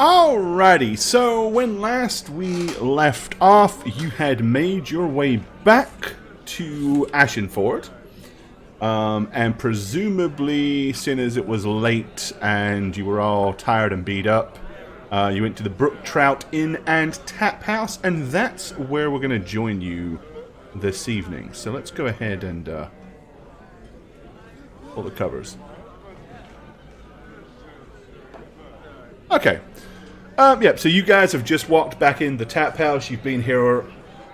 Alrighty, so when last we left off, you had made your way back to Ashenford, and presumably, seeing as it was late and you were all tired and beat up, you went to the Brook Trout Inn and Tap House, and that's where we're going to join you this evening. So let's go ahead and pull the covers. Okay. Yep, so you guys have just walked back in the tap house. You've been here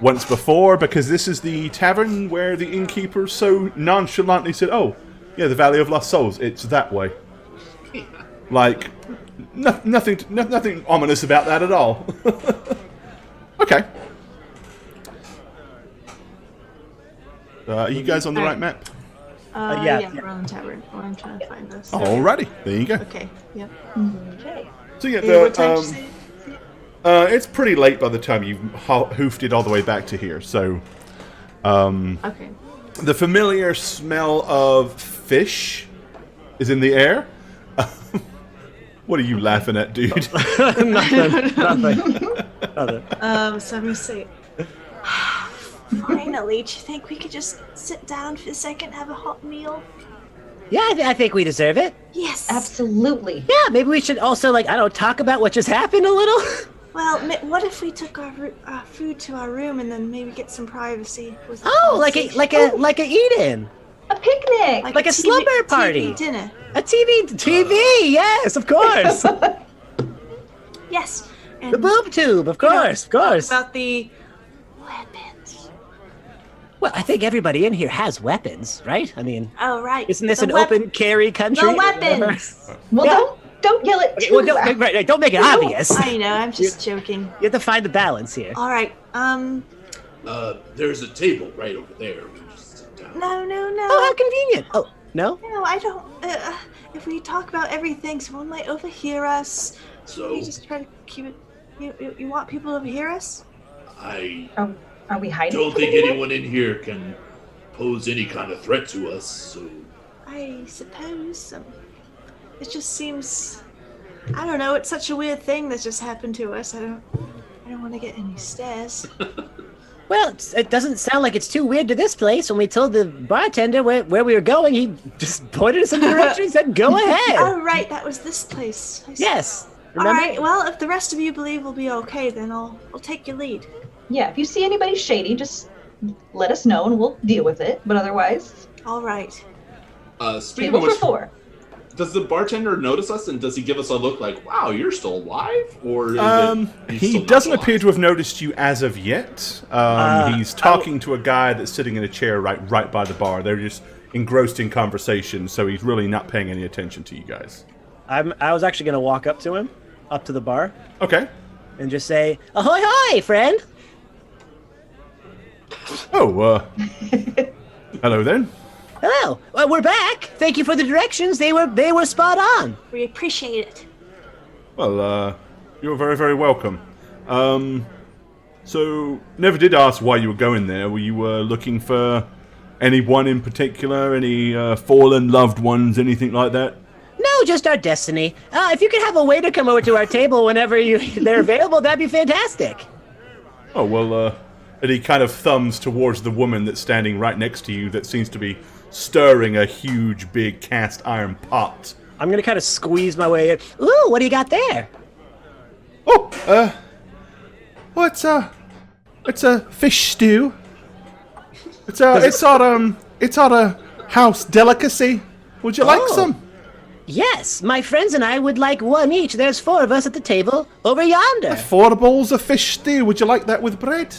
once before, because this is the tavern where the innkeeper so nonchalantly said, oh, yeah, the Valley of Lost Souls, it's that way. Like, nothing ominous about that at all. Okay. Are you guys on the right map? Yeah, we're on the tavern. Oh, I'm trying to find this. Alrighty, there you go. Okay, yep. Okay. So yeah, What time did you say? it's pretty late by the time you've hoofed it all the way back to here. So, Okay. the familiar smell of fish is in the air. What are you laughing at, dude? Nothing. So I'm gonna say, finally, do you think we could just sit down for a second, have a hot meal? Yeah, I think we deserve it. Yes. Absolutely. Yeah, maybe we should also, talk about what just happened a little. Well, what if we took our food to our room and then maybe get some privacy? Oh, like a eat-in, A picnic. like a slumber party, TV dinner. a TV. Yes, of course. Yes. And The boob tube, of course. about the weapons. Well, I think everybody in here has weapons, right? I mean, Oh, right. isn't this The an open carry country? The weapons. Well, Yeah. don't yell it Okay, too well, loud. don't make it obvious. I know. I'm just joking. You have to find the balance here. All right. There's a table right over there. We just sit down. No. Oh, how convenient. Oh, no? No, I don't. If we talk about everything, someone might overhear us. So We just try to keep it. You want people to overhear us? I Are we hiding? don't from think anyone? anyone in here can pose any kind of threat to us. So I suppose. It just seems. I don't know. It's such a weird thing that just happened to us. I don't want to get any stares. Well, it doesn't sound like it's too weird to this place. When we told the bartender where we were going, he just pointed us in the direction and said, go ahead. Oh, right. That was this place. I see. Yes. All Remember? right. Well, if the rest of you believe we'll be okay, then I'll take your lead. Yeah, if you see anybody shady, just let us know and we'll deal with it. But otherwise, All right. speaking table of for which, four. does the bartender notice us and does he give us a look like, "Wow, you're still alive"? Or is he's He still doesn't not appear alive? to have noticed you as of yet. He's talking to a guy that's sitting in a chair right by the bar. They're just engrossed in conversation, so he's really not paying any attention to you guys. I was actually going to walk up to him, up to the bar, Okay. and just say, ahoy, hoy, friend. Oh, hello then. Hello. Well, we're back. Thank you for the directions. They were spot on. We appreciate it. Well, you're very, very welcome. So, never did ask why you were going there. Were you looking for anyone in particular? Any fallen loved ones, anything like that? No, just our destiny. If you could have a waiter come over to our table whenever they're available, that'd be fantastic. Oh, well, and he kind of thumbs towards the woman that's standing right next to you that seems to be stirring a huge, big cast iron pot. I'm going to kind of squeeze my way in. Ooh, what do you got there? Oh, well, it's a fish stew. It's our house delicacy. Would you like Oh. some? Yes, my friends and I would like one each. There's 4 of us at the table over yonder. 4 bowls of fish stew. Would you like that with bread?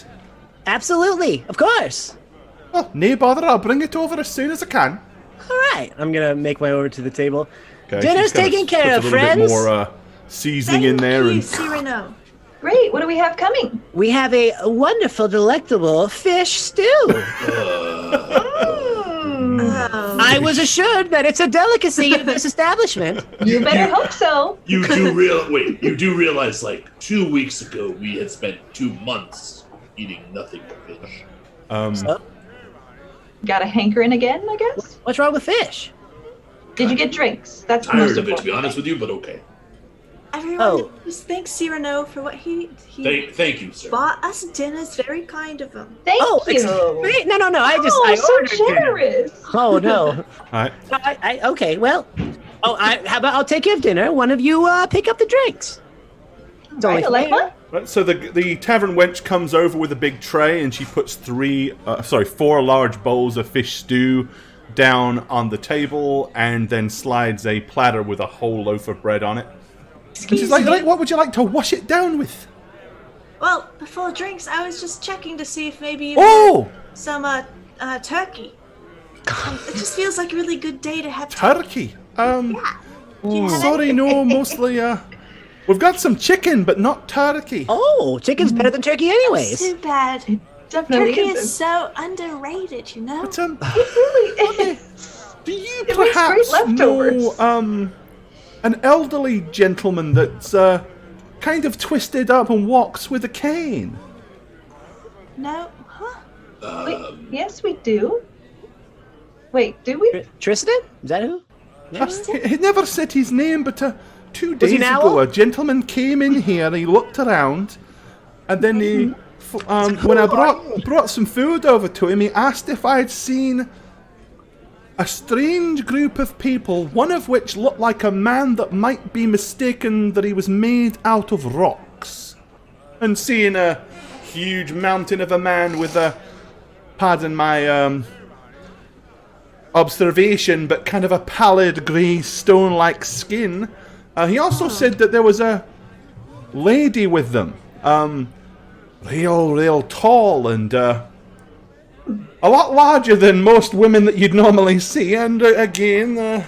Absolutely, of course. Oh, no bother. I'll bring it over as soon as I can. All right, I'm going to make my way over to the table. Okay, Dinner's she's kinda taken care puts of, a little friends. bit more seasoning in there, Thank you, and Cyrano. Great. What do we have coming? We have a wonderful, delectable fish stew. I was assured that it's a delicacy of this establishment. You better hope so. You do realize like 2 weeks ago we had spent 2 months eating nothing but fish. So, Got a hankering again, I guess? what's wrong with fish? Did you get drinks? That's the most Tired of it, to important be honest thing. with you, but okay. everyone just thank Cyrano for what he Thank you, sir. bought us dinner. It's very kind of him. Thank you. Excuse me? No. I so ordered dinner. generous. Oh no. All right. Okay. Well. How about I'll take care of dinner. One of you pick up the drinks. It's only Right, I like fair. that. Right, so the tavern wench comes over with a big tray, and she puts 4 large bowls of fish stew down on the table, and then slides a platter with a whole loaf of bread on it. And she's like, what would you like to wash it down with? Well, before drinks, I was just checking to see if maybe you Oh, had some turkey. It just feels like a really good day to have turkey. Do you have Sorry, any? no, mostly, we've got some chicken, but not turkey. Oh, chicken's better than turkey, anyways. Too bad. Definitely Turkey isn't. is so underrated, you know? But, It really is. do you It was perhaps great leftovers. know, an elderly gentleman that's, kind of twisted up and walks with a cane? No? Huh? Wait, yes, we do. Wait, do we? Tristan? Is that who? He never said his name, but 2 Was days he an ago, owl? a gentleman came in here, he looked around, and then when I brought some food over to him, he asked if I'd seen a strange group of people, one of which looked like a man that might be mistaken that he was made out of rocks. And seeing a huge mountain of a man with a, pardon my observation, but kind of a pallid grey stone-like skin. He also said that there was a lady with them, real tall and a lot larger than most women that you'd normally see. And again,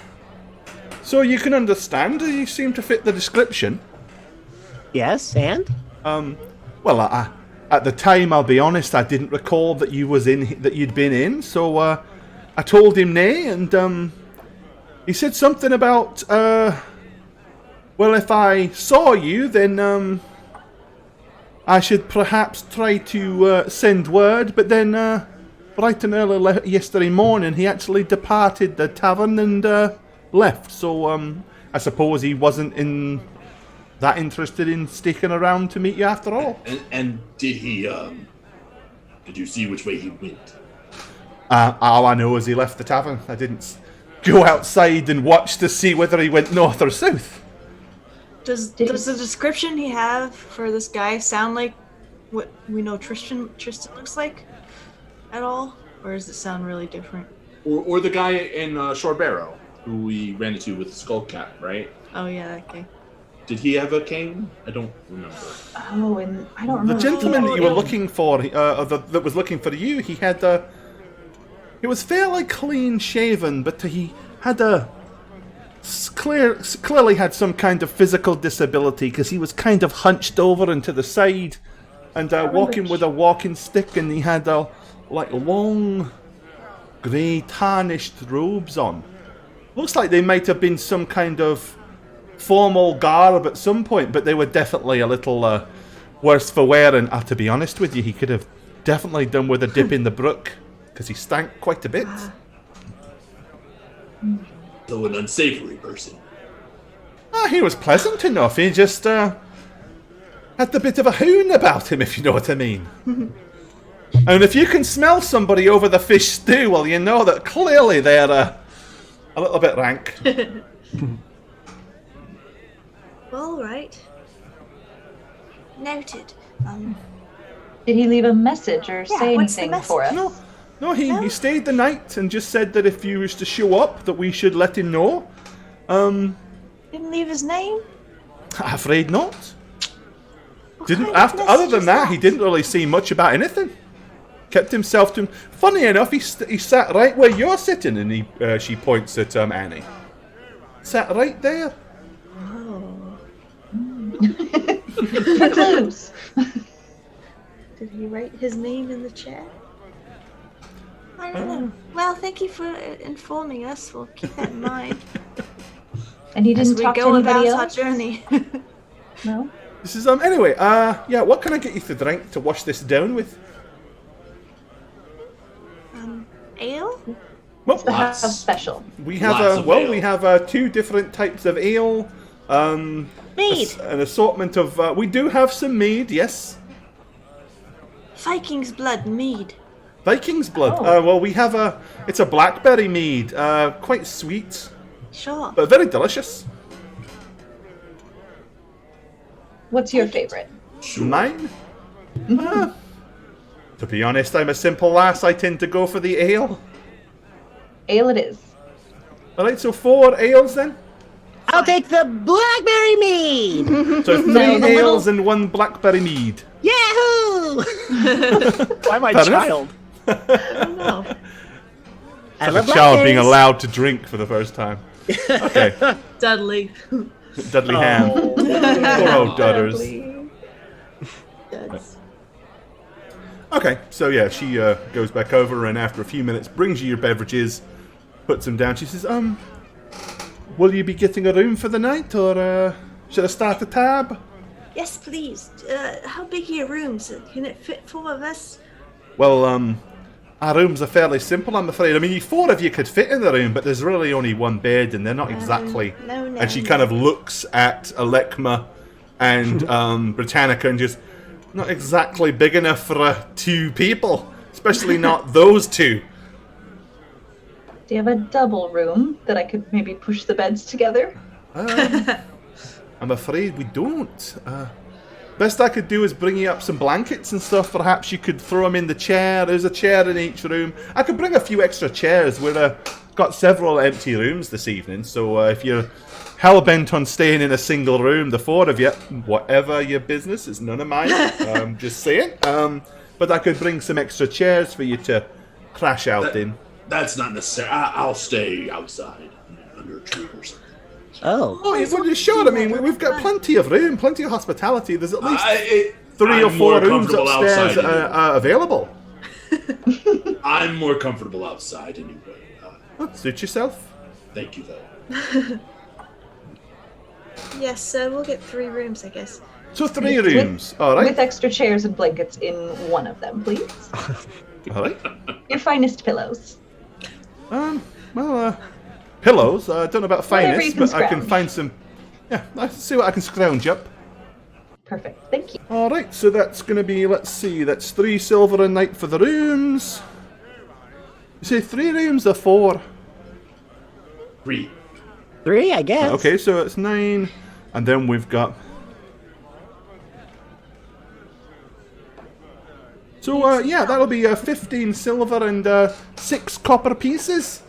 so you can understand, you seem to fit the description. Yes, and? Well, at the time, I'll be honest, I didn't recall that you'd been in, so I told him nay, and he said something about, well, if I saw you, then I should perhaps try to send word, but then bright and early yesterday morning, he actually departed the tavern and left, so I suppose he wasn't that interested in sticking around to meet you after all. And did he? Did you see which way he went? All I know is he left the tavern. I didn't go outside and watch to see whether he went north or south. Does the description he have for this guy sound like what we know Tristan looks like at all? Or does it sound really different? Or the guy in Short Barrow who we ran into with the skull cap, right? Oh yeah, that guy. Did he have a cane? I don't remember. Oh, and I don't The remember. gentleman that you were yeah. looking for, that was looking for you, he had he was fairly clean shaven, but he had clearly had some kind of physical disability because he was kind of hunched over and to the side, and walking with a walking stick, and he had like long grey tarnished robes on. Looks like they might have been some kind of formal garb at some point, but they were definitely a little worse for wear, and to be honest with you, he could have definitely done with a dip in the brook, because he stank quite a bit. So an unsavory person. He was pleasant enough, he just had a bit of a hoon about him, if you know what I mean. And if you can smell somebody over the fish stew, well, you know that clearly they're a little bit rank. All right. Noted. Did he leave a message or say what's the anything for us? No, he stayed the night and just said that if you was to show up, that we should let him know. Didn't leave his name? I'm afraid not. What Didn't kind of after other message than is that, he didn't really say much about anything. Kept himself to. Funny enough, he sat right where you're sitting, and she points at Annie. Sat right there. Clues. Did he write his name in the chat? I don't know. Well, thank you for informing us. We'll keep that in mind And he as didn't we talk to go about anybody our else? journey. No? This is anyway. Yeah. What can I get you to drink to wash this down with? Ale? Well, How special. we have Lots of ale. we have 2 different types of ale. Mead. An assortment of... we do have some mead, yes. Viking's blood mead. Viking's blood. Oh. Well, we have a... It's a blackberry mead. Quite sweet, Sure. but very delicious. What's your favorite? Mine? To be honest, I'm a simple lass. I tend to go for the ale. Ale it is. Alright, so 4 ales then? I'll take the blackberry mead. So 3 the ales little- and 1 blackberry mead. Yahoo! Why am I a Fair enough. child? Oh no. I Like love a child being blackberries. allowed to drink for the first time. Okay, Dudley. Dudley Ham. Poor old Dudders. Duds. Okay, so yeah, she goes back over and after a few minutes brings you your beverages, puts them down. She says, will you be getting a room for the night or should I start a tab? Yes, please. How big are your rooms? Can it fit 4 of us? Well, our rooms are fairly simple, I'm afraid. I mean, 4 of you could fit in the room, but there's really only 1 bed and they're not exactly... no, and she kind of looks at Alekma and Britannica and just... Not exactly big enough for 2 people. Especially not those 2. Do you have a double room that I could maybe push the beds together? I'm afraid we don't. Best I could do is bring you up some blankets and stuff. Perhaps you could throw them in the chair. There's a chair in each room. I could bring a few extra chairs. We've got several empty rooms this evening. So if you're hell-bent on staying in a single room, the 4 of you, whatever your business, is none of mine. Just saying. But I could bring some extra chairs for you to crash out in. That's not necessary. I'll stay outside under a tree or something. Oh. Oh, well, sure. I mean, we've got plenty of room, plenty of hospitality. There's at least 3 or I'm 4 more rooms comfortable upstairs outside available. I'm more comfortable outside anyway. Suit yourself. Thank you, though. Yes, we'll get 3 rooms, I guess. So 3 rooms. All right. With extra chairs and blankets in one of them, please. All right. Your finest pillows. Well, pillows. I don't know about Whatever you finest, can but I can scrounge. find some. Yeah, I see what I can scrounge up. Perfect. Thank you. All right, so that's going to be. Let's see. That's 3 silver a night for the rooms. You say 3 rooms or 4? 3. 3, I guess. Okay, so it's 9, and then we've got. So yeah, that'll be 15 silver and 6 copper pieces.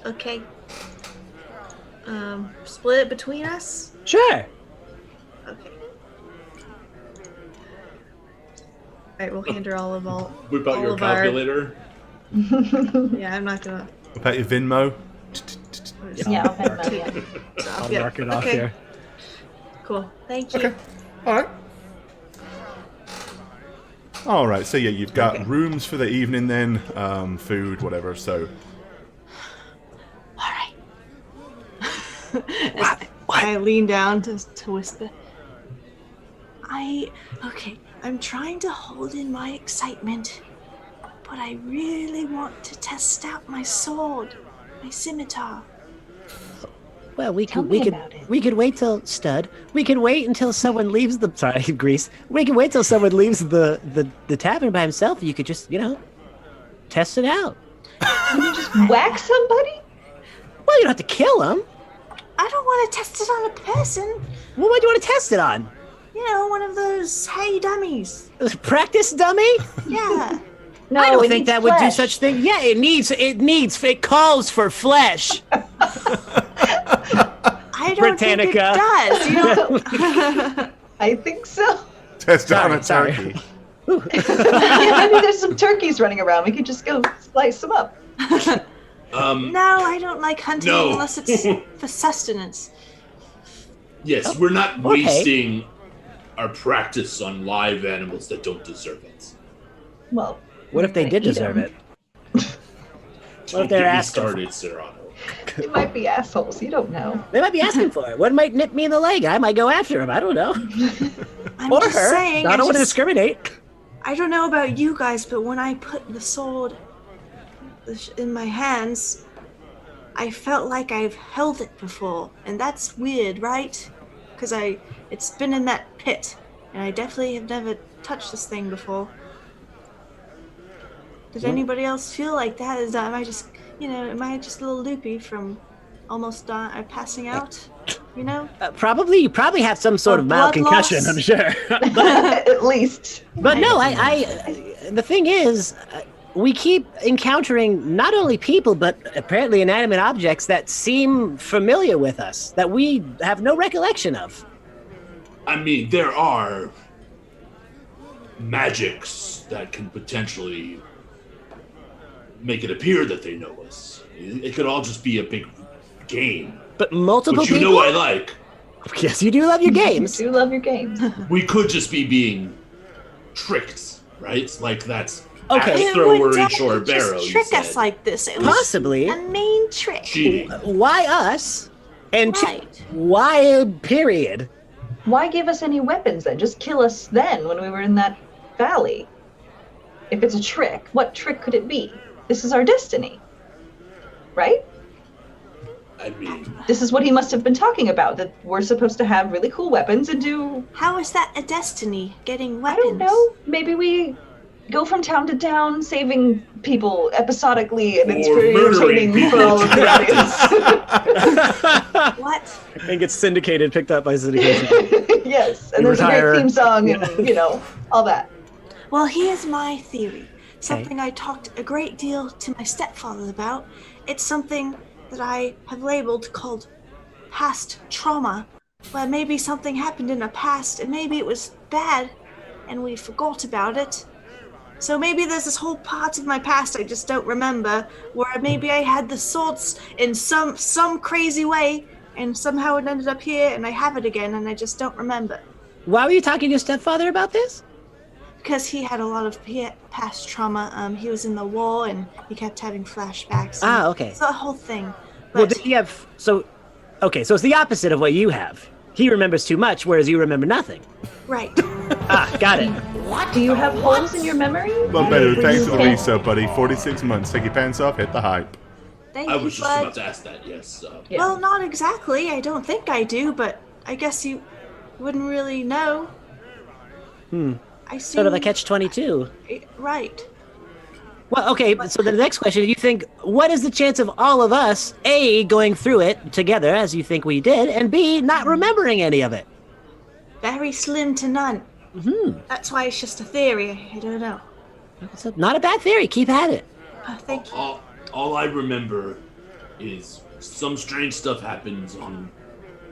Okay. Split it between us? Sure. Okay. Alright, we'll hand her all of all. Whip out all your of our- calculator. Yeah, I'm not gonna. About your Venmo. Yeah, I'll Venmo you. I'll Yeah, mark it off okay. here. Cool. Thank you. Okay. All right. All right. So yeah, you've got Okay. rooms for the evening, then food, whatever. So Alright. I lean down to whisper. Okay, I'm trying to hold in my excitement, but I really want to test out my sword, my scimitar. Well, we Tell could me about it. we could wait till Stud. We can wait until someone leaves the Grease. We can wait till someone leaves the tavern by himself. You could just, test it out. Whack somebody? Well, you don't have to kill him. I don't want to test it on a person. Well, what do you want to test it on? One of those hay dummies. Practice dummy? Yeah. No, I don't it think needs that would do flesh. such thing. Yeah, it calls for flesh. I don't think it Britannica. does. You don't. I think so. test on a Sorry. turkey. Yeah, maybe there's some turkeys running around. We could just go slice them up. No, I don't like hunting No. unless it's for sustenance. Yes, we're not okay. wasting our practice on live animals that don't deserve it. Well, What if they did eat deserve 'em. it? Don't they're get me asking for- started, Serrano. They might be assholes. You don't know. They might be asking for it. One might nip me in the leg. I might go after him. I don't know. I'm Or just her. saying. I don't want to discriminate. I don't know about you guys, but when I put the sword in my hands, I felt like I've held it before, and that's weird, right? Because it's been in that pit, and I definitely have never touched this thing before. Did anybody else feel like that? Am I just, am I just a little loopy from almost passing out? You You probably have some sort Or of mild blood concussion, loss? I'm sure. At least. But no, the thing is, we keep encountering not only people, but apparently inanimate objects that seem familiar with us, that we have no recollection of. I mean, there are magics that can potentially make it appear that they know us. It could all just be a big game. But multiple Which you people? know I like. Yes, you do love your games. You do love your games. We could just be being tricked, right? Like that's Okay. axe It thrower would in definitely Short Barrow. just you trick said. us like this. It was Possibly. a main trick. Cheating. Why us? And Right. why period? Why give us any weapons then? Just kill us then when we were in that valley. If it's a trick, what trick could it be? This is our destiny. Right? I mean, This is what he must have been talking about, that we're supposed to have really cool weapons and do... How is that a destiny? Getting I weapons? don't know. Maybe we go from town to town saving people episodically, and it's Or very murdering entertaining for all of the audience. What? And gets syndicated, picked up by syndication. Yes, and You there's a retire. great theme song and, all that. Well, here's my theory. Something I talked a great deal to my stepfather about. It's something that I have labeled called past trauma, where maybe something happened in the past and maybe it was bad and we forgot about it. So maybe there's this whole part of my past I just don't remember, where maybe I had the swords in some crazy way and somehow it ended up here and I have it again and I just don't remember. Why were you talking to your stepfather about this? Because he had a lot of past trauma. He was in the war and he kept having flashbacks. Ah, okay. It's a whole thing. Well, But did he have... So it's the opposite of what you have. He remembers too much, whereas you remember nothing. right. Ah, got it. Do you have holes in your memory? Well, better. Thanks for the Okay. resub, buddy. 46 months. Take your pants off, hit the hype. Thank I you, was just bud. about to ask that. Yes. Yeah. Well, not exactly. I don't think I do, but I guess you wouldn't really know. I see. Sort of a catch-22. Right. Well, okay, so the next question, you think, what is the chance of all of us, A, going through it together, as you think we did, and B, not remembering any of it? Very slim to none. That's why it's just a theory. I don't know. It's not a bad theory. Keep at it. Thank you. All I remember is some strange stuff happens on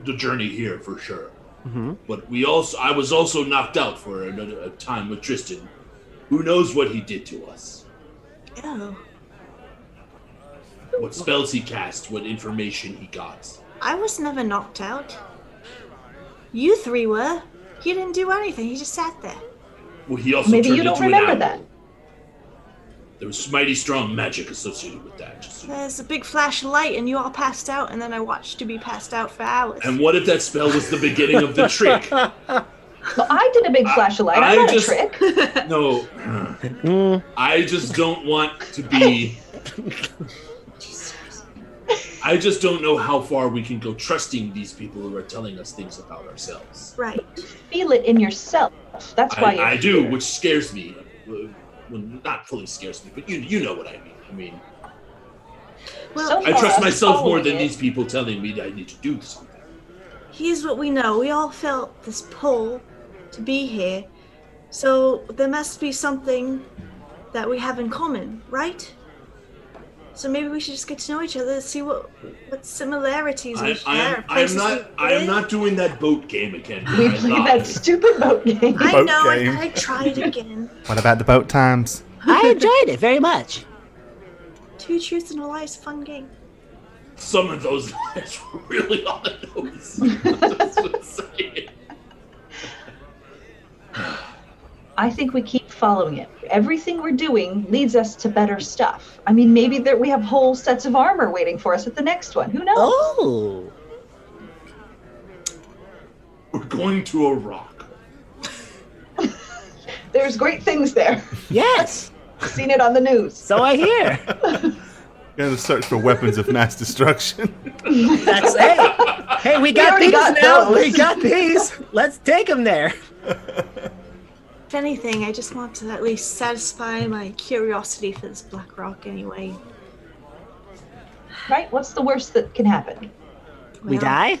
the journey here for sure. But I was also knocked out for a time with Tristan. Who knows what he did to us? Oh, What spells he cast? What information he got? I was never knocked out. You three were. He didn't do anything. He just sat there. Well, he also Maybe turned you don't into an remember owl. that. There was mighty strong magic associated with that. There's a big flash of light, and you all passed out, and then I watched you be passed out for hours. And what if that spell was the beginning of the trick? Well, I did a big flash of light. I'm not a trick. No. I just don't want to be... I just don't know how far we can go trusting these people who are telling us things about ourselves. Right. Feel it in yourself. That's why you're I do, here. which scares me. Well, not fully scares me, but you know what I mean. I mean, Well, So I trust far, myself more following than it. these people telling me that I need to do something. here's what we know. We all felt this pull to be here. So there must be something that we have in common, right? So maybe we should just get to know each other, see what similarities we share. I'm not doing that boat game again. We I played lied. that stupid boat game. I boat know, game. I tried again. What about the boat times? I enjoyed it very much. Two truths and a lie is a fun game. Some of those lies were really on the nose. That's what I'm saying. I think we keep following it. Everything we're doing leads us to better stuff. I mean, maybe we have whole sets of armor waiting for us at the next one. Who knows? Oh. We're going to a rock. There's great things there. Yes. Seen it on the news. So I hear. Gonna search for weapons of mass destruction. That's it. Hey, we got already these got now. those. We got these. Let's take them there. If anything, I just want to at least satisfy my curiosity for this black rock anyway. Right? What's the worst that can happen? We Well, die?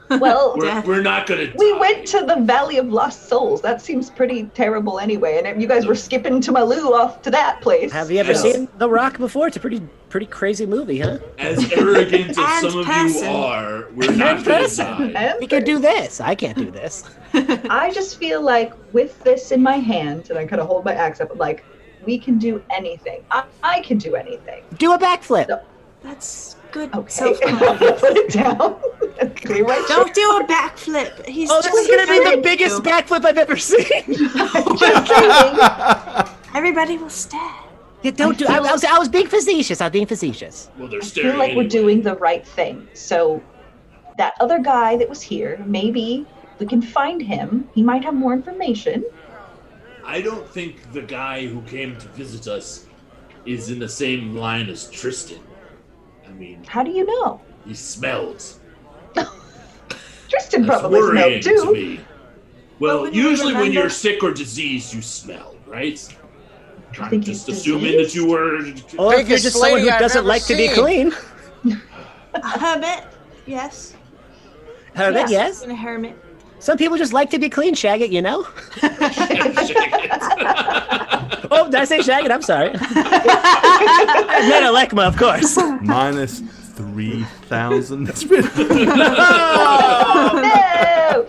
Well, We're not gonna. we die. went to the Valley of Lost Souls. That seems pretty terrible anyway. And you guys were skipping to Maloo off to that place. Have you ever Yes. seen The Rock before? It's a pretty crazy movie, huh? As arrogant as And some of person. you are, we're not gonna person. die. And We could do this. I can't do this. I just feel like with this in my hand, and I kind of hold my axe up, like, we can do anything. I can do anything. Do a backflip. No. That's good Okay. self-confidence. Put it down. Clear my Don't do a backflip. He's Oh, just this is gonna be the kidding biggest you. backflip I've ever seen. Just saying. Everybody will stare. Yeah, don't do. I was being facetious. I was being facetious. Well, they're I staring. feel like we're anyway. doing the right thing. So that other guy that was here, maybe we can find him. He might have more information. I don't think the guy who came to visit us is in the same line as Tristan. I mean, How do you know? he smells. Tristan That's probably worrying smelled to too. me. Well, wouldn't we usually when remember- you're sick or diseased, you smell, right? I'm think just he's assuming that diseased? you were. Or if you're Biggest just someone who lady I've doesn't ever like to be seen. clean. A hermit? Yes. Hermit, yes. I'm a hermit. Some people just like to be clean, Shaggy, you know? Oh, did I say Shaggy? I'm sorry. I meant Alekma, of course. Minus 3,000. It's been No!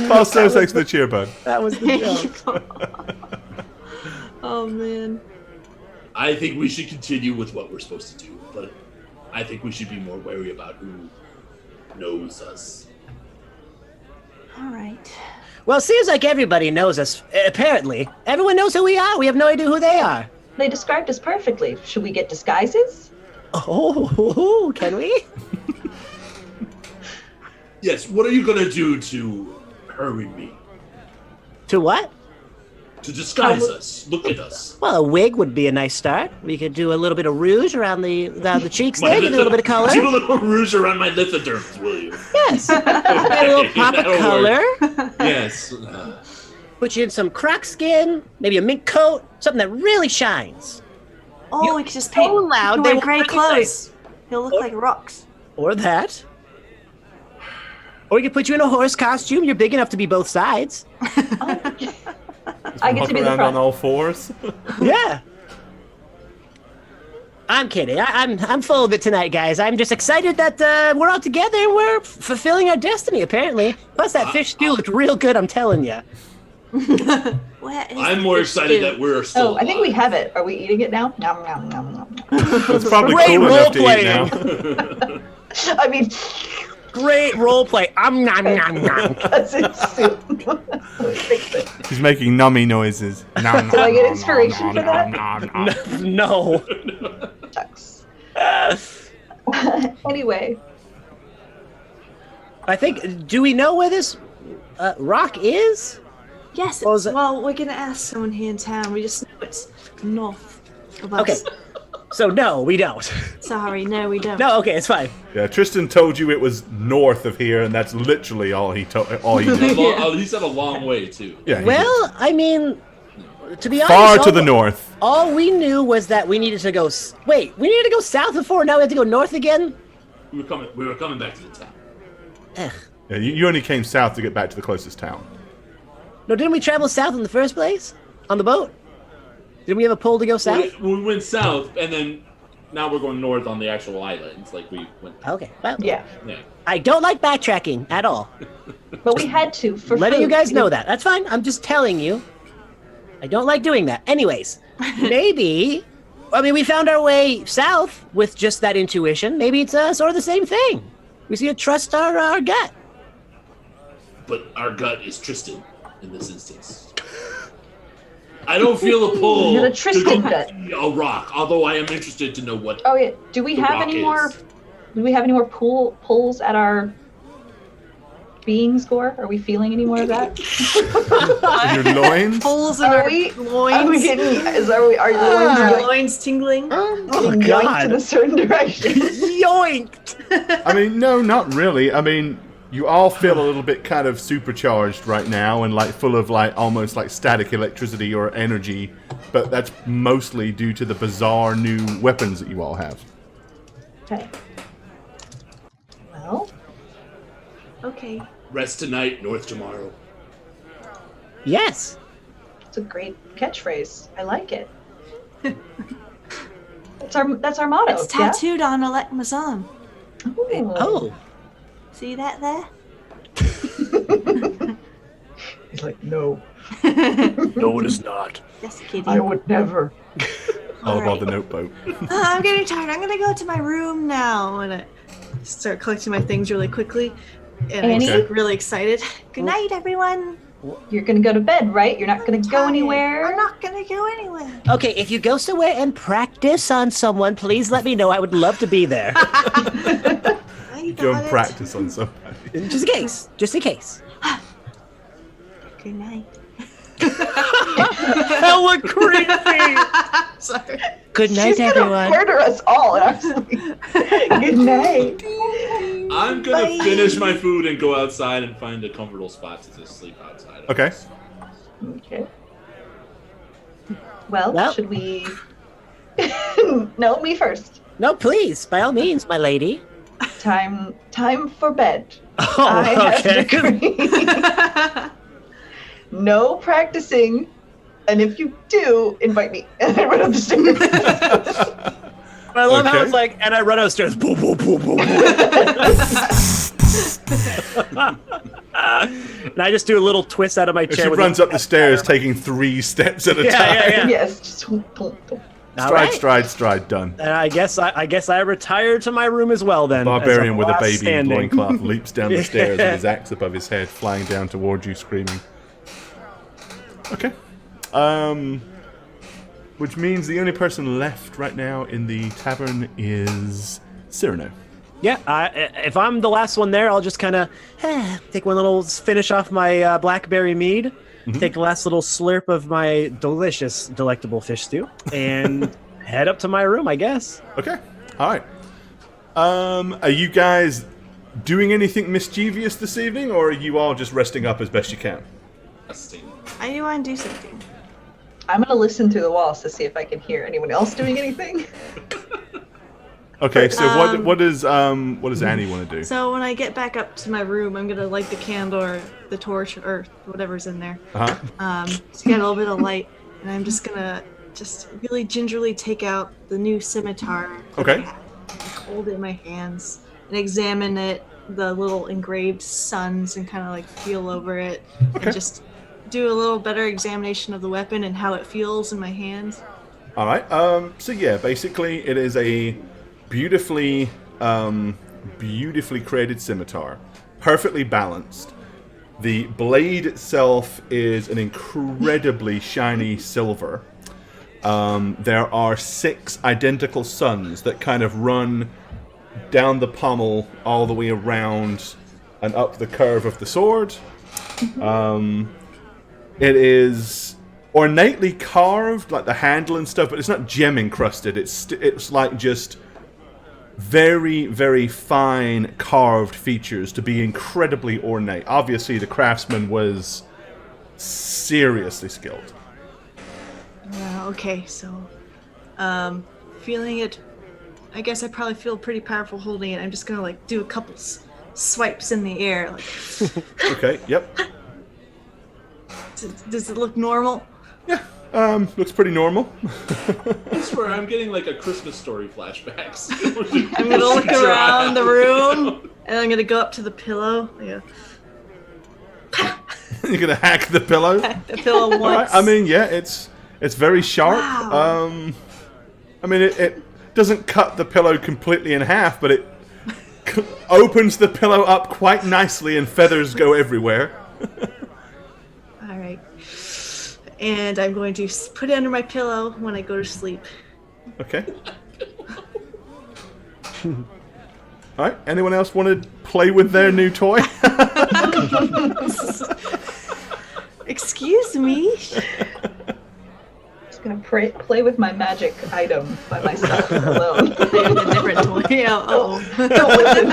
past 6 seconds of the cheer button. That was the joke. Oh man. I think we should continue with what we're supposed to do, but I think we should be more wary about who knows us. All right. Well, it seems like everybody knows us, apparently. Everyone knows who we are. We have no idea who they are. They described us perfectly. Should we get disguises? Oh, can we? Yes, what are you gonna do to hurry me? To what? To disguise us. Look at us. Well, a wig would be a nice start. We could do a little bit of rouge around the cheeks there, get a little bit of color. Do a little rouge around my lithoderms, will you? Yes. A little pop of That'll color. Yes. Put you in some croc skin, maybe a mink coat, something that really shines. Oh, we could just paint. so loud, Wear they won't gray recognize. clothes. He'll look like rocks. Or that. Or we could put you in a horse costume. You're big enough to be both sides. I get Walk to be the around front. on all fours. Yeah. I'm kidding. I'm full of it tonight, guys. I'm just excited that we're all together and we're fulfilling our destiny, apparently. Plus, that fish stew looked real good, I'm telling you. Where is I'm the more fish excited stew? that we're still. Oh, I think we alive. have it. Are we eating it now? Nom, nom, nom, nom. It's probably Great cool enough to eat role-playing. now. I mean, Great role play. Nom, nom, nom. because it's soup. Fix it. He's making nummy noises. Nom, Did I get nom, inspiration nom, for that? nom, nom, nom. No. Shucks. Anyway, I think, do we know where this rock is? Yes. What was it? Well, we're gonna ask someone here in town. We just know it's north of us. Okay. So, no, we don't. Sorry, no, we don't. No, okay, it's fine. Yeah, Tristan told you it was north of here, and that's literally all he told. All he knew. He said a long way too. Yeah, he Well, I mean, to be did. honest, Far to all- the north. All we knew was that we needed to go. Wait, we needed to go south before. Now we have to go north again. We were coming back to the town. Ugh. Yeah, you only came south to get back to the closest town. No, didn't we travel south in the first place on the boat? Didn't we have a pole to go south? We went south, and then now we're going north on the actual islands. Like we went. Okay, well, yeah. Yeah. I don't like backtracking at all. But we had to for Letting food. you guys know that. That's fine. I'm just telling you. I don't like doing that. Anyways, maybe. I mean, we found our way south with just that intuition. Maybe it's sort of the same thing. We see to trust our gut. But our gut is Tristan in this instance. I don't feel a pull You're the to Tristan go gut. see a rock, although I am interested to know what. Oh yeah. Do we The have rock any is. more? Do we have any more pulls at our beings, Gore? Are we feeling any more of that? In your loins? Holes in Are our we? loins. Are we getting? Are your loins Our going loins tingling. yoinked God. in a certain direction? Yoinked! I mean, no, not really. I mean, you all feel a little bit kind of supercharged right now and like full of like almost like static electricity or energy, but that's mostly due to the bizarre new weapons that you all have. Okay. Well, Okay. Rest tonight, north tomorrow. Yes. it's a great catchphrase. I like it. That's our motto. It's tattooed on Alec Mazam. Yeah? Oh. See that there? He's like, no, No, it is not. Yes, kitty. I would never. All Alright. about the notebook. I'm getting tired. I'm gonna go to my room now. And I start collecting my things really quickly. And Annie? I'm like, really excited. Good night, everyone. You're gonna go to bed, right? You're not gonna go Tired. anywhere. I'm not gonna go anywhere. Okay, if you go somewhere and practice on someone, please let me know. I would love to be there. I Go got and it. practice on somebody. Just in case. Just in case. Good night. Hella creepy! Sorry. Good night, She's gonna everyone. murder us all in our sleep. Good night. I'm gonna Bye. finish my food and go outside and find a comfortable spot to just sleep outside. Okay. Okay. Well, Well. should we? No, me first. No, please, by all means, my lady. Time for bed. Oh, I have okay. decreed. No practicing, and if you do, invite me. And I run up the stairs. I love how Okay. it's like, and I run upstairs. Boom, boom, boom, boom. And I just do a little twist out of my She chair. with runs a- up the stairs, taking 3 steps at a Yeah, time. yeah, yeah. Yes, just All Stride, right. stride, stride, done. And I guess I retire to my room as well then. Barbarian as with a last baby standing. loincloth leaps down the stairs Yeah. with his axe above his head, flying down towards you, screaming. Okay. Which means the only person left right now in the tavern is Cyrano. Yeah, if I'm the last one there, I'll just kind of take one little finish off my blackberry mead, take the last little slurp of my delicious, delectable fish stew, and head up to my room, I guess. Okay. All right. Are you guys doing anything mischievous this evening, or are you all just resting up as best you can? I do want to do something. I'm gonna listen through the walls to see if I can hear anyone else doing anything. Okay. So what does Annie want to do? So when I get back up to my room, I'm gonna light the candle or the torch or whatever's in there. Uh-huh. To get a little bit of light, and I'm just gonna really gingerly take out the new scimitar. that Okay. I have, and hold it in my hands and examine it, the little engraved suns, and kind of like feel over it, Okay. and just do a little better examination of the weapon and how it feels in my hands. All right. So yeah, basically, it is a beautifully created scimitar, perfectly balanced. The blade itself is an incredibly shiny silver. There are 6 identical suns that kind of run down the pommel all the way around and up the curve of the sword. It is ornately carved, like the handle and stuff, but it's not gem encrusted. It's like just very, very fine carved features to be incredibly ornate. Obviously, the craftsman was seriously skilled. Yeah, okay, so feeling it, I guess I probably feel pretty powerful holding it. I'm just gonna like do a couple swipes in the air. Like, Okay, yep. does it look normal? Looks pretty normal. I swear, I'm getting like a Christmas story flashbacks. I'm gonna look around the room, and I'm gonna go up to the pillow. I go, You're gonna hack the pillow. the pillow once. Alright, I mean, yeah, it's very sharp. Wow. I mean, it doesn't cut the pillow completely in half, but it opens the pillow up quite nicely, and feathers go everywhere. All right, and I'm going to put it under my pillow when I go to sleep. Okay. All right. Anyone else want to play with their new toy? Excuse me. Just gonna play with my magic item by myself alone. A different toy. Yeah, Don't listen.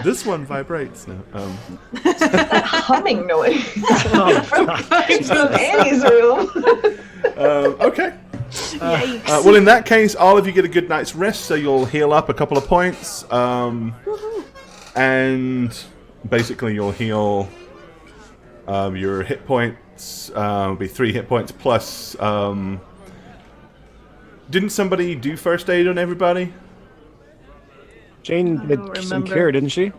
This one vibrates now. That humming noise Oh, from Annie's room. Okay. Yikes. Well, in that case, all of you get a good night's rest, so you'll heal up a couple of points. And basically, you'll heal your hit points. Will be 3 hit points plus. Didn't somebody do first aid on everybody? Jane I did don't some remember. cure, didn't she?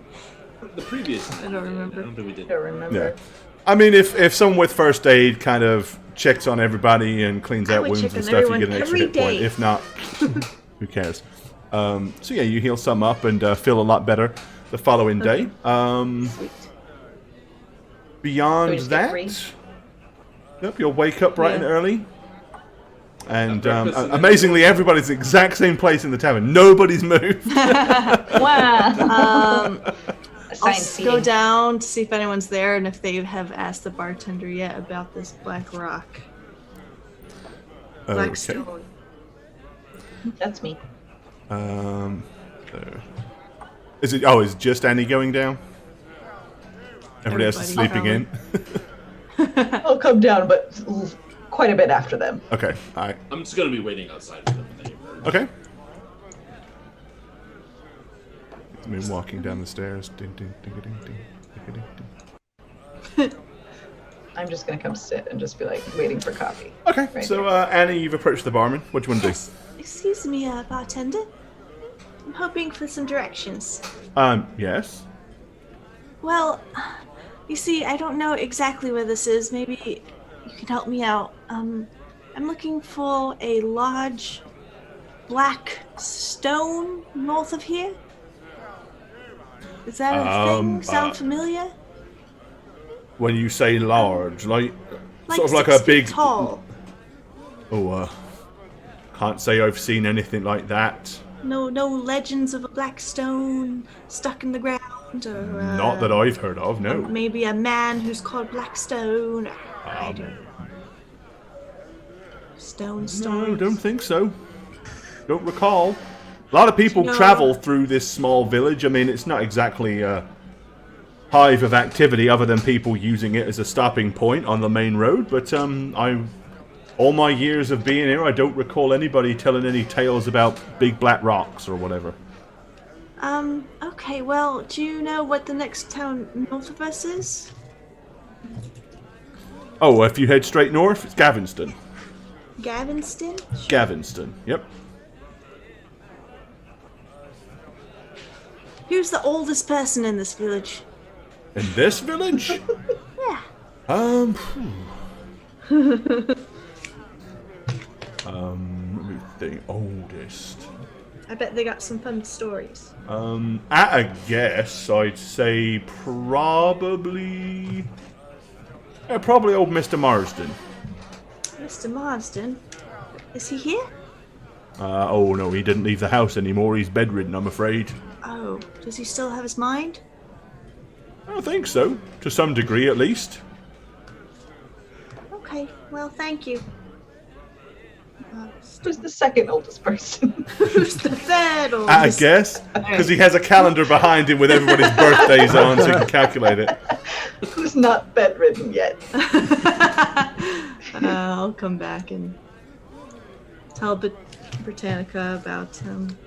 The previous I don't remember. I don't think we did. Don't remember. Yeah. I mean, if someone with first aid kind of checks on everybody and cleans I out would wounds check and on stuff, you everyone get an extra every hit point. day. If not, who cares? So yeah, you heal some up and feel a lot better the following day. Sweet. Do Beyond we just get that, free? yep, you'll wake up bright and Yeah. early. And breakfast and then- amazingly, everybody's the exact same place in the tavern. Nobody's moved. Wow. I'll Assigned go seating. down to see if anyone's there and if they have asked the bartender yet about this black rock. Black Okay. stone. That's me. There. Is it? Oh, is just Annie going down? Everybody else is Everybody, sleeping in. I'll come down, but quite a bit after them. Okay. All right. I'm just gonna be waiting outside for them. Okay. Me walking down the stairs. Ding, ding, ding, ding, ding, ding, ding, ding. I'm just gonna come sit and just be like waiting for coffee. Okay. Right So Annie, you've approached the barman. What do you want to Yes. Excuse me, bartender. I'm hoping for some directions. do? Yes. Well, you see, I don't know exactly where this is. Maybe you can help me out. I'm looking for a large black stone north of here. Is that a thing? Sound familiar? When you say large, like sort of like 6 a big. feet tall. Oh, can't say I've seen anything like that. No legends of a black stone stuck in the ground, or Not that I've heard of. No. maybe a man who's called Blackstone. I don't know. Stone No, stories. don't think so. Don't recall. A lot of people No. travel through this small village. I mean, it's not exactly a hive of activity other than people using it as a stopping point on the main road. But all my years of being here, I don't recall anybody telling any tales about big black rocks or whatever. Okay, well, do you know what the next town north of us is? Oh, if you head straight north, it's Gavinston. Gavinston? Gavinston, yep. Who's the oldest person in this village? In this village? Yeah. Let me think. Oldest. I bet they got some fun stories. At a guess, I'd say probably... Yeah, probably old Mr. Marsden. Mr. Marsden? Is he here? Oh no, he didn't leave the house anymore. He's bedridden, I'm afraid. Oh, does he still have his mind? I don't think so. To some degree, at least. Okay, well, thank you. Who's the second oldest person? Who's the third At a oldest? guess, because he has a calendar behind him with everybody's birthdays on, so he can calculate it. Who's not bedridden yet? I'll come back and tell Britannica about him.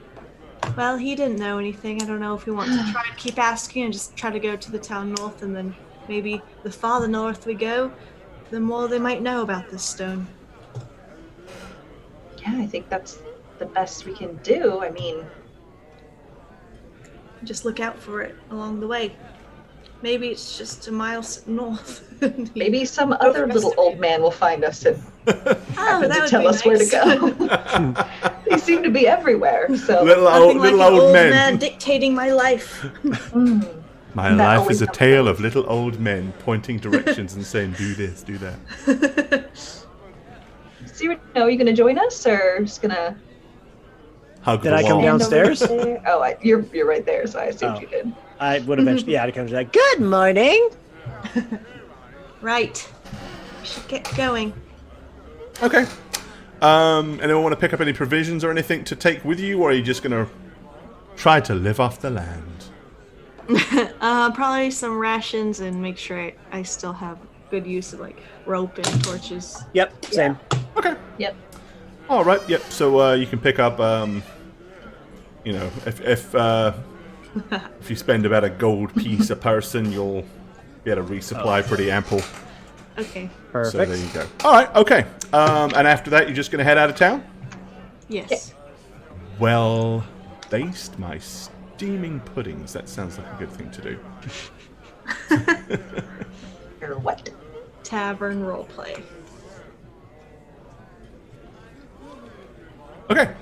Well, he didn't know anything. I don't know if we want to try to keep asking and just try to go to the town north, and then maybe the farther north we go, the more they might know about this stone. Yeah, I think that's the best we can do. I mean, Just look out for it along the way. Maybe it's just a mile north. maybe some other little old man will find us and Oh, happen that to would tell be us where to nice. go. They seem to be everywhere, so Little Nothing like little an old old men. man dictating my life. My That life always is a helps. tale of little old men pointing directions and saying, do this, do that. Are you gonna join us or just gonna hug Did the I wall. come downstairs? Oh, you're right there, so I assumed you did. I would eventually. Yeah, I'd come to like, good morning. Right. We should get going. Okay. Anyone want to pick up any provisions or anything to take with you, or are you just going to try to live off the land? Probably some rations and make sure I still have good use of like rope and torches. Yep, same. Okay. Yep. All right. Yep. So you can pick up, if you spend about a gold piece a person, you'll be able to resupply pretty ample. Okay. Perfect. So there you go. All right. Okay. And after that, you're just going to head out of town? Yes. Well, baste my steaming puddings. That sounds like a good thing to do. Or what? Tavern roleplay. Okay.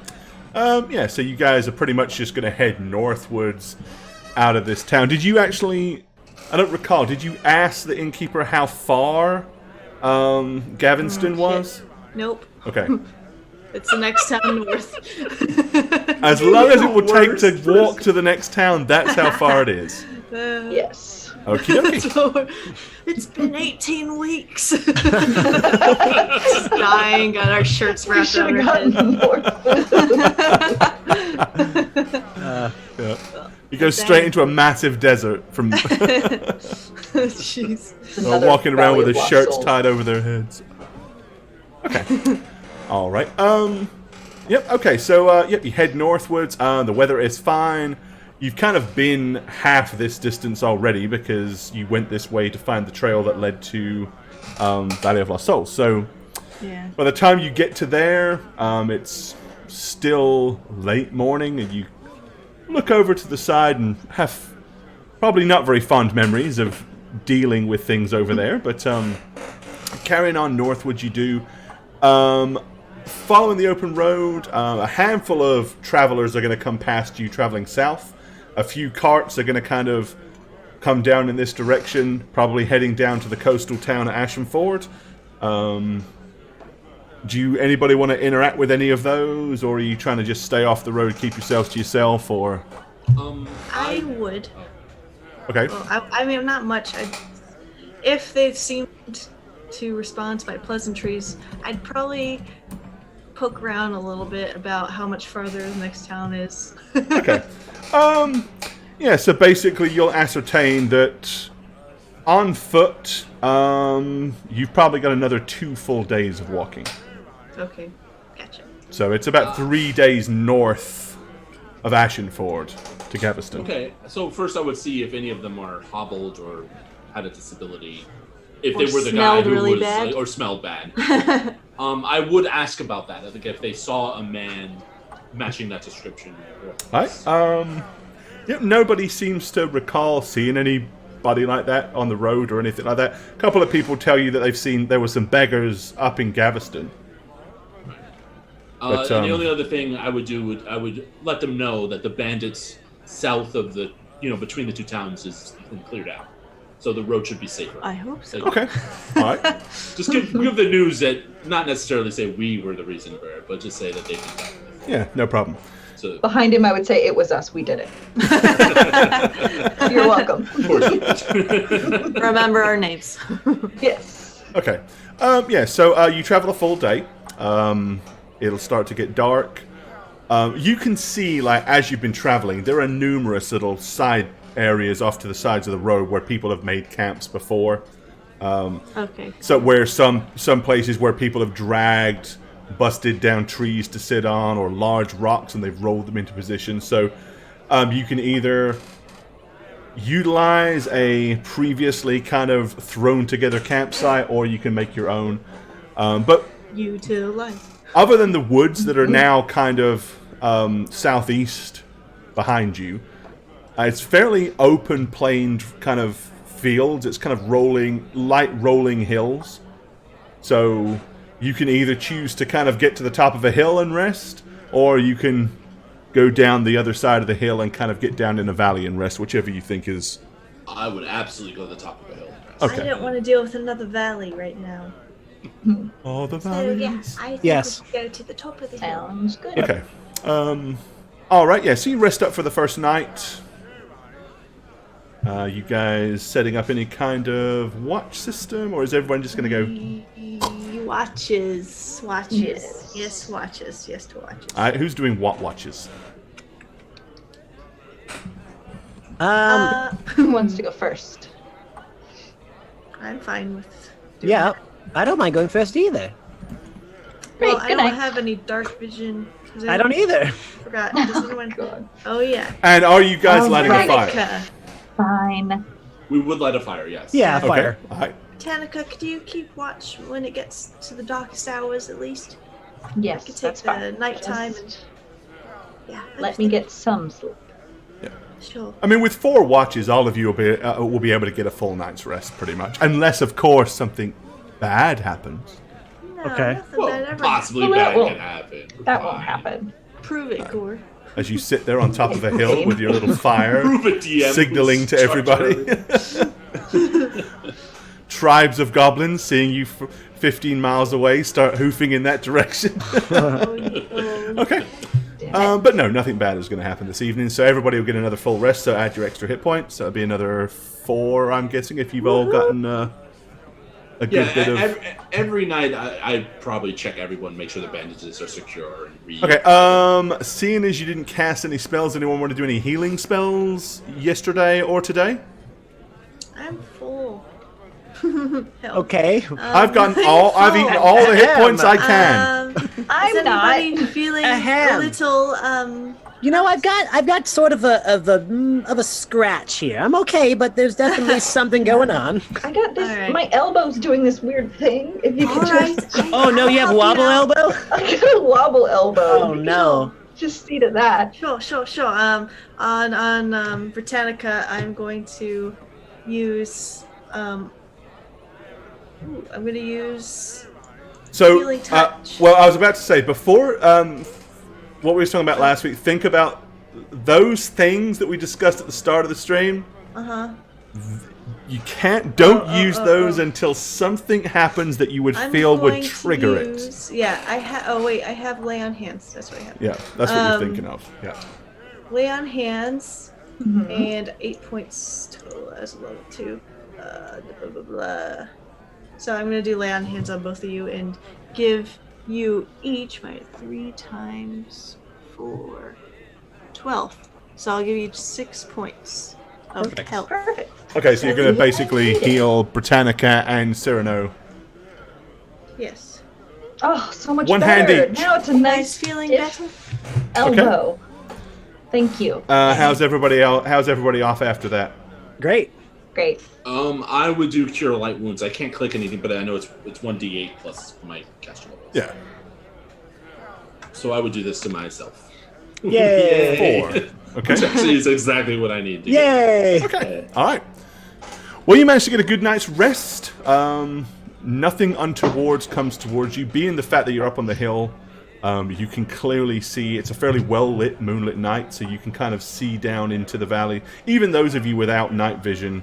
Yeah, so you guys are pretty much just going to head northwards out of this town. Did you actually... I don't recall. Did you ask the innkeeper how far Gaveston was? Nope. Okay. It's the next town north. As long as it will take to walk to the next town, that's how far it is. Yes. Okie dokie. So, it's been 18 weeks. Dying, got our shirts We wrapped should around have our gotten head. more. Yeah. You go straight into a massive desert from Jeez. walking around with Valley their of shirts Lost Souls. tied over their heads. Okay. All right. Yep. Okay. So, yep. You head northwards. The weather is fine. You've kind of been half this distance already because you went this way to find the trail that led to Valley of Lost Souls. So, Yeah. by the time you get to there, it's still late morning, and you look over to the side and have probably not very fond memories of dealing with things over there. But carrying on northwards, you do. Following the open road, a handful of travelers are going to come past you traveling south. A few carts are going to kind of come down in this direction, probably heading down to the coastal town of Ashenford. Do anybody want to interact with any of those, or are you trying to just stay off the road, keep yourselves to yourself, or... I would. Okay. Well, I mean, not much. If they've seemed to respond to my pleasantries, I'd probably poke around a little bit about how much farther the next town is. Okay. Yeah, so basically you'll ascertain that on foot, you've probably got another 2 full days of walking. Okay, gotcha. So it's about 3 days north of Ashenford to Gaveston. Okay, so first I would see if any of them are hobbled or had a disability. If Or they were the guy smelled who really was bad. or smelled bad. I would ask about that. I think if they saw a man matching that description. Right. Yep, nobody seems to recall seeing anybody like that on the road or anything like that. A couple of people tell you that they've seen there were some beggars up in Gaveston. But, and the only other thing I would do I would let them know that the bandits south of the between the two towns is cleared out, so the road should be safer. I hope so. Okay. All right. Just give the news that not necessarily say we were the reason for it, but just say that they did that. Yeah, no problem. So Behind him, I would say it was us. We did it. You're welcome. Remember our names. Yes. Okay. Yeah, so you travel a full day. It'll start to get dark. You can see, like, as you've been traveling, there are numerous little side areas off to the sides of the road where people have made camps before. Okay. So where some places where people have dragged busted down trees to sit on, or large rocks, and they've rolled them into position. So you can either utilize a previously kind of thrown together campsite, or you can make your own. But Utilize. other than the woods that are now kind of southeast behind you, it's fairly open planed kind of fields. It's kind of light rolling hills. So you can either choose to kind of get to the top of a hill and rest, or you can go down the other side of the hill and kind of get down in a valley and rest, whichever you think is... I would absolutely go to the top of a hill. Okay. I don't want to deal with another valley right now. Oh, the So valleys. yeah, I think Yes. we should go to the top of the hill. Sounds good. Okay. All right, yeah. So you rest up for the first night. You guys setting up any kind of watch system, or is everyone just going to go? Watches. Yes. Yes, watches. Yes to watches. All right, who's doing what watches? Who wants to go first? I'm fine with. Yeah, I don't mind going first either. Great, Well, I good don't night. have any dark vision. I don't either. Forgot. Does anyone? God. Oh yeah. And are you guys lighting a fire? Tanika. Fine. We would light a fire, yes. Yeah, Okay. fire. All right. Tanika, could you keep watch when it gets to the darkest hours at least? Yes, I could take that's the fine. nighttime Just and yeah. let me get some sleep. Sure. I mean, with 4 watches, all of you will be able to get a full night's rest, pretty much, unless, of course, something bad happens. No, Okay. nothing Well, bad ever possibly Well, that bad won't- can happen. That Fine. won't happen. Prove it, Gore. As you sit there on top of a hill with your little fire, Prove it, DM. signaling to everybody. Tribes of goblins, seeing you 15 miles away, start hoofing in that direction. Okay. But no, nothing bad is going to happen this evening, so everybody will get another full rest, so add your extra hit points. So it'll be another 4, I'm guessing, if you've all gotten a good bit of... Every night I probably check everyone, make sure the bandages are secure. And Okay, seeing as you didn't cast any spells, anyone want to do any healing spells yesterday or today? I'm full. Hell. Okay. I've eaten all the hit points I can. Is I'm anybody not. feeling Ahem. a little You know, I've got sort of a scratch here. I'm okay, but there's definitely something going on. I got this. All right. My elbow's doing this weird thing. If you could just. Oh no, you have wobble elbow? I got a wobble elbow. Oh no. Just see to that. Sure. On Britannica, I'm going to use I'm going to use So, healing touch. well, I was about to say, before what we were talking about last week, think about those things that we discussed at the start of the stream. You don't use those until something happens that you would feel would trigger it. Yeah, I have lay on hands. That's what I have. Yeah, that's what you're thinking of. Yeah. Lay on hands, and 8 points total as level 2. Blah, blah, blah. So I'm going to do lay on hands on both of you and give you each my 3 times 4, 12. So I'll give you 6 points of health. Perfect. Okay, so you're going to basically heal Britannica and Cyrano. Yes. Oh, so much One better. hand each. Now it's a Nice nice feeling stiff better. elbow. Thank you. How's everybody off after that? Great. Great. I would do cure light wounds. I can't click anything, but I know it's 1d8 plus my caster level. Yeah. So I would do this to myself. Yay. 4. Which Okay. actually is exactly what I need to Yay. Okay. All right. Well, you managed to get a good night's rest. Nothing untowards comes towards you. Being the fact that you're up on the hill, you can clearly see it's a fairly well-lit, moonlit night, so you can kind of see down into the valley. Even those of you without night vision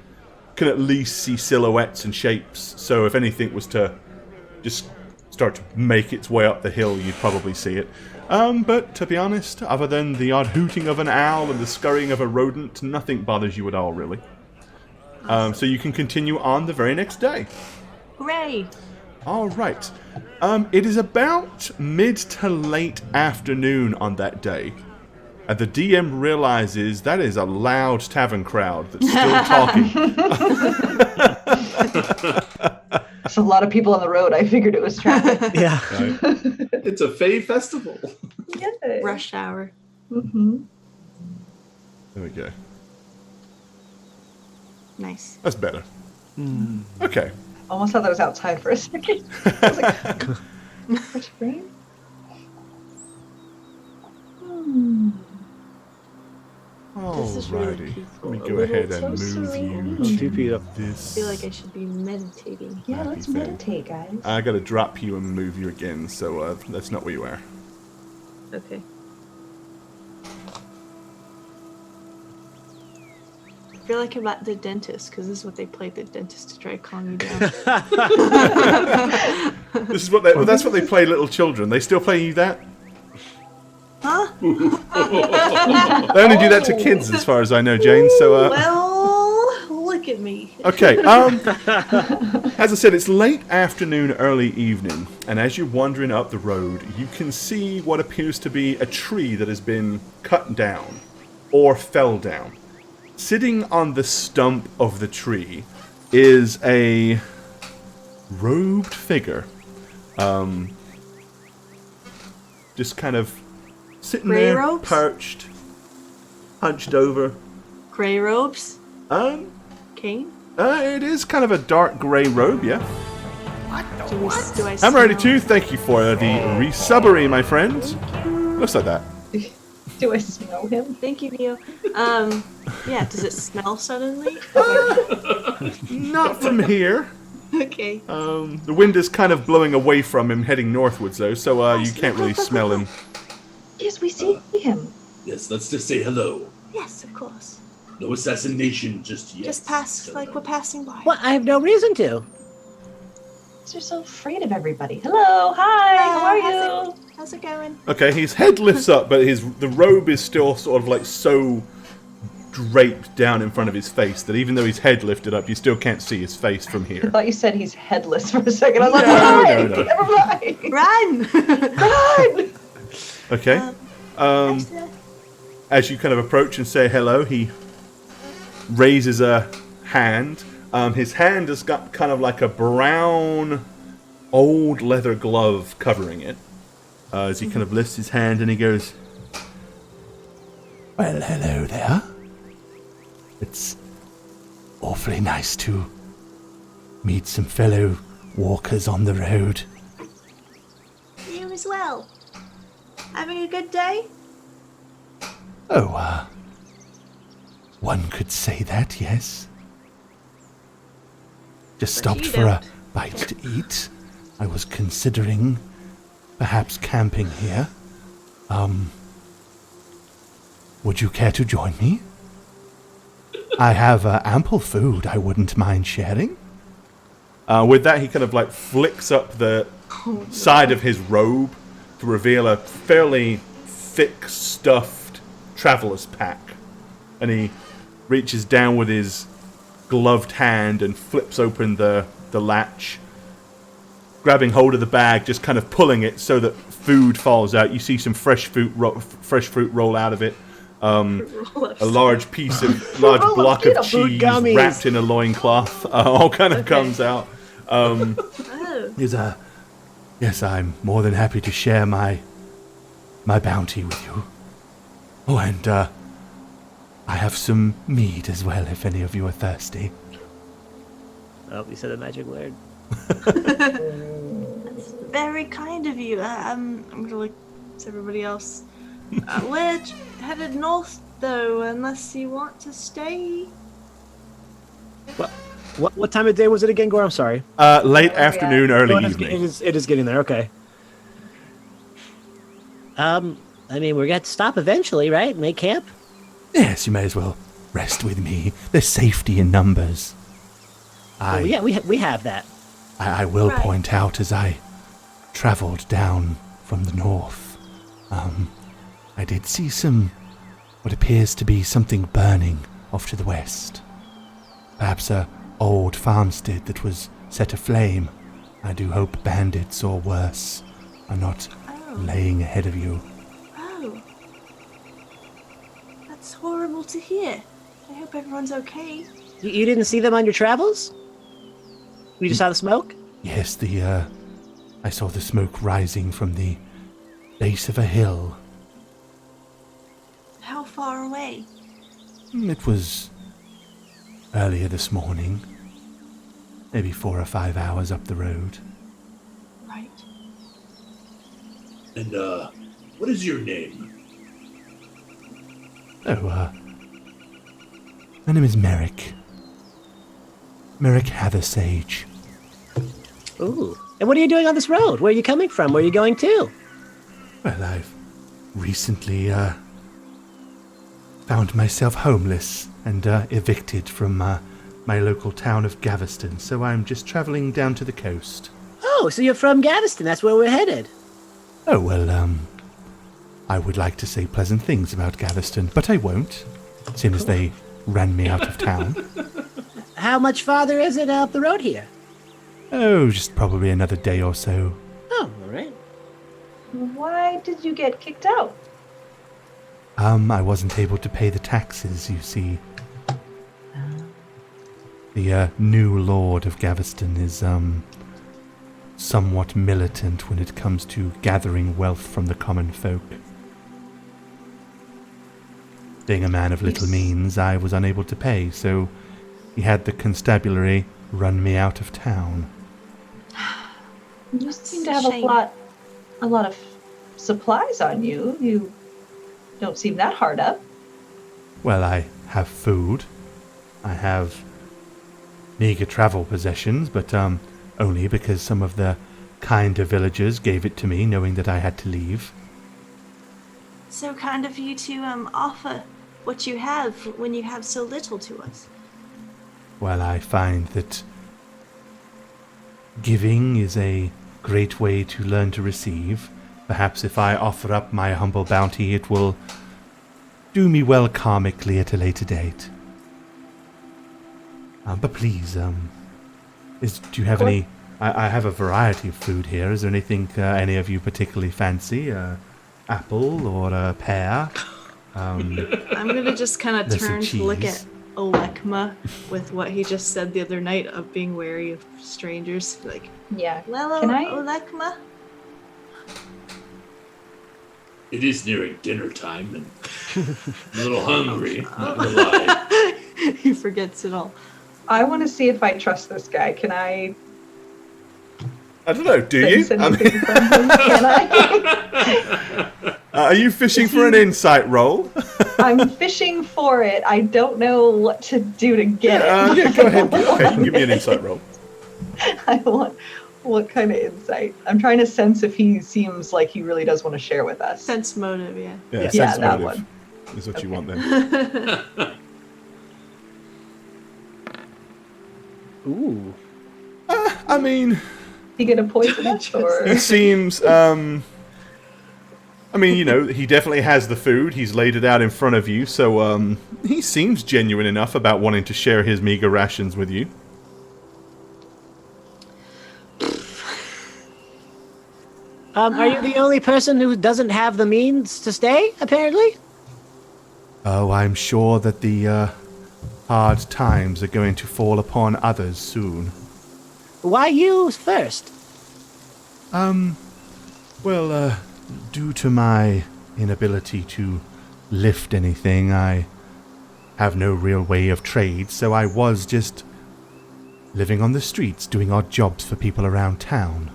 can at least see silhouettes and shapes. So if anything was to just start to make its way up the hill, you'd probably see it. But to be honest, other than the odd hooting of an owl and the scurrying of a rodent, nothing bothers you at all, really. So you can continue on the very next day. Hooray! All right. It is about mid to late afternoon on that day. And the DM realizes that is a loud tavern crowd that's still talking. There's a lot of people on the road. I figured it was traffic. Yeah. Right? It's a Fae festival. Yay. Rush hour. Mm-hmm. There we go. Nice. That's better. Okay. Almost thought that was outside for a second. I was like, what's rain? This is really Alrighty. peaceful. Let me A go little ahead and so move serene. you 2 feet up. I this. feel like I should be meditating. Yeah, Happy let's thing. meditate, guys. I gotta drop you and move you again, so that's not where you are. Okay. I feel like I'm at the dentist because this is what they play at the dentist to try to calm you down. This is what they, well, that's what they play little children. They still play you that? I think this is- Okay. All right. I think this is Huh? They only do that to kids, as far as I know, Jane. So, Well, look at me. okay. As I said, it's late afternoon, early evening, and as you're wandering up the road, you can see what appears to be a tree that has been cut down or fell down. Sitting on the stump of the tree is a robed figure. Just kind of sitting Grey there, robes? perched, hunched over. Grey robes? Cane? It is kind of a dark grey robe, yeah. Do I I'm ready smell- to. Thank you for the resubbery, my friend. Looks like that. Do I smell him? Thank you, Neo. Yeah, does it smell suddenly? Not from here. Okay. The wind is kind of blowing away from him, heading northwards, though, so you can't really smell him. Yes, we see him. Yes, let's just say hello. Yes, of course. No assassination just yet. Just pass, like we're passing by. Well, I have no reason to. You're so afraid of everybody. Hello, hi, how are you? How's it going? Okay, his head lifts up, but the robe is still sort of like so draped down in front of his face that even though his head lifted up, you still can't see his face from I here. thought you said he's headless for a second. I was like, No, hi, no. never mind. Run! Run! Okay. As you kind of approach and say hello, he raises a hand. His hand has got kind of like a brown, old leather glove covering it. As he kind of lifts his hand and he goes, "Well, hello there. It's awfully nice to meet some fellow walkers on the road." You as well. Having a good day? Oh, one could say that, yes. Just stopped you for a don't. bite to eat. I was considering perhaps camping here. Would you care to join me? I have ample food I wouldn't mind sharing. With that, he kind of like flicks up the side of his robe to reveal a fairly thick, stuffed traveler's pack. And he reaches down with his gloved hand and flips open the latch, grabbing hold of the bag, just kind of pulling it so that food falls out. You see some fresh fruit roll out of it. A large piece of large block of cheese gummies. wrapped in a loincloth all kind of comes out. Oh. Yes, I'm more than happy to share my bounty with you. Oh, and I have some mead as well if any of you are thirsty. Oh, you said the magic word. Very kind of you. I'm gonna look to everybody else. We're headed north, though, unless you want to stay. What time of day was it again, Gore? I'm sorry. Late afternoon, early evening. It is getting there. Okay. I mean, we're going to stop eventually, right? Make camp? Yes, you may as well rest with me. There's safety in numbers. Oh, yeah, we have that. I will Right. point out as I traveled down from the north, I did see what appears to be something burning off to the west. Perhaps a old farmstead that was set aflame. I do hope bandits or worse are not laying ahead of you. Oh. That's horrible to hear. I hope everyone's okay. You didn't see them on your travels? You just saw the smoke? Yes, I saw the smoke rising from the base of a hill. How far away? It was earlier this morning. Maybe 4 or 5 hours up the road. Right. And, what is your name? Oh, my name is Merric. Merric Hathersage. Ooh. And what are you doing on this road? Where are you coming from? Where are you going to? Well, I've recently, found myself homeless and, evicted from, my local town of Gaveston, so I'm just traveling down to the coast. Oh, so you're from Gaveston. That's where we're headed. Oh, well, I would like to say pleasant things about Gaveston, but I won't, seeing as they ran me out of town. How much farther is it up the road here? Oh, just probably another day or so. Oh, all right. Why did you get kicked out? I wasn't able to pay the taxes, you see. The new Lord of Gaveston is somewhat militant when it comes to gathering wealth from the common folk. Being a man of little means, I was unable to pay, so he had the constabulary run me out of town. You seem to have a lot of supplies on you. You don't seem that hard up. Well, I have food. I have meager travel possessions, but only because some of the kinder villagers gave it to me, knowing that I had to leave. So kind of you to offer what you have when you have so little to us. Well, I find that giving is a great way to learn to receive. Perhaps if I offer up my humble bounty, it will do me well karmically at a later date. But please, do you have any... I have a variety of food here. Is there anything any of you particularly fancy? Apple or a pear? I'm going to just kind of turn to look at Alekma with what he just said the other night of being wary of strangers. Like, Yeah. Well, Can I? Alekma? It is nearing dinner time, and I'm a little hungry. Not gonna lie. he forgets it all. I want to see if I trust this guy. Can I? I don't know, do you? sense anything from him? Can I? Are you fishing for an insight roll? I'm fishing for it. I don't know what to do to get it. Yeah, go ahead. Okay, you can give me an insight roll. I want what kind of insight? I'm trying to sense if he seems like he really does want to share with us. Sense motive, yeah. Yeah, Yeah, sense that motive one. is what you want then. Ooh. I mean, He gonna poison us or? he seems, I mean, you know, he definitely has the food. He's laid it out in front of you, so he seems genuine enough about wanting to share his meager rations with you. Are you the only person who doesn't have the means to stay, apparently? Oh, I'm sure that the hard times are going to fall upon others soon. Why you first? Well, due to my inability to lift anything, I have no real way of trade, so I was just living on the streets, doing odd jobs for people around town.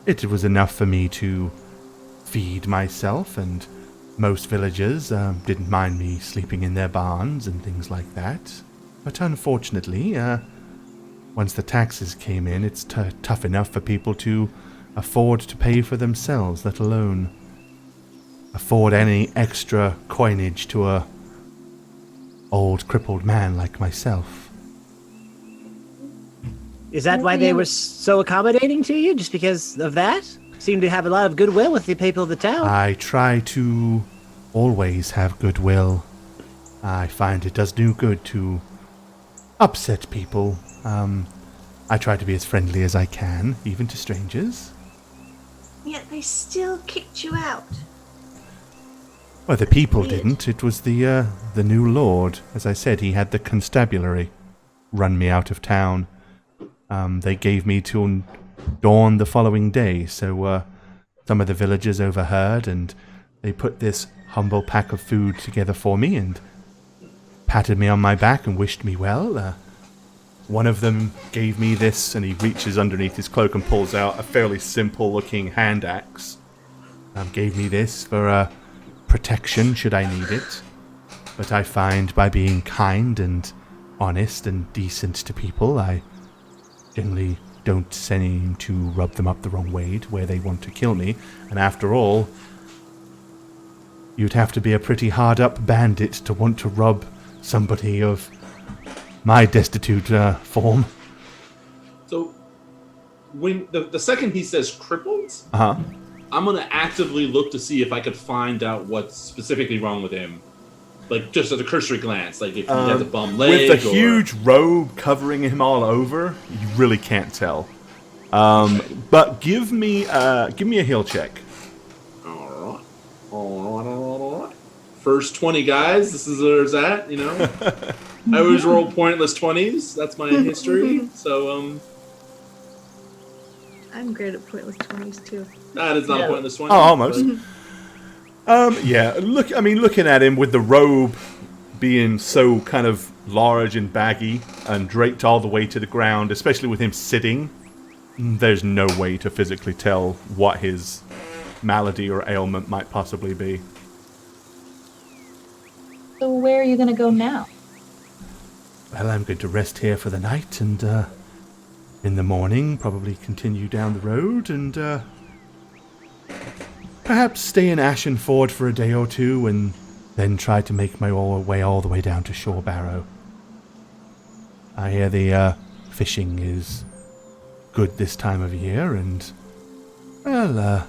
It was enough for me to feed myself, and most villagers didn't mind me sleeping in their barns and things like that. But unfortunately, once the taxes came in, it's tough enough for people to afford to pay for themselves, let alone afford any extra coinage to a old crippled man like myself. Is that why they were so accommodating to you? Just because of that? Seem to have a lot of goodwill with the people of the town. I try to always have goodwill. I find it does do good to upset people. I try to be as friendly as I can, even to strangers. Yet they still kicked you out. Well, the people Weird. didn't. It was the new lord. As I said, he had the constabulary run me out of town. They gave me till dawn the following day, so some of the villagers overheard, and they put this humble pack of food together for me and patted me on my back and wished me well. One of them gave me this, and he reaches underneath his cloak and pulls out a fairly simple-looking hand axe. Gave me this for protection should I need it. But I find by being kind and honest and decent to people, I generally don't seem to rub them up the wrong way to where they want to kill me. And after all, you'd have to be a pretty hard-up bandit to want to rob somebody of my destitute form. So, when the second he says crippled, Uh-huh. I'm gonna actively look to see if I could find out what's specifically wrong with him. Like, just at a cursory glance, like if he has a bum leg. With the huge robe covering him all over, you really can't tell. But give me a heal check. All right. First 20 guys. This is where it's at. You know, I always roll pointless 20s. That's my history. So I'm great at pointless 20s too. that is not a pointless 20. Oh, almost. Yeah. Looking at him with the robe being so kind of large and baggy and draped all the way to the ground, especially with him sitting, there's no way to physically tell what his malady or ailment might possibly be. So where are you going to go now? Well, I'm going to rest here for the night, and in the morning probably continue down the road, and perhaps stay in Ashenford for a day or two, and then try to make my way all the way down to Shore Barrow. I hear the fishing is good this time of year, and, well,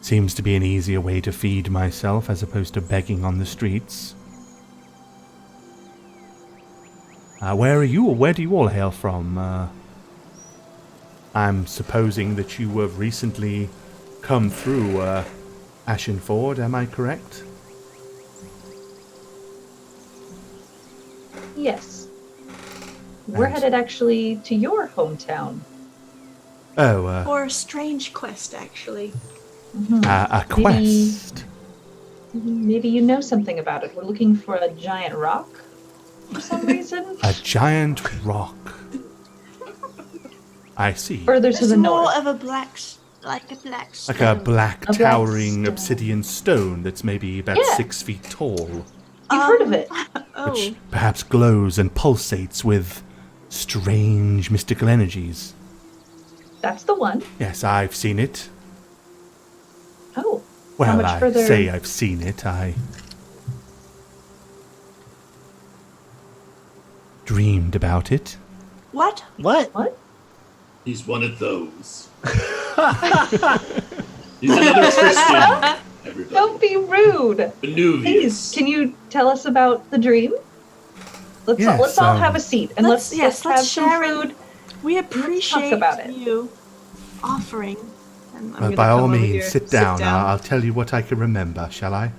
seems to be an easier way to feed myself as opposed to begging on the streets. Where are you, or where do you all hail from? I'm supposing that you have recently come through Ashenford, am I correct? Yes. We're headed actually to your hometown. Oh, For a strange quest, actually. a quest. Maybe you know something about it. We're looking for a giant rock for some reason. A giant rock. I see. Further to It's the more north. of a black stone. Like Like a black black towering stone. obsidian stone that's maybe about Yeah. 6 feet tall, You've heard of it. which perhaps glows and pulsates with strange mystical energies. That's the one. Yes, I've seen it. Oh. Well, How much I further? say I've seen it. I dreamed about it. What? What? What? He's one of those. He's another Tristan. Everybody. Don't be rude. Venuvius. Please, can you tell us about the dream? Let's Yes, all have a seat and let's share have some it. food. We appreciate about it. you offering. And I'm Well, gonna by all come over means, here, sit down. I'll tell you what I can remember, shall I?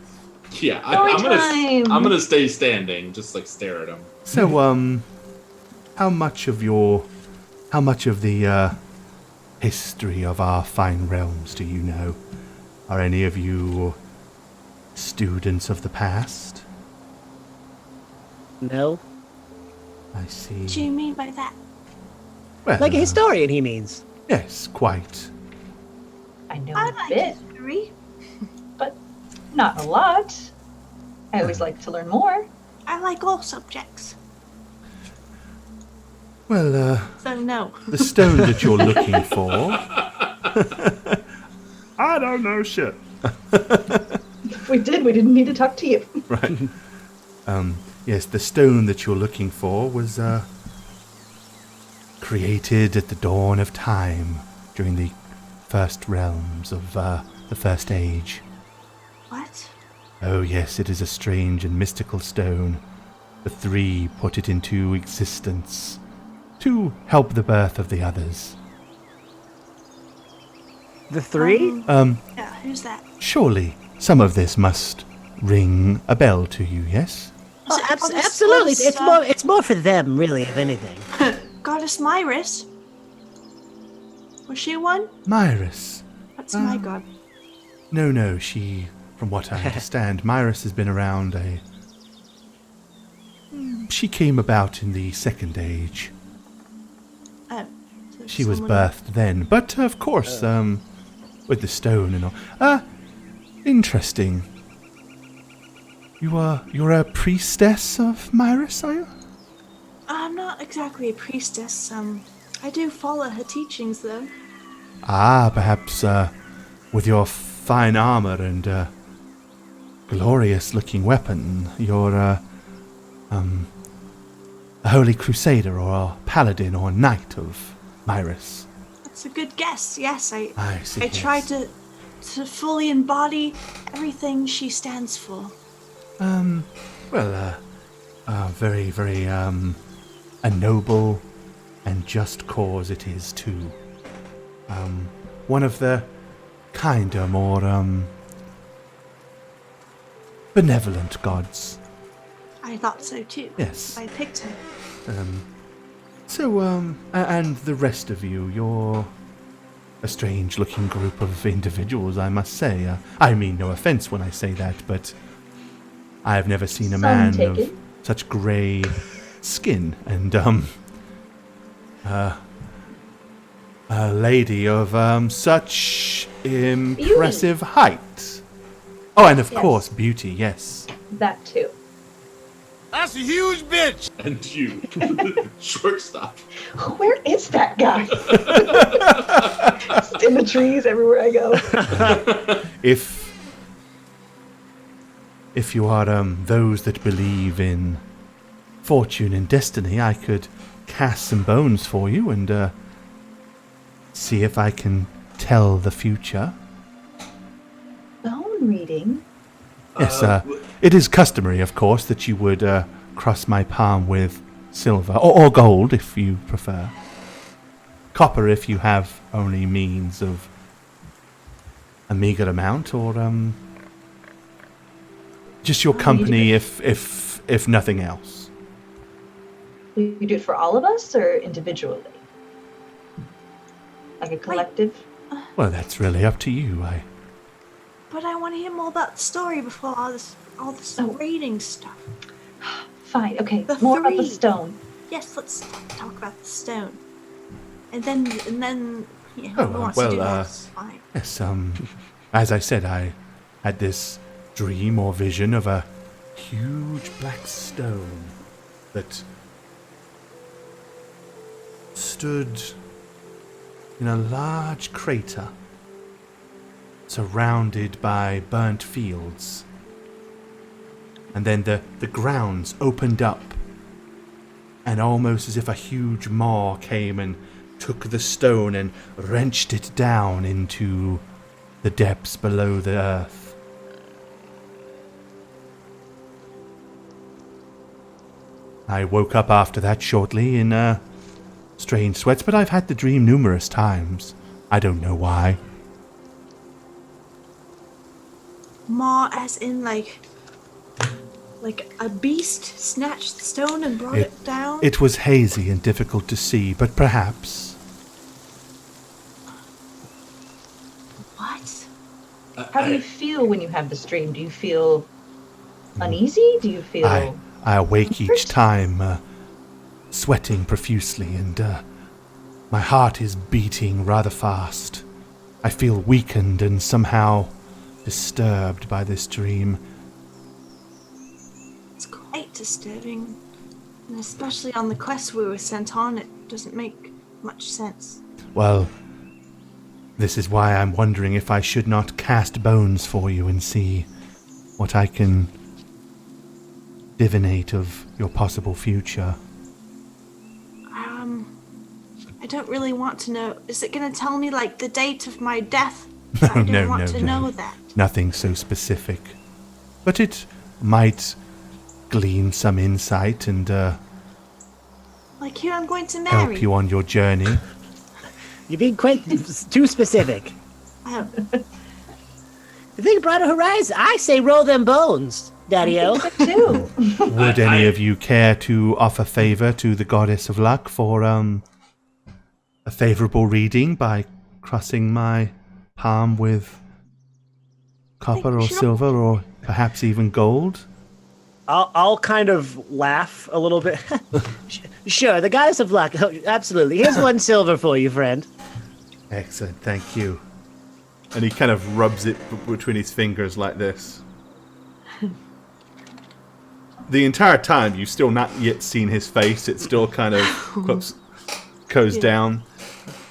Yeah, Story time. I'm gonna stay standing, just like stare at him. So, how much of the history of our fine realms do you know? Are any of you students of the past? No. I see. What do you mean by that? Well, Like a historian, he means. yes, quite. I know I a like bit, history. but not a lot. I always like to learn more. I like all subjects. Well, So no. the stone that you're looking for... I don't know shit. If we did, we didn't need to talk to you. Right. Yes, the stone that you're looking for was created at the dawn of time during the first realms of the First Age. What? Oh yes, it is a strange and mystical stone. The three put it into existence to help the birth of the others. The three? Yeah, who's that? Surely some of this must ring a bell to you, yes? Is it Goddess- Absolutely. Goddess, It's more for them, really, if anything. Goddess Myris? Was she one? Myris. That's my god. No, she, from what I understand, Myris has been around she came about in the Second Age. So She was someone- birthed then, but of course, with the stone and all. Interesting. You're a priestess of Myris, are you? I'm not exactly a priestess. I do follow her teachings, though. Ah, perhaps, with your fine armor and, glorious-looking weapon, you're, a holy crusader or a paladin or knight of Myris. It's a good guess. Yes, I see, I try to fully embody everything she stands for. Very, very, a noble and just cause it is, too. One of the kinder, more, benevolent gods. I thought so, too. Yes. I picked her. And the rest of you, you're a strange-looking group of individuals, I must say. I mean no offense when I say that, but I have never seen a man of such grey skin and, a lady of, such impressive height. Oh, and of course, beauty, yes. That too. That's a huge bitch! And you. Shortstop. Where is that guy? Just in the trees everywhere I go. If you are those that believe in fortune and destiny, I could cast some bones for you and see if I can tell the future. Bone reading? Yes, it is customary, of course, that you would cross my palm with silver, or gold, if you prefer. Copper, if you have only means of a meager amount, or just your company, if nothing else. Will you do it for all of us, or individually? Like a collective? Well, that's really up to you. But I want to hear more about the story before all this raiding stuff. Fine, okay. More about the stone. Yes, let's talk about the stone. And then yeah, Oh, who wants well, to do that? It's fine. Yes, as I said, I had this dream or vision of a huge black stone that stood in a large crater surrounded by burnt fields. And then the grounds opened up, and almost as if a huge maw came and took the stone and wrenched it down into the depths below the earth. I woke up after that shortly in strange sweats, but I've had the dream numerous times. I don't know why. Maw as in like a beast snatched the stone and brought it down? It was hazy and difficult to see, but perhaps. What? How do you feel when you have this dream? Do you feel uneasy? Do you feel... I awake each time, sweating profusely, and my heart is beating rather fast. I feel weakened and somehow disturbed by this dream. It's quite disturbing. And especially on the quest we were sent on, it doesn't make much sense. Well, this is why I'm wondering if I should not cast bones for you and see what I can divinate of your possible future. I don't really want to know. Is it going to tell me, like, the date of my death? I don't want to know that. Nothing so specific. But it might glean some insight and like who I'm going to marry. help you on your journey. You're being quite too specific. Oh. You think Brighter Horizon? I say roll them bones, Daddy-O. too. Would any of you care to offer favor to the Goddess of Luck for a favorable reading by crossing my palm with copper or silver or perhaps even gold? I'll kind of laugh a little bit. Sure, the Goddess of Luck. Oh, absolutely. Here's one silver for you, friend. Excellent, thank you. And he kind of rubs it between his fingers like this. The entire time, you've still not yet seen his face. It still kind of goes down.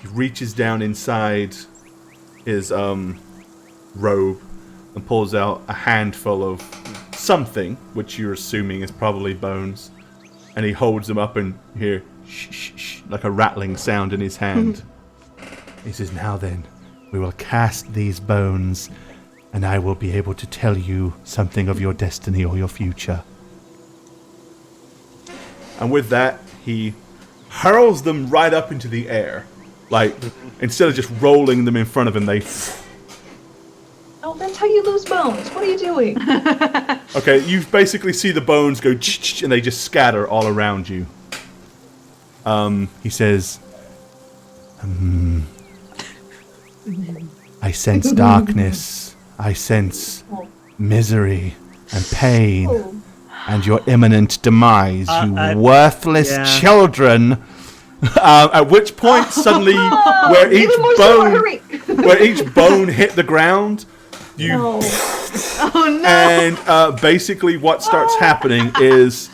He reaches down inside his robe and pulls out a handful of something, which you're assuming is probably bones. And he holds them up and you hear shh, shh, shh, like a rattling sound in his hand. He says, now then, we will cast these bones, and I will be able to tell you something of your destiny or your future. And with that, he hurls them right up into the air. Like, instead of just rolling them in front of him, they... Oh, that's how you lose bones. What are you doing? Okay, you basically see the bones go and they just scatter all around you. He says, I sense darkness. I sense misery and pain and your imminent demise, you worthless children. At which point, suddenly, where each bone hit the ground, you... Oh no! And basically what starts happening is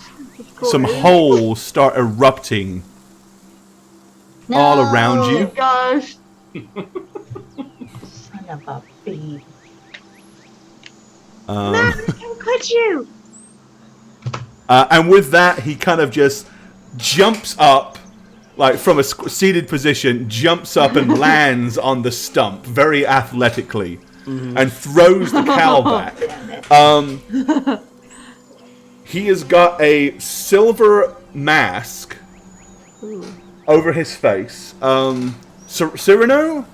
some holes start erupting all around you. Oh gosh. Son of a bee. How could you? And with that, he kind of just jumps up, like from a seated position, jumps up and lands on the stump very athletically. And throws the cow back. He has got a silver mask over his face. Cyrano,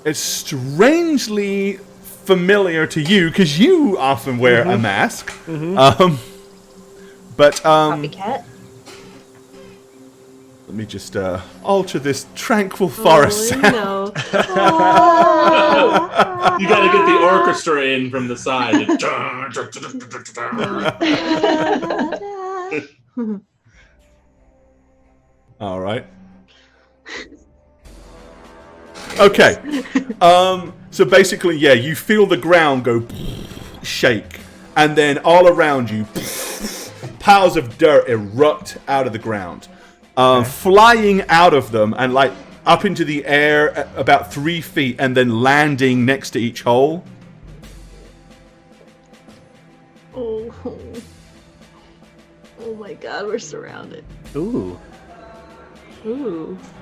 it's strangely familiar to you because you often wear a mask. But Copycat. let me just alter this tranquil forest sound. No. You gotta get the orchestra in from the side. All right. Okay. So basically, yeah, you feel the ground go shake, and then all around you, piles of dirt erupt out of the ground. Flying out of them and like up into the air at about 3 feet and then landing next to each hole. Oh my god, we're surrounded. Ooh.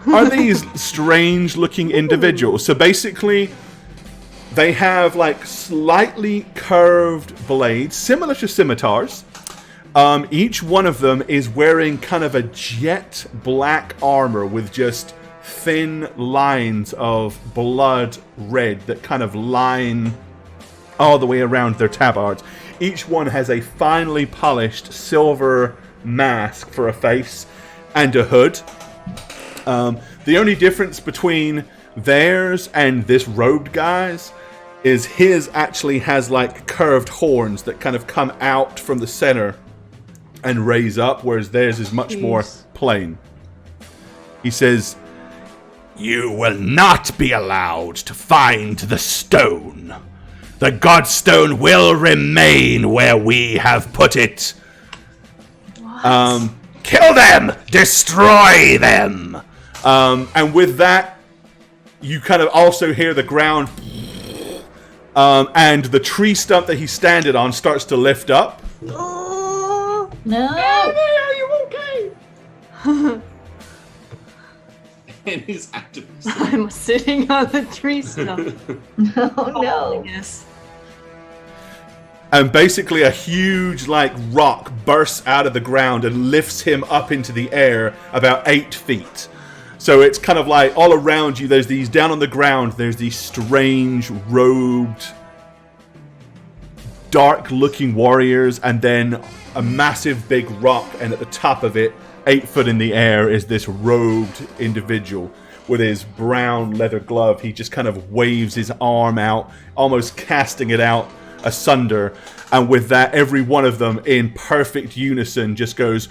Are these strange looking individuals? So basically, they have like slightly curved blades, similar to scimitars. Each one of them is wearing kind of a jet black armor with just thin lines of blood red that kind of line all the way around their tabards. Each one has a finely polished silver mask for a face and a hood. The only difference between theirs and this robed guy's is his actually has like curved horns that kind of come out from the center and raise up, whereas theirs is much more plain. He says, "You will not be allowed to find the stone. The Godstone will remain where we have put it. Kill them! Destroy them!" And with that, you kind of also hear the ground, and the tree stump that he's standing on starts to lift up. No. Are you okay? And he's active. I'm sitting on the tree stump. Oh no. Yes. And basically a huge, like, rock bursts out of the ground and lifts him up into the air about 8 feet. So it's kind of like all around you, there's these, down on the ground, there's these strange, robed, dark-looking warriors, and then a massive big rock, and at the top of it, 8 foot in the air, is this robed individual with his brown leather glove. He just kind of waves his arm out, almost casting it out asunder, and with that, every one of them in perfect unison just goes,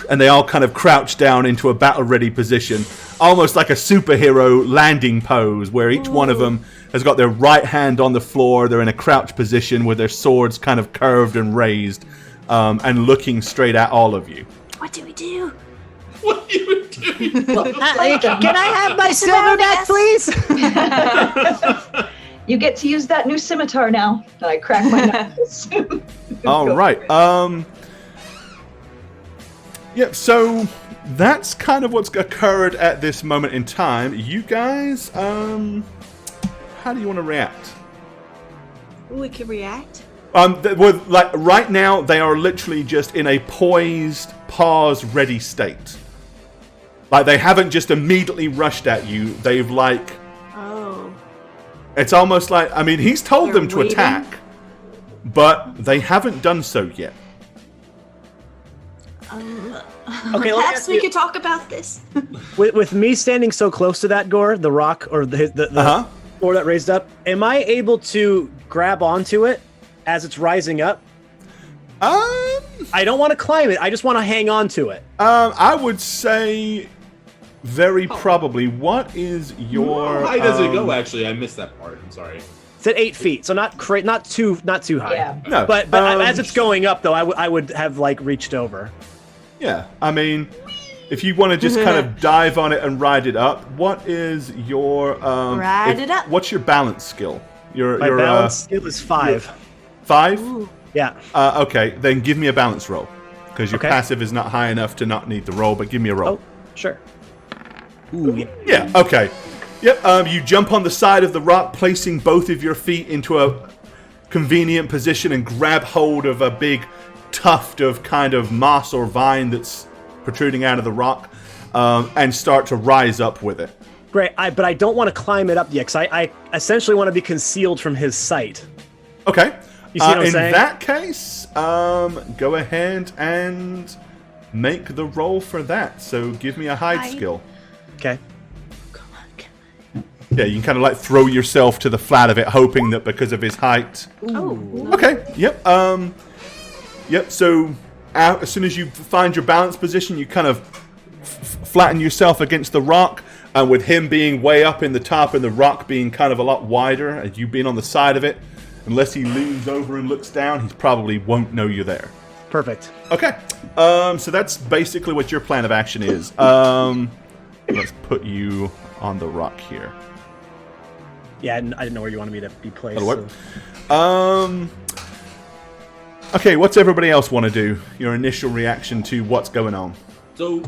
and they all kind of crouch down into a battle-ready position, almost like a superhero landing pose, where each one of them has got their right hand on the floor. They're in a crouch position with their swords kind of curved and raised, and looking straight at all of you. What do we do? What are you doing? Can I have my silver back, please? You get to use that new scimitar now. And I crack my knuckles. All right. Yep, so that's kind of what's occurred at this moment in time. You guys, how do you want to react? We can react. Like right now, they are literally just in a poised, pause-ready state. Like they haven't just immediately rushed at you. They've like, it's almost like, I mean, he's told them to attack, but they haven't done so yet. Okay, perhaps we could talk about this. With me standing so close to that door, the rock or the floor that raised up, am I able to grab onto it as it's rising up? I don't want to climb it. I just want to hang on to it. I would say very probably. What is your? How high does it go? Actually, I missed that part. I'm sorry. It's at 8 feet, so not too high. Yeah. No, But as it's going up, though, I would have like reached over. Yeah, I mean, if you want to just kind of dive on it and ride it up, what is your ride it up? What's your balance skill? My balance skill is 5. 5? Ooh. Yeah. Okay, then give me a balance roll because your passive is not high enough to not need the roll. But give me a roll. Oh, sure. Ooh. Yeah. Okay. Yep. You jump on the side of the rock, placing both of your feet into a convenient position and grab hold of a big tuft of kind of moss or vine that's protruding out of the rock, and start to rise up with it. Great, but I don't want to climb it up yet, because I essentially want to be concealed from his sight. Okay. You see what I'm in saying? that case, go ahead and make the roll for that. So give me a hide skill. Okay. Come on. Yeah, you can kind of like throw yourself to the flat of it, hoping that because of his height. Oh. Okay. Yep. Yep. So as soon as you find your balance position, you kind of flatten yourself against the rock. And with him being way up in the top and the rock being kind of a lot wider, and you being on the side of it, unless he leans over and looks down, he probably won't know you're there. Perfect. Okay. So that's basically what your plan of action is. Let's put you on the rock here. Yeah, I didn't know where you wanted me to be placed. That'll work. Okay, what's everybody else want to do? Your initial reaction to what's going on? So,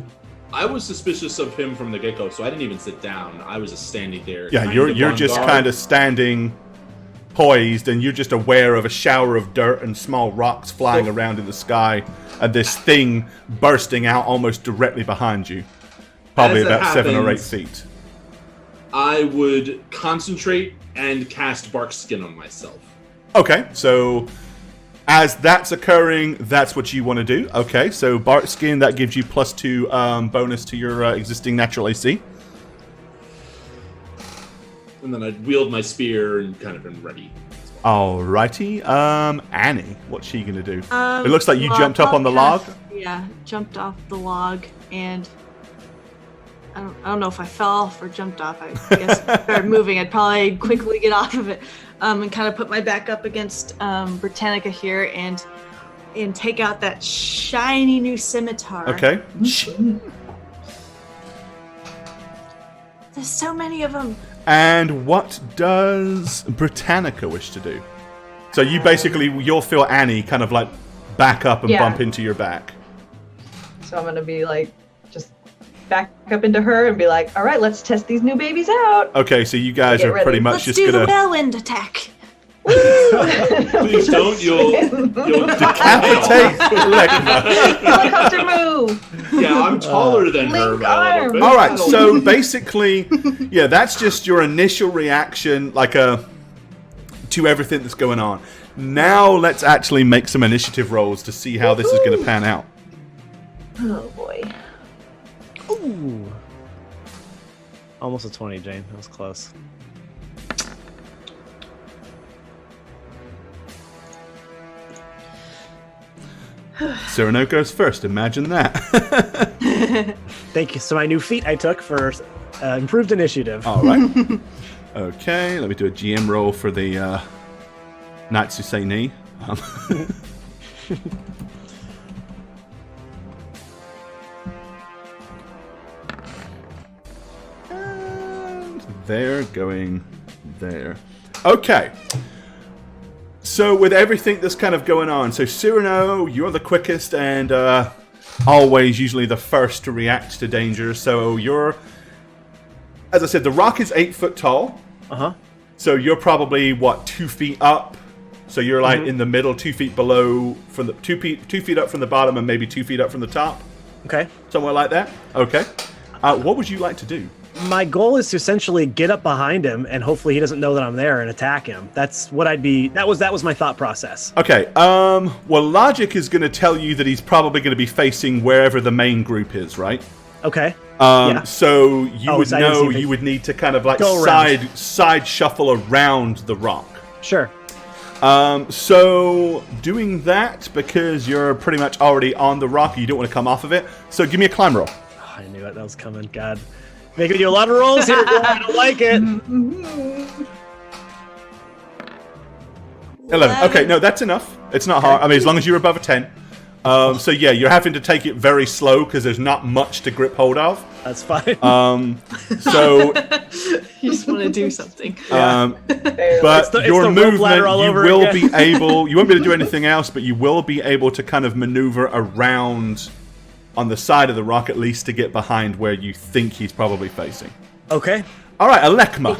I was suspicious of him from the get-go, so I didn't even sit down. I was just standing there. Yeah, you're just kind of standing poised, and you're just aware of a shower of dirt and small rocks flying around in the sky, and this thing bursting out almost directly behind you. Probably about 7 or 8 feet. I would concentrate and cast Bark Skin on myself. Okay, so as that's occurring, that's what you want to do. Okay, so Bark Skin, that gives you +2 bonus to your existing natural AC. And then I'd wield my spear and kind of been ready. Alrighty. Annie, what's she going to do? It looks like you jumped up on the log. Yeah, jumped off the log, and I don't know if I fell off or jumped off. I guess if I started moving, I'd probably quickly get off of it, and kind of put my back up against Britannica here, and take out that shiny new scimitar. Okay. There's so many of them. And what does Britannica wish to do? So you basically, you'll feel Annie kind of like back up and bump into your back. So I'm gonna be like, just back up into her and be like, all right, let's test these new babies out. Okay, so you guys are pretty much Let's just do gonna the whirlwind attack. Please don't, you'll decapitate Legma. Helicopter move. Yeah, I'm taller than her Link by a little arm. bit. All right, so basically, yeah, that's just your initial reaction, to everything that's going on. Now let's actually make some initiative rolls to see how this is going to pan out. Oh boy. Ooh. Almost a 20, Jane. That was close. Cyrano goes first. Imagine that. Thank you. So my new feat I took for improved initiative. All right. Okay, let me do a GM roll for the Knights Who Say Knee. And they're going there. Okay. So with everything that's kind of going on, so Cyrano, you're the quickest, and always usually the first to react to danger. So you're, as I said, the rock is 8 foot tall. So you're probably 2 feet up. So you're like in the middle, 2 feet below, from the 2 feet up from the bottom, and maybe 2 feet up from the top. Okay, somewhere like that. Okay. What would you like to do? My goal is to essentially get up behind him, and hopefully he doesn't know that I'm there and attack him. That's what I'd be. That was my thought process. Okay. Well, logic is going to tell you that he's probably going to be facing wherever the main group is, right? Okay. So you would know you would need to kind of like side shuffle around the rock. Sure. So doing that, because you're pretty much already on the rock, you don't want to come off of it. So give me a climb roll. Oh, I knew it. That was coming. God. Making you a lot of rolls here. I don't like it. 11. Okay, no, that's enough. It's not hard. I mean, as long as you're above a 10. So yeah, you're having to take it very slow because there's not much to grip hold of. That's fine. So you just want to do something. But your movement, you will be able. You won't be able to do anything else, but you will be able to kind of maneuver around on the side of the rock, at least to get behind where you think he's probably facing. Okay. All right, Alekma.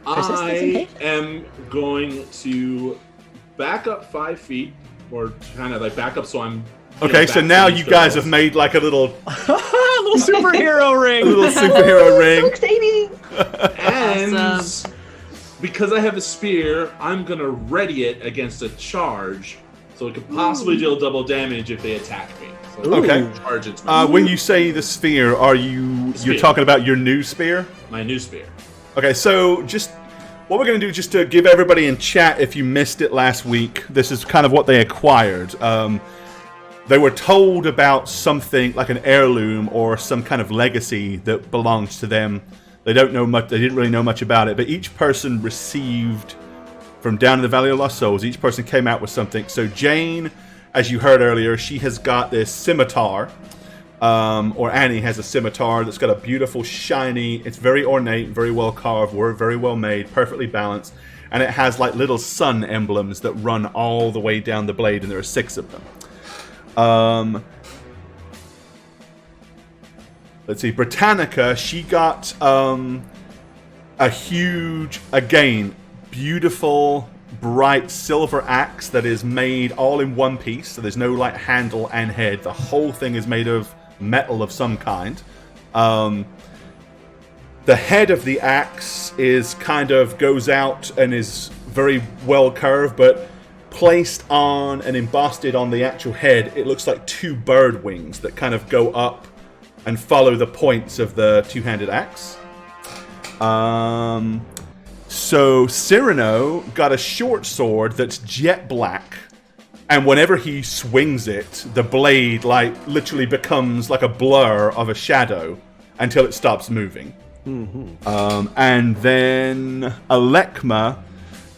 I am going to back up 5 feet, or kind of like back up so I'm... Okay, so now you guys have made like a little... little superhero ring. A little superhero ring. So exciting. And because I have a spear, I'm going to ready it against a charge, so it could possibly deal double damage if they attack me. So okay. Charge its when you say the sphere, are you're talking about your new spear? My new spear. Okay, so just what we're going to do, just to give everybody in chat, if you missed it last week, this is kind of what they acquired. They were told about something like an heirloom or some kind of legacy that belongs to them. They don't know much. They didn't really know much about it, but each person received from down in the Valley of Lost Souls. Each person came out with something. So Jane, as you heard earlier, she has got this scimitar, or Annie has a scimitar that's got a beautiful, shiny, it's very ornate, very well carved, very well made, perfectly balanced, and it has like little sun emblems that run all the way down the blade, and there are 6 of them. Let's see, Britannica, she got a huge, again, beautiful, bright silver axe that is made all in one piece, so there's no like handle and head. The whole thing is made of metal of some kind. The head of the axe is kind of goes out and is very well curved, but placed on and embossed on the actual head, it looks like 2 bird wings that kind of go up and follow the points of the two-handed axe. So Cyrano got a short sword that's jet black, and whenever he swings it, the blade like literally becomes like a blur of a shadow until it stops moving. And then Alekma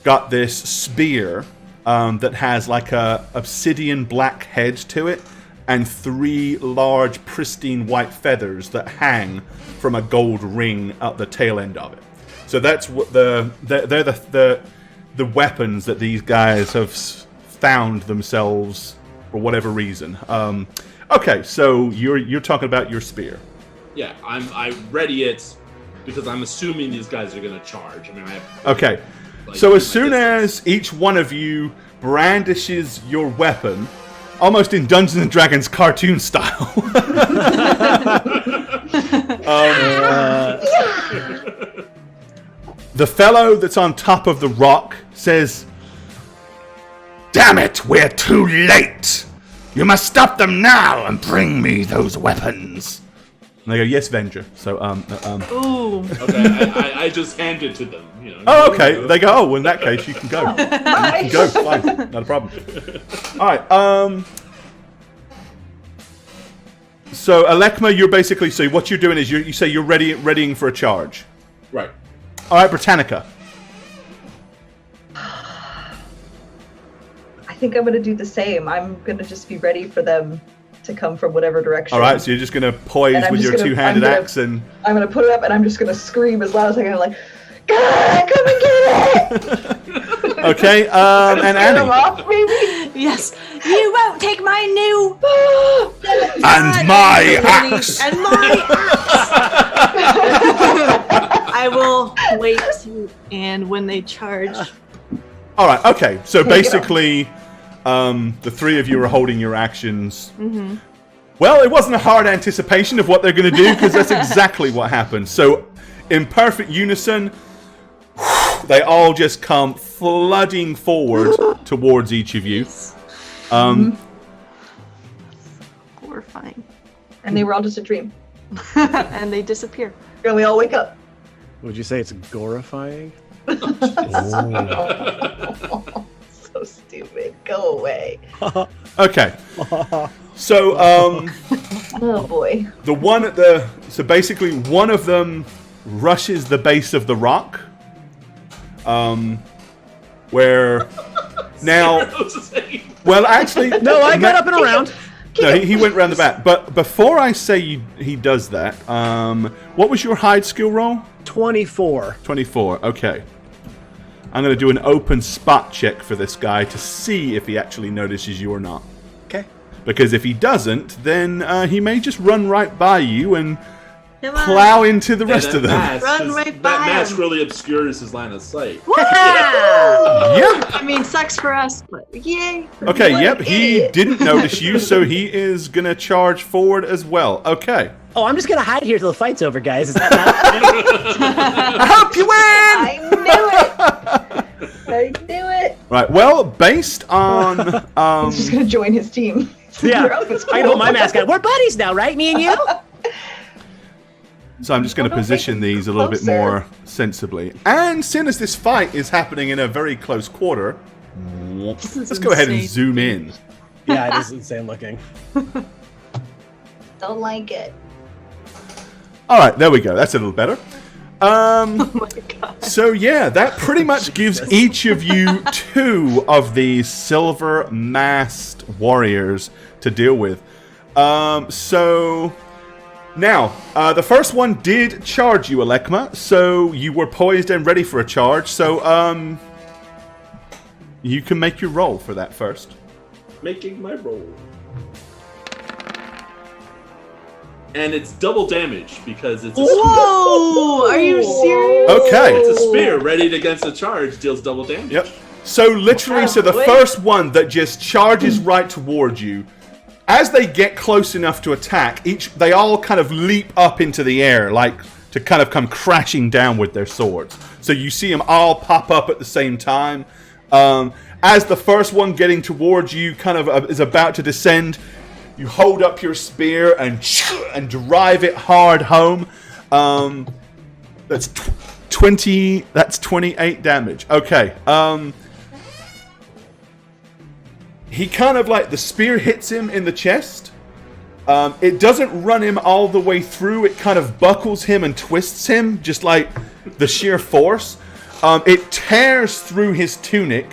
got this spear that has like a obsidian black head to it and 3 large pristine white feathers that hang from a gold ring at the tail end of it. So that's what they're the weapons that these guys have found themselves for whatever reason. Okay, so you're talking about your spear. Yeah, I ready it because I'm assuming these guys are going to charge. I mean, I have, okay. So as soon as each one of you brandishes your weapon, almost in Dungeons & Dragons cartoon style, the fellow that's on top of the rock says, "Damn it, we're too late! You must stop them now and bring me those weapons." And they go, "Yes, Venger." So, Ooh. Okay, I just hand it to them. You know. Oh, okay. They go, "Oh, well, in that case, you can go. You can go, fine, not a problem." All right. So, Alekma, you're basically, so what you're doing is you say you're readying for a charge. Right. All right, Britannica. I think I'm going to do the same. I'm going to just be ready for them to come from whatever direction. All right, so you're just going to poise with your two-handed axe and... I'm going to put it up and I'm just going to scream as loud as I can, like, God, come and get it! Okay, and Annie. Off, maybe? Yes. You won't take my new And my axe! and my axe. I will wait, and when they charge, All right. Okay. So basically, the three of you are holding your actions. Mm-hmm. Well, it wasn't a hard anticipation of what they're going to do because that's exactly what happened. So, in perfect unison, they all just come flooding forward towards each of you. horrifying, And they were all just a dream. and they disappear. And we all wake up. Would you say it's gorifying? So stupid. Go away. Okay. So, Oh boy. the one at so basically one of them rushes the base of the rock, where now, well, actually, No, I got up and around. no, he went around the back. But before I say he does that, what was your hide skill roll? 24. 24. Okay. I'm going to do an open spot check for this guy to see if he actually notices you or not. Okay. Because if he doesn't, then he may just run right by you and Come on. plow into the rest of them. Run right by That mask him. really obscures his line of sight. Yeah. I mean, sucks for us, but yay. Okay, What yep, an he idiot. didn't notice you, so he is going to charge forward as well. Okay. Oh, I'm just gonna hide here till the fight's over, guys. Is that I hope you win! I knew it. I knew it. Right, well, based on... He's just gonna join his team. yeah, Your own is I know cool. my mascot. We're buddies now, right? Me and you. So I'm just going to position these a little bit Closer. more sensibly. And seeing as this fight is happening in a very close quarter, let's go ahead and insane. zoom in. Yeah, it is insane looking. Don't like it. All right, there we go. That's a little better. Oh my god. So yeah, that pretty much gives each of you 2 of these silver masked warriors to deal with. So now, the first one did charge you, Alekma, so you were poised and ready for a charge. So you can make your roll for that first. Making my roll. And it's double damage because it's a spear. Whoa! Are you serious? Okay. It's a spear readied against a charge, deals double damage. Yep. So literally, so the first one that just charges right towards you, as they get close enough to attack, they all kind of leap up into the air, like to kind of come crashing down with their swords. So you see them all pop up at the same time. As the first one getting towards you kind of is about to descend, you hold up your spear and drive it hard home. That's 20. That's 28 damage. Okay. He kind of like the spear hits him in the chest. It doesn't run him all the way through. It kind of buckles him and twists him, just like the sheer force. It tears through his tunic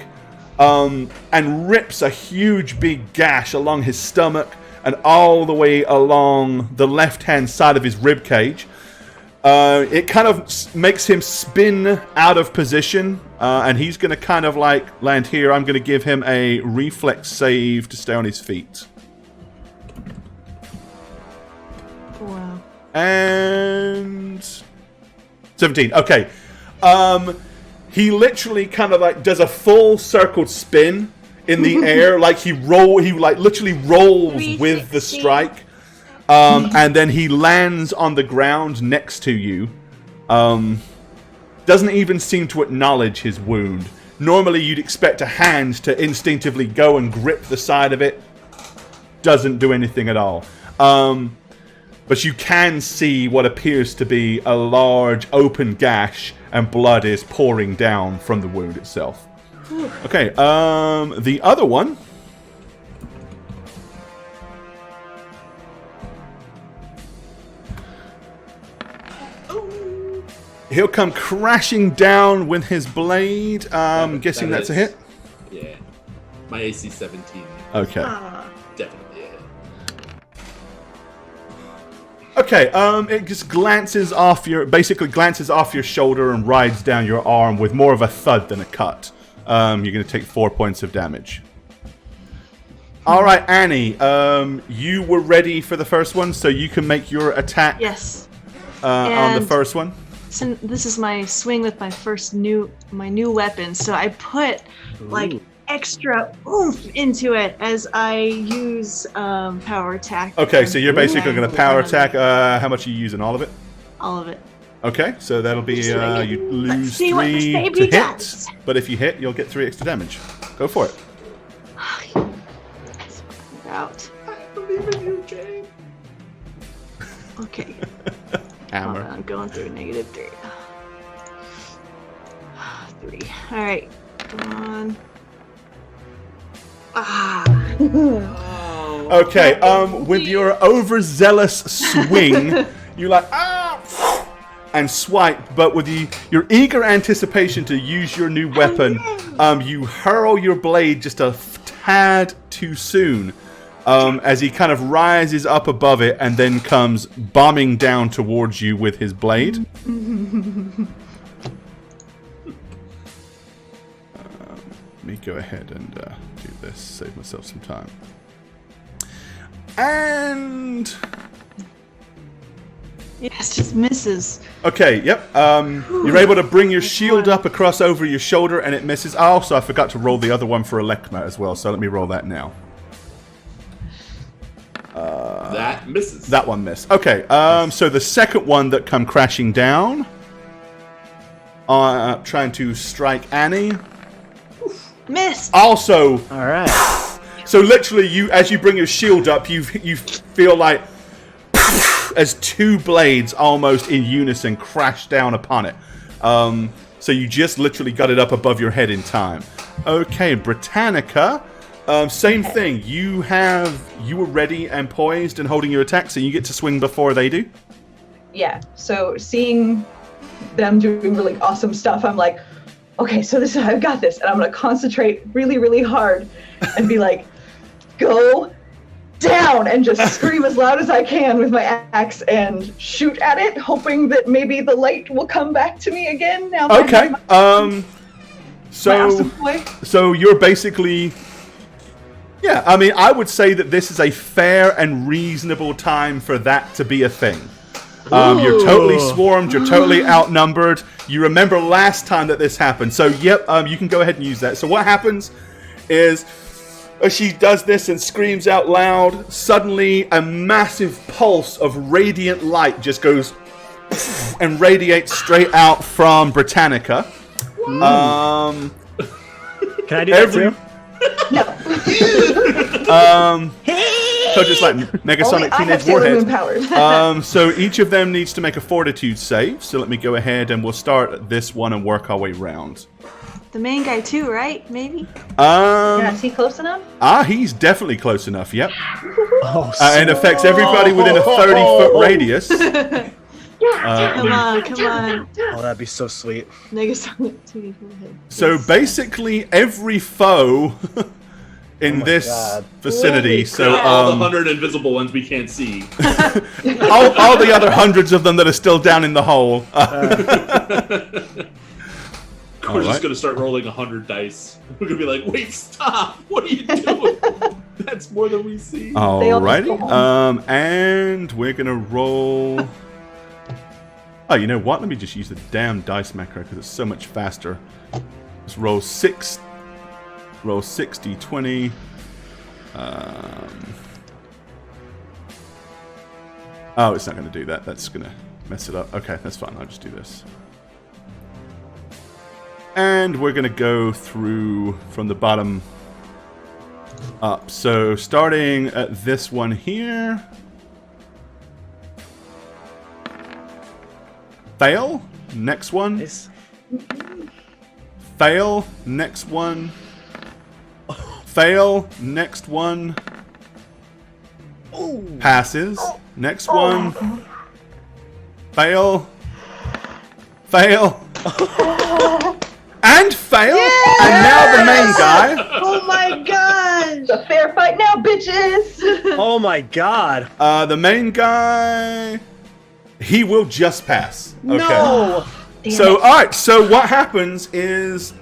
and rips a huge big gash along his stomach and all the way along the left-hand side of his rib cage. It kind of makes him spin out of position, and he's going to kind of like land here. I'm going to give him a reflex save to stay on his feet. Wow. And 17. Okay. He literally kind of like does a full circled spin in the air, like he like literally rolls with the strike. And then he lands on the ground next to you. Doesn't even seem to acknowledge his wound. Normally you'd expect a hand to instinctively go and grip the side of it. Doesn't do anything at all. But you can see what appears to be a large open gash, and blood is pouring down from the wound itself. Okay, the other one. He'll come crashing down with his blade. Guessing that's a hit. Yeah. My AC 17. Okay. Definitely a hit. Okay, it just glances off your shoulder and rides down your arm with more of a thud than a cut. You're going to take 4 points of damage. All right, Annie. You were ready for the first one, so you can make your attack. Yes. On the first one. So this is my swing with my new weapon. So I put like extra oomph into it as I use power attack. Okay, so you're basically going to power attack. How much are you using? All of it? All of it. Okay, so that'll be you lose 3 to hit, but if you hit, you'll get 3 extra damage. Go for it. Out. I believe in you, Jay. Okay. Hammer. I'm going through -3. 3. All right. Come on. Okay. With your overzealous swing, you're like and swipe, but with your eager anticipation to use your new weapon, you hurl your blade just a tad too soon. As he kind of rises up above it and then comes bombing down towards you with his blade. Let me go ahead and do this, save myself some time. And... Yes, just misses. Okay, yep. You're able to bring your shield up across over your shoulder and it misses. Also, I forgot to roll the other one for Elecma as well, so let me roll that now. That misses. That one missed. Okay, so the second one that come crashing down, trying to strike Annie. Missed. Also, All right. so literally, as you bring your shield up, you feel like as 2 blades almost in unison crash down upon it. So you just literally got it up above your head in time. Okay, Britannica. Same thing. You were ready and poised and holding your attack, so you get to swing before they do. Yeah. So seeing them doing really awesome stuff, I'm like, okay, so I've got this, and I'm gonna concentrate really, really hard, and be like, go down, and just scream as loud as I can with my axe and shoot at it, hoping that maybe the light will come back to me again. Now. Okay. So you're basically. Yeah, I mean, I would say that this is a fair and reasonable time for that to be a thing. You're totally swarmed, you're totally outnumbered. You remember last time that this happened. So, yep, you can go ahead and use that. So what happens is, as she does this and screams out loud, suddenly a massive pulse of radiant light just goes and radiates straight out from Britannica. Can I do that too? No. So just like Megasonic Teenage Warhead. So each of them needs to make a fortitude save. So let me go ahead and we'll start this one and work our way round. The main guy too, right? Maybe. Yeah, is he close enough? He's definitely close enough. Yep. And affects everybody within a 30-foot radius. Come on. Oh, that'd be so sweet. Negasonic Teenage Warhead. So basically, every foe in this vicinity. So all the 100 invisible ones we can't see. all the other hundreds of them that are still down in the hole. We're just gonna start rolling 100 dice. We're gonna be like, wait, stop! What are you doing? That's more than we see. Alrighty. And we're gonna roll. Oh, you know what? Let me just use the damn dice macro because it's so much faster. Let's roll 6. Roll 60, 20. Oh, it's not going to do that. That's going to mess it up. Okay, that's fine. I'll just do this. And we're going to go through from the bottom up. So starting at this one here. Fail. Next one. Nice. Fail. Next one. Fail. Next one. Passes. Next one. Fail. Fail. And fail. Yes! And now the main guy. Oh my god! It's a fair fight now, bitches! Oh my god. The main guy. He will just pass. Okay. No. So, alright, so what happens is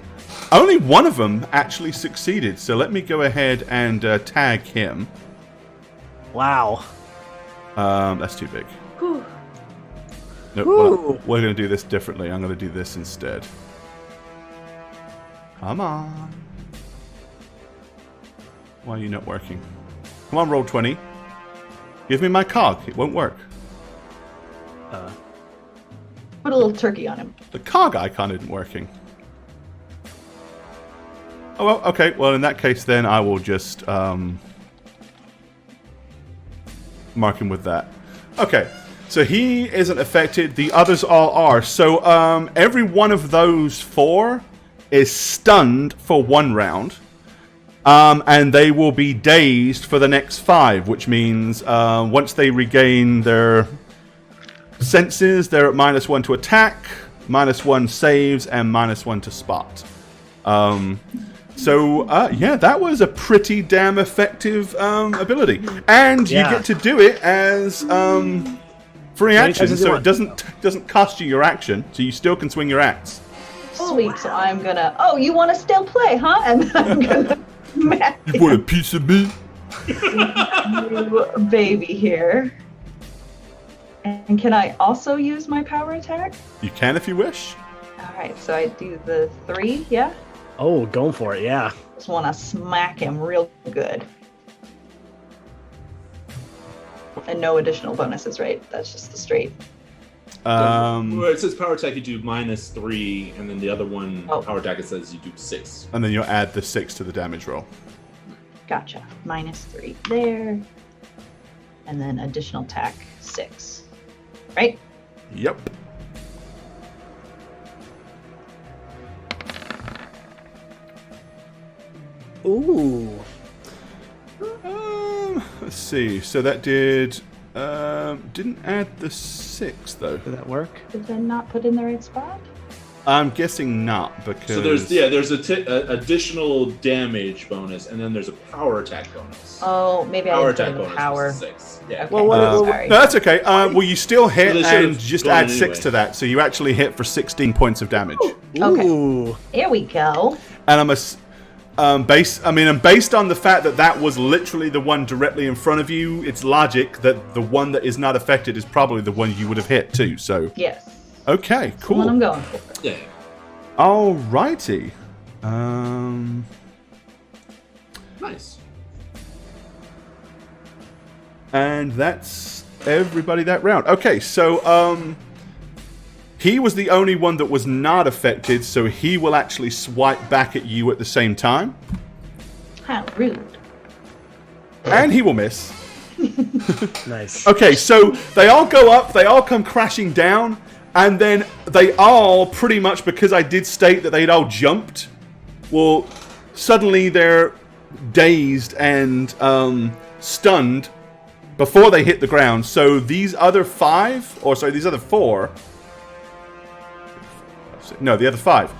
Only one of them actually succeeded, so let me go ahead and tag him. Wow. That's too big. Whew. Nope, well, we're going to do this differently. I'm going to do this instead. Come on. Why are you not working? Come on, roll 20. Give me my cog. It won't work. Put a little turkey on him. The cog icon isn't working. Oh, well, okay. Well, in that case, then I will just mark him with that. Okay. So he isn't affected. The others all are. So every one of those 4 is stunned for 1 round. And they will be dazed for the next 5, which means once they regain their senses, they're at -1 to attack, -1 saves, and -1 to spot. Yeah, that was a pretty damn effective ability. And you get to do it as free action, so it doesn't cost you your action, so you still can swing your axe. Sweet, so I'm gonna... Oh, you want to still play, huh? And then I'm gonna... You want a piece of me? Baby here. And can I also use my power attack? You can if you wish. Alright, so I do the 3, yeah? Oh, going for it, yeah. Just want to smack him real good. And no additional bonuses, right? That's just the straight. Where it says power attack, you do -3, and then the other one, power attack, it says you do 6. And then you'll add the 6 to the damage roll. Gotcha. -3 there. And then additional attack, 6. Right? Yep. Ooh. Let's see. So that did... didn't add the 6, though. Did that work? Did I not put in the right spot? I'm guessing not, because... So there's a additional damage bonus, and then there's a power attack bonus. Oh, maybe Power I attack didn't bonus power. is 6. Yeah. Okay. Sorry. No, that's okay. Well, you still hit So they and should've just gone add 6 anyway. to that, so you actually hit for 16 points of damage. Okay. Ooh. Here we go. And based on the fact that that was literally the one directly in front of you, it's logic that the one that is not affected is probably the one you would have hit too. So Yes. okay, The one cool. I'm going for. Yeah. Alrighty. Nice. And that's everybody that round. Okay, so he was the only one that was not affected, so he will actually swipe back at you at the same time. How rude. And he will miss. Nice. Okay, so they all go up, they all come crashing down, and then they all, pretty much because I did state that they'd all jumped, well, suddenly they're dazed and stunned before they hit the ground. So these other 4... No, the other 5.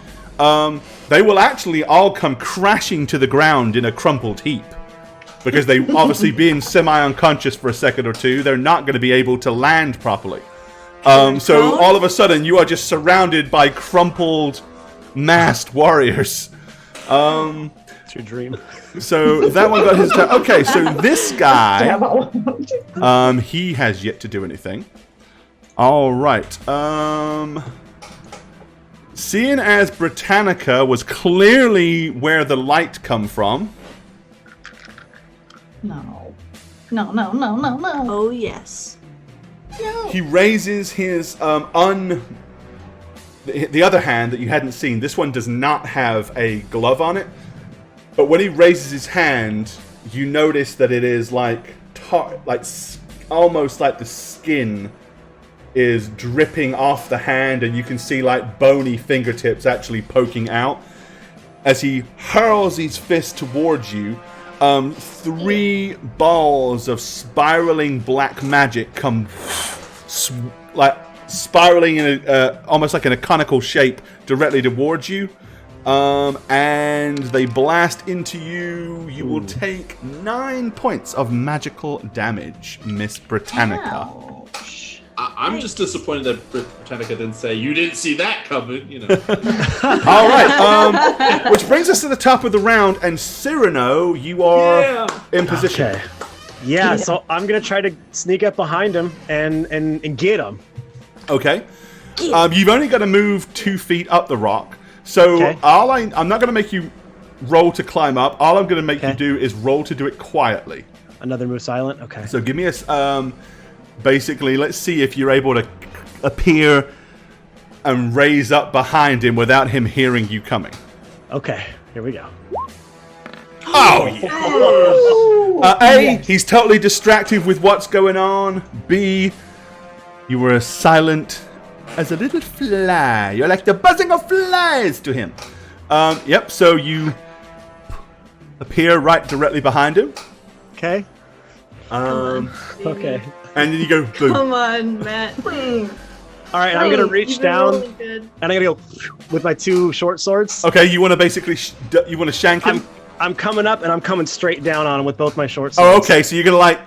They will actually all come crashing to the ground in a crumpled heap. Because they, obviously being semi-unconscious for a second or two, they're not going to be able to land properly. So all of a sudden, you are just surrounded by crumpled, masked warriors. It's your dream. So that one got his turn. Okay, so this guy, he has yet to do anything. All right. Seeing as Britannica was clearly where the light come from. No. No. Oh, yes. He raises his the other hand that you hadn't seen. This one does not have a glove on it. But when he raises his hand, you notice that it is almost like the skin is dripping off the hand, and you can see like bony fingertips actually poking out. As he hurls his fist towards you, 3 balls of spiraling black magic come spiraling in almost like in a conical shape directly towards you. And they blast into you. You will take 9 points of magical damage, Miss Britannica. Ouch. I'm just disappointed that Britannica didn't say, you didn't see that coming, you know. All right, which brings us to the top of the round, and Cyrano, you are in position. Okay. Yeah, so I'm gonna try to sneak up behind him and get him. Okay. You've only got to move 2 feet up the rock. So Okay. I'm not going to make you roll to climb up. All I'm going to make you do is roll to do it quietly. Another move silent. Okay. So give me a basically, let's see if you're able to appear and raise up behind him without him hearing you coming. Okay. Here we go. Oh, yeah. A, he's totally distracted with what's going on. B, you were as silent as a little fly. You're like the buzzing of flies to him. Yep, so you appear right directly behind him. Okay. Okay. And then you go boom. Come on, Matt. All right, I'm gonna reach You've been down really good. and I'm gonna go with my 2 short swords. Okay, you want to basically you want to shank him? I'm coming up and I'm coming straight down on him with both my short Oh, swords. okay, so you're gonna like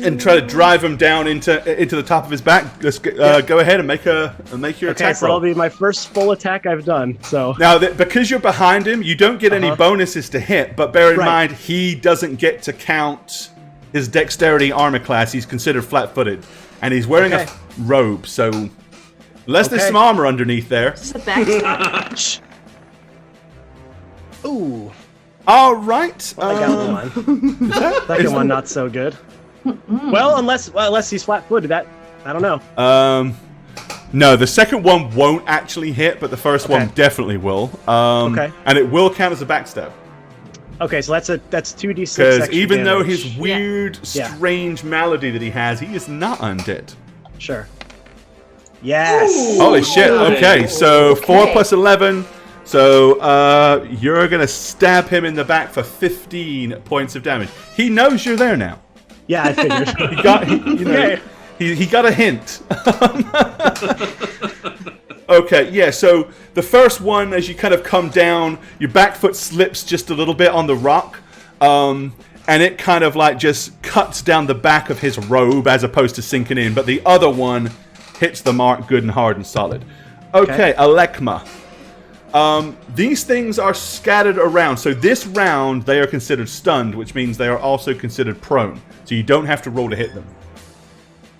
and try to drive him down into the top of his back. Let's go ahead and make your Okay, attack so roll. that'll be my first full attack I've done. So Now, because you're behind him, you don't get any bonuses to hit, but bear in Right. mind, he doesn't get to count his dexterity armor class. He's considered flat-footed, and he's wearing a robe, so unless there's Okay. some armor underneath there. It's a backstab. ooh, All right. I got one. Second one not so good. Well, unless he's flat-footed, that I don't know. No, the second one won't actually hit, but the first one definitely will. Okay. And it will count as a backstab. Okay, so that's 2d6 Because extra even though damage. his weird, Yeah. strange malady that he has, he is not undead. Sure. Yes. Holy shit. Okay, so 4 plus 11. So you're going to stab him in the back for 15 points of damage. He knows you're there now. Yeah, I figured. He got, he got a hint. Okay, yeah, so the first one, as you kind of come down, your back foot slips just a little bit on the rock, and it kind of like just cuts down the back of his robe as opposed to sinking in, but the other one hits the mark good and hard and solid. Okay, Alekma. These things are scattered around, so this round they are considered stunned, which means they are also considered prone, so you don't have to roll to hit them.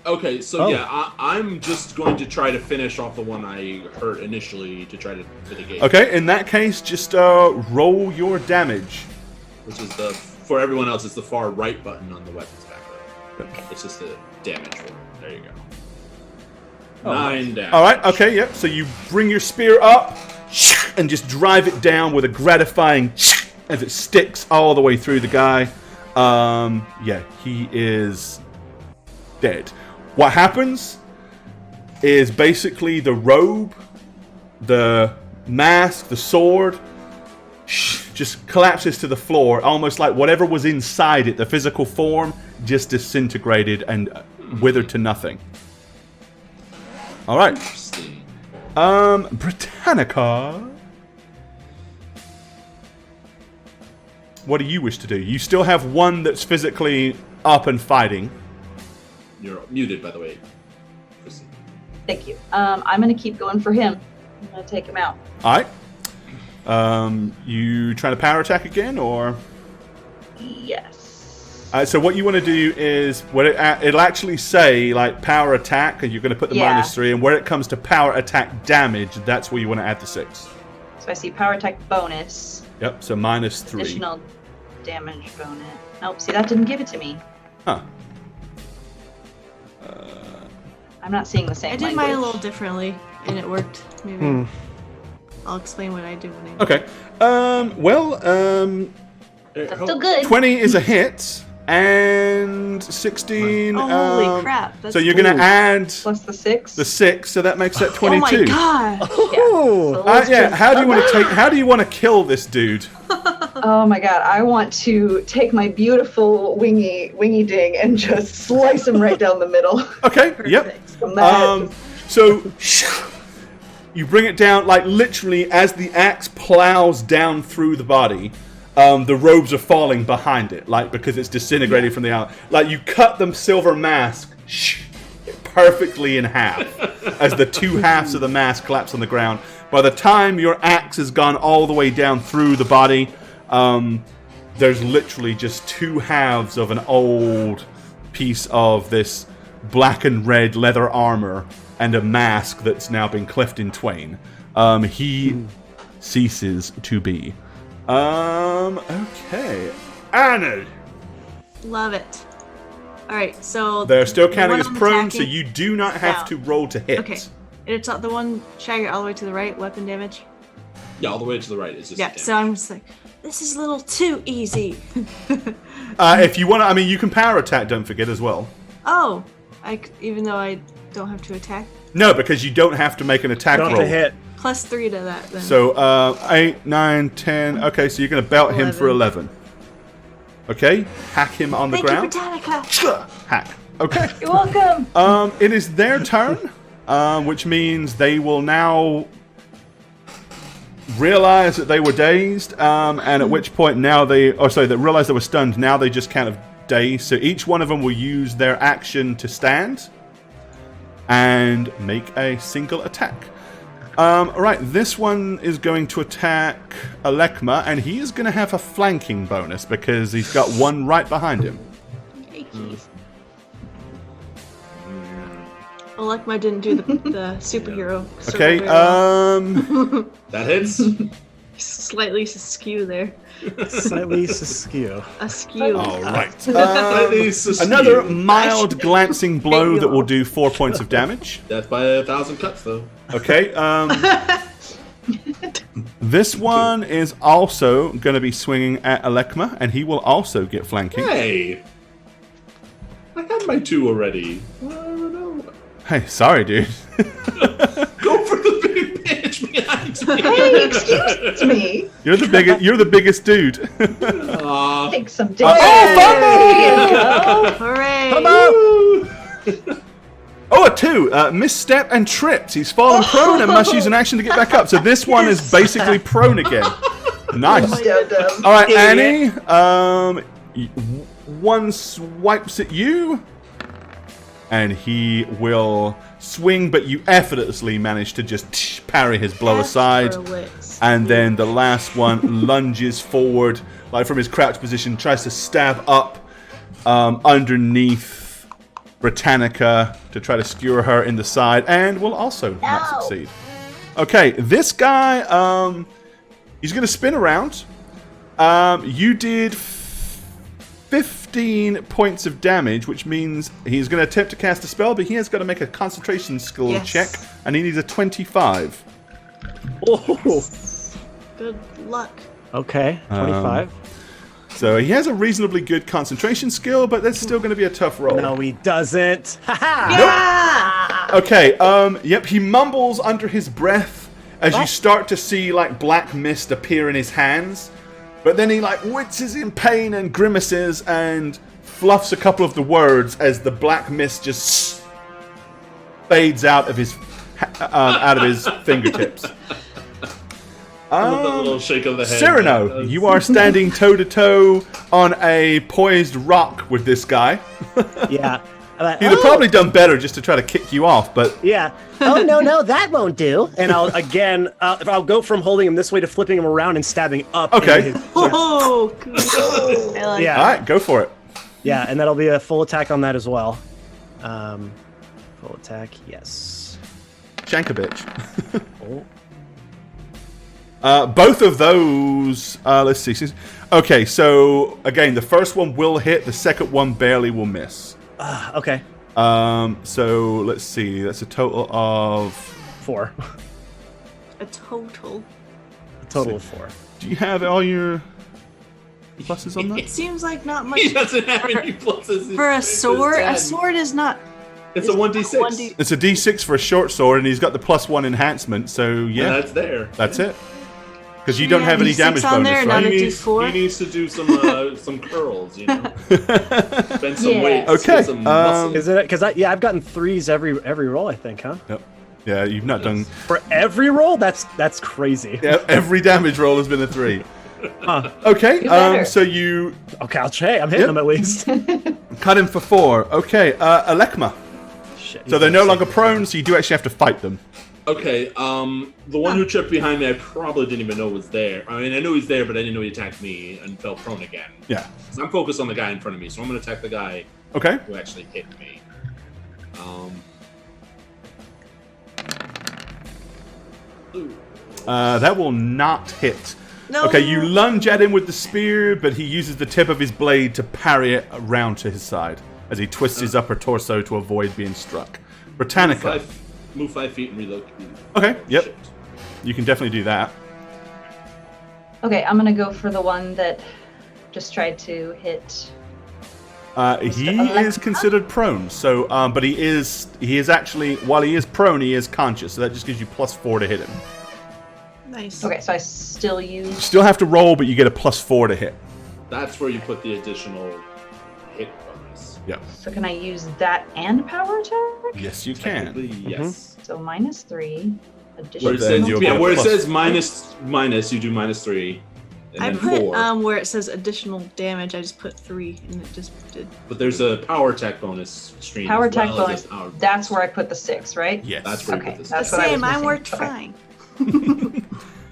Okay, so I'm just going to try to finish off the one I hurt initially to try to mitigate. Okay, in that case, just roll your damage. Which is for everyone else, it's the far right button on the weapons backer. It's just the damage roll. There you go. 9 damage. All right, okay, yep. So you bring your spear up and just drive it down with a gratifying as it sticks all the way through the guy. Yeah, he is dead. What happens is basically the robe, the mask, the sword just collapses to the floor, almost like whatever was inside it, the physical form, just disintegrated and withered to nothing. All right. Interesting. Britannica. What do you wish to do? You still have one that's physically up and fighting. You're muted, by the way. Proceed. Thank you. I'm gonna keep going for him. I'm gonna take him out. All right. You trying to power attack again, or? Yes. So what you want to do is, it'll actually say like power attack, and you're going to put the -3, and where it comes to power attack damage, that's where you want to add the 6. So I see power attack bonus. Yep. So -3. Additional damage bonus. Nope. See, that didn't give it to me. Huh. I'm not seeing the same. I did mine a little differently, and it worked. Maybe I'll explain what I do when I. Okay. That's still good. 20 is a hit, and 16. Oh, holy crap! That's So you're going to add Plus the 6. the 6, so that makes that Oh 22. my god! Yeah. How do you want to kill this dude? Oh my god! I want to take my beautiful wingy ding and just slice him right down the middle. Okay. Yep. From that. So you bring it down, like literally as the axe plows down through the body. The robes are falling behind it, like because it's disintegrating from the out. Like you cut the silver mask, it perfectly in half as the two halves of the mask collapse on the ground. By the time your axe has gone all the way down through the body, there's literally just two halves of an old piece of this black and red leather armor and a mask that's now been cleft in twain. He ceases to be. Okay. Anna! Love it. All right, so They're still the counting one as I'm prone, so attacking- you do not have to roll to hit. Okay, and it's not the one Shagger all the way to the right. Weapon damage. Yeah, all the way to the right is just Yeah. damage. So I'm just like, this is a little too easy. If you want to, I mean, you can power attack, don't forget, as well. Oh, even though I don't have to attack. No, because you don't have to make an attack Don't roll. have to hit. +3 to that then. So, 8, 9, 10. Okay, so you're going to belt him for 11. Okay, hack him on the Thank ground. you, Britannica. Hack. Okay. You're welcome. It is their turn, which means they will now realize that they were dazed, and at which point now they realize they were stunned. Now they just kind of dazed. So each one of them will use their action to stand and make a single attack. Alright, this one is going to attack Alekma, and he is going to have a flanking bonus because he's got one right behind him. Alekma didn't do the superhero. Okay, That hits. Slightly askew there. Slightly askew. Askew. Alright. Slightly askew. Another mild glancing blow that will do 4 points of damage. Death by 1,000 cuts, though. Okay, this one is also going to be swinging at Alekma, and he will also get flanking. Hey! I had my 2 already. I don't know. Hey, sorry, dude. Go for the big bitch behind me! Hey, excuse me. You're the biggest dude. Aw. Take some damage. Hooray! Oh, a 2. Misstep and trips. He's fallen prone and must use an action to get back up. So this one is basically prone again. Nice. All right, Annie. One swipes at you, and he will swing, but you effortlessly manage to just parry his blow aside. And then the last one lunges forward, like from his crouch position, tries to stab up underneath Britannica to try to skewer her in the side, and will also not succeed. Okay, this guy, he's going to spin around. You did 15 points of damage, which means he's going to attempt to cast a spell, but he has got to make a concentration skill check, and he needs a 25. Oh. Good luck. Okay, 25. So he has a reasonably good concentration skill, but that's still going to be a tough roll. No, he doesn't. Ha Okay, yep, he mumbles under his breath as you start to see, like, black mist appear in his hands. But then he, like, winces in pain and grimaces and fluffs a couple of the words as the black mist just fades out of his fingertips. I love that little shake of the head. Cyrano, you are standing toe-to-toe on a poised rock with this guy. Yeah. He'd have probably done better just to try to kick you off, but... Yeah. Oh, no, that won't do. And I'll go from holding him this way to flipping him around and stabbing up. Okay. Oh, cool. I like Yeah. Alright, go for it. Yeah, and that'll be a full attack on that as well. Full attack, yes. Shank a bitch. Both of those, let's see. Okay, so again, the first one will hit, the second one barely will miss. Okay. So let's see, that's a total of 4. a total. A total of 4. Do you have all your pluses on It that? seems like not much He doesn't have any pluses. for a sword. A It's sword is not. It's a 1d6. It's a d6 for a short sword, and he's got the +1 enhancement, so yeah, And that's there. that's it. Because you don't have any D6 damage on bonus, there, right? not a He needs, D4? he needs to do some curls, you know. Spend some Yeah. weight. Okay, Some muscle. Is it? Because I've gotten 3s every roll, I think, huh? Yep. Yeah, you've not done... For every roll, that's crazy. Yeah, every damage roll has been a 3. Huh. Okay, better. so you Okay, I'm hitting him at least. cut him for 4. Okay, Alekma. shit. So they're no longer prone, so you do actually have to fight them. Okay, the one who tripped behind me, I probably didn't even know was there. I mean, I knew he was there, but I didn't know he attacked me and fell prone again. Yeah. So I'm focused on the guy in front of me, so I'm going to attack the guy Okay. who actually hit me. That will not hit. No. Okay, you lunge at him with the spear, but he uses the tip of his blade to parry it around to his side as he twists his upper torso to avoid being struck. Britannica. Move 5 feet and relocate. Okay, yep. Shit. You can definitely do that. Okay, I'm gonna go for the one that just tried to hit. He is considered prone, so but he is actually, while he is prone, he is conscious, so that just gives you +4 to hit him. Nice. Okay, so I still use. You still have to roll, but you get a +4 to hit. That's where you put the additional hit bonus. Yep. So can I use that and power attack? Yes, you can. Technically, yes. So -3. Where Additional. it then says, you'll yeah, get where it plus- says minus, you do -3. And I then put 4. where it says additional damage, I just put 3 and it just did. But there's a power attack bonus stream. Power as attack well as a bonus. power That's where I put the 6, right? Yes. That's where Okay, you put this. that's The what I was same, mine missing. worked Okay. fine.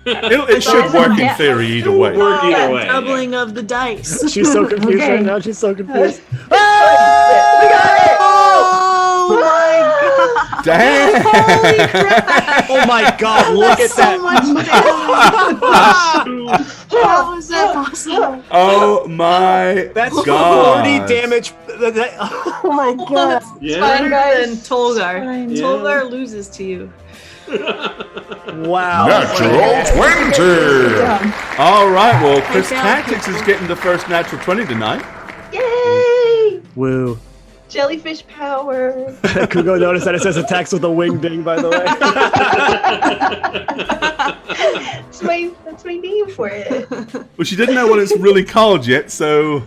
It should work in Yeah. theory either It'll way. work either That way. doubling of the dice. She's so confused Okay. right now. She's so confused. We got it! Oh my god! Damn! Holy crap! Oh my god, look at So that. much damage! How was that possible? Oh my That's god. 40 damage. Oh my god. Yeah. Fine, guys. Then Tolgar. Fine. Yeah. Tolgar loses to you. Wow. Natural 20! Down. All right, well, Chris found Tactics people. is getting the first natural 20 tonight. Yay! Woo. Jellyfish power. Kugo noticed that it says attacks with a wing ding, by the way. That's my name for it. Well, she didn't know what it's really called yet, so...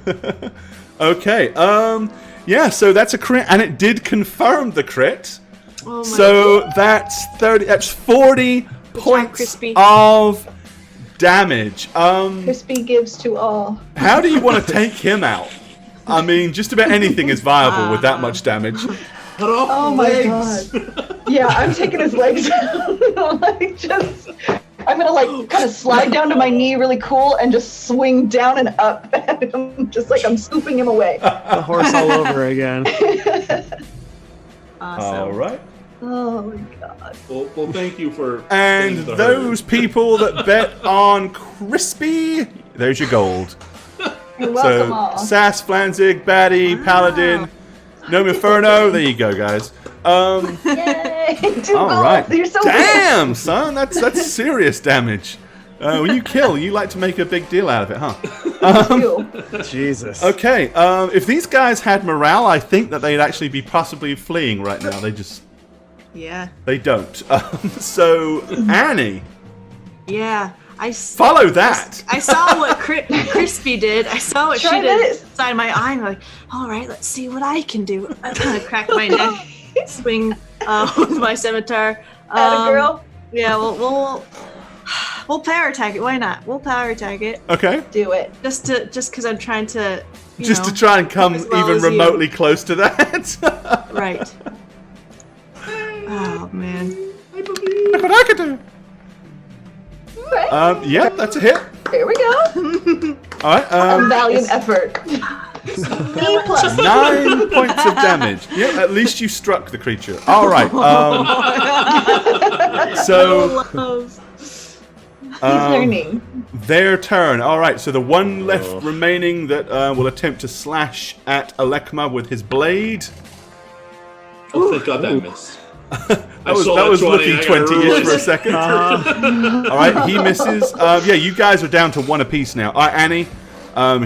Okay, yeah, so that's a crit, and it did confirm the crit. Oh my So that's 40 points Crispy. of damage. Crispy gives to all. How do you want to take him out? I mean, just about anything is viable with that much damage. Cut off Oh the my legs. god. Yeah, I'm taking his legs out. I'm gonna like kind of slide down to my knee really cool and just swing down and up at him, just like I'm scooping him away. The horse all over again. Awesome. All right. Oh my god. Well, thank you for. And being the those herd. people that bet on Crispy, there's your gold. You're welcome So, all. Sass, Flanzig, Batty, Paladin, Gnome Inferno. There you go, guys. Yay! Two All gold. right. You're so Damn, son, that's serious damage. When you kill, you like to make a big deal out of it, huh? good. You. Jesus. Okay, if these guys had morale, I think that they'd actually be possibly fleeing right now. Yeah. They don't. So, Annie, Yeah. follow that. I saw what Crispy did. I saw what Try she did this. inside my eye. I'm like, all right, let's see what I can do. I kind of crack my neck, swing with my scimitar. Atta girl. Yeah, we'll power attack it. Why not? We'll power attack it Okay. Do it. just because I'm trying to. Just to try and come as well even as you. remotely close to that. Right. Oh man. Look what I can do. Right. Yeah, that's a hit. There we go. All right. A valiant effort. B plus. 9 points of damage. Yeah, at least you struck the creature. All right. So Loves. He's learning. their turn. All right. So the one left remaining that will attempt to slash at Alekma with his blade. Oh, thank God that missed. That was looking 20-ish for a second. All right, he misses. Yeah, you guys are down to 1 apiece now. All right, Annie,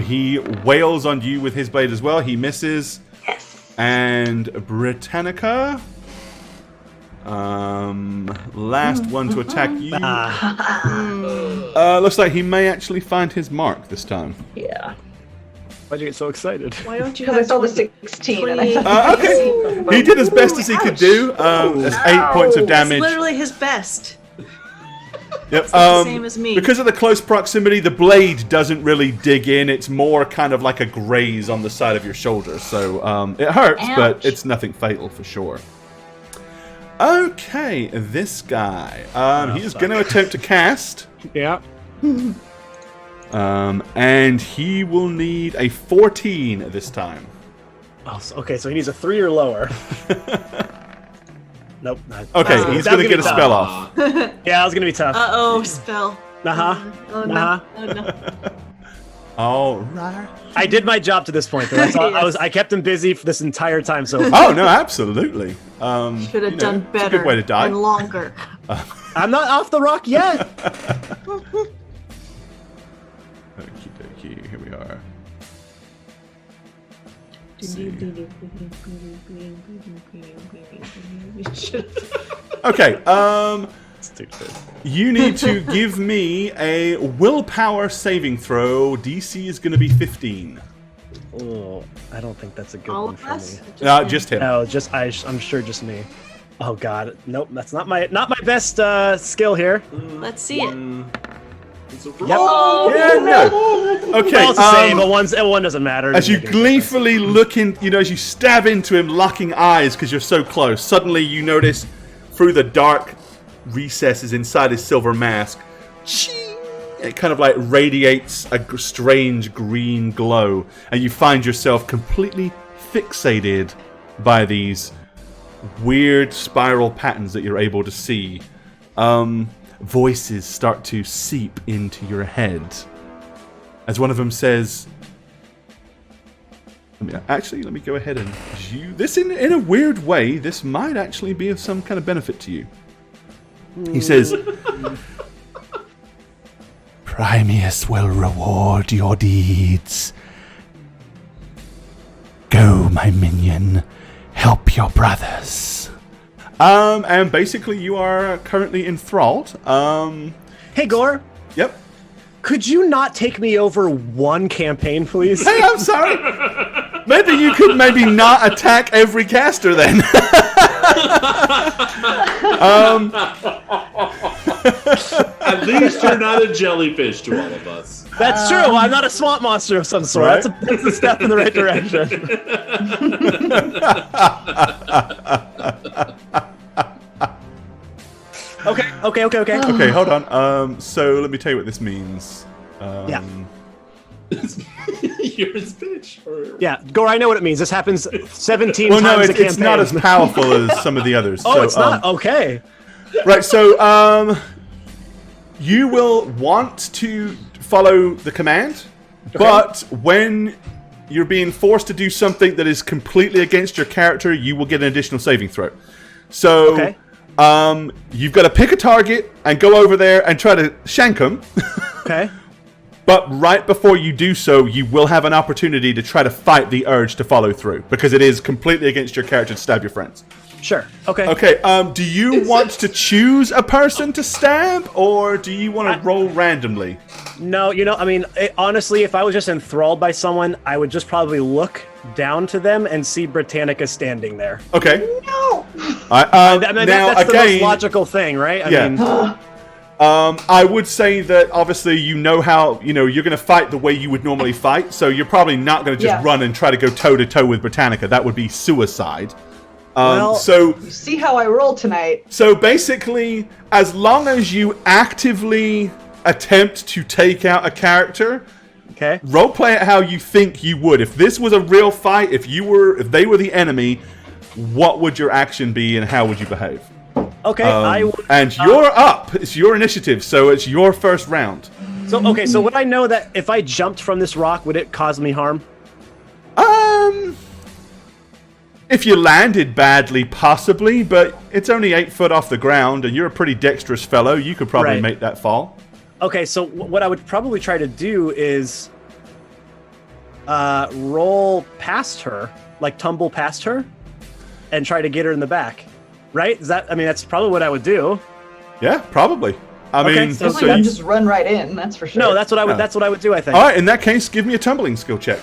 he wails on you with his blade as well. He misses. Yes. And Britannica, last one to attack you. Looks like he may actually find his mark this time. Yeah. Why'd you get so excited? Why don't you Because I have saw the 20 16 and I thought. Okay, he did as best as he could do. That's 8 points of It's damage. literally his best. Yep. the same as me. Because of the close proximity, the blade doesn't really dig in. It's more kind of like a graze on the side of your shoulder. So it hurts, but Ouch. it's nothing fatal for sure. Okay, this guy. He's going to attempt to cast. Yeah. And he will need a 14 this time. Oh, okay, so he needs a 3 or lower. Nope. Okay, he's going to get a spell off. Yeah, that was going to be tough. Spell. Uh-huh. Oh no. Uh-huh. Oh no. All right. I did my job to this point, though. That's all, Yes. I kept him busy for this entire time so far. Oh, no, absolutely. Should have done It's a better good way to die. and longer. I'm not off the rock yet. Okie dokie, here we are. Okay, Stupid. you need to give me a willpower saving throw. DC is going to be 15. Oh, I don't think that's a good All one of for us? me. Just him. No, I'm sure just me. Oh God, nope, that's not my best skill here. Let's see it. Yep. Yeah, no. Okay, Well, it's the same, but one doesn't matter. as you Doesn't make any difference. gleefully look in, as you stab into him, locking eyes because you're so close, suddenly you notice through the dark recesses inside his silver mask, ching, it kind of like radiates a strange green glow, and you find yourself completely fixated by these weird spiral patterns that you're able to see. Voices start to seep into your head as one of them says, let me go ahead and this in a weird way, this might actually be of some kind of benefit to you. He says, Primeus will reward your deeds. Go, my minion, help your brothers. And basically you are currently enthralled. Hey, Gore, Yep. could you not take me over one campaign, please? Hey, I'm sorry. Maybe you could not attack every caster then. At least you're not a jellyfish to all of us. That's true. I'm not a swamp monster of some sort. Right. That's a step in the right direction. Okay. Okay, hold on. So let me tell you what this means. Yeah. You're his bitch. Or... Yeah, Gore, I know what it means. This happens 17 Well, times no, a campaign. it's not as powerful as some of the others. Oh, So, it's not? Okay. Right, so you will want to follow the command, but when you're being forced to do something that is completely against your character, you will get an additional saving throw. So Okay. you've got to pick a target and go over there and try to shank them. Okay. But right before you do so, you will have an opportunity to try to fight the urge to follow through, because it is completely against your character to stab your friends. Sure. Okay. Okay, do you want to choose a person to stab, or do you want to roll randomly? No, honestly, if I was just enthralled by someone, I would just probably look down to them and see Britannica standing there. Okay. No. Now, That's the most logical thing, right? I would say that obviously how you're going to fight the way you would normally fight, so you're probably not going to just run and try to go toe to toe with Britannica. That would be suicide. So You see how I roll tonight. So basically, as long as you actively attempt to take out a character, Okay. roleplay it how you think you would. If this was a real fight, if they were the enemy, what would your action be and how would you behave? Okay. I would, And you're up. It's your initiative, so it's your first round. so would I know that if I jumped from this rock, would it cause me harm? If you landed badly, possibly, but it's only 8 foot off the ground, and you're a pretty dexterous fellow. You could probably Right. make that fall. Okay, so what I would probably try to do is roll past her, like tumble past her, and try to get her in the back. Right? That's probably what I would do. Yeah, probably. I mean, so So you just run right in, that's for sure. No, that's what I would. That's what I would do. I think. all right. In that case, give me a tumbling skill check,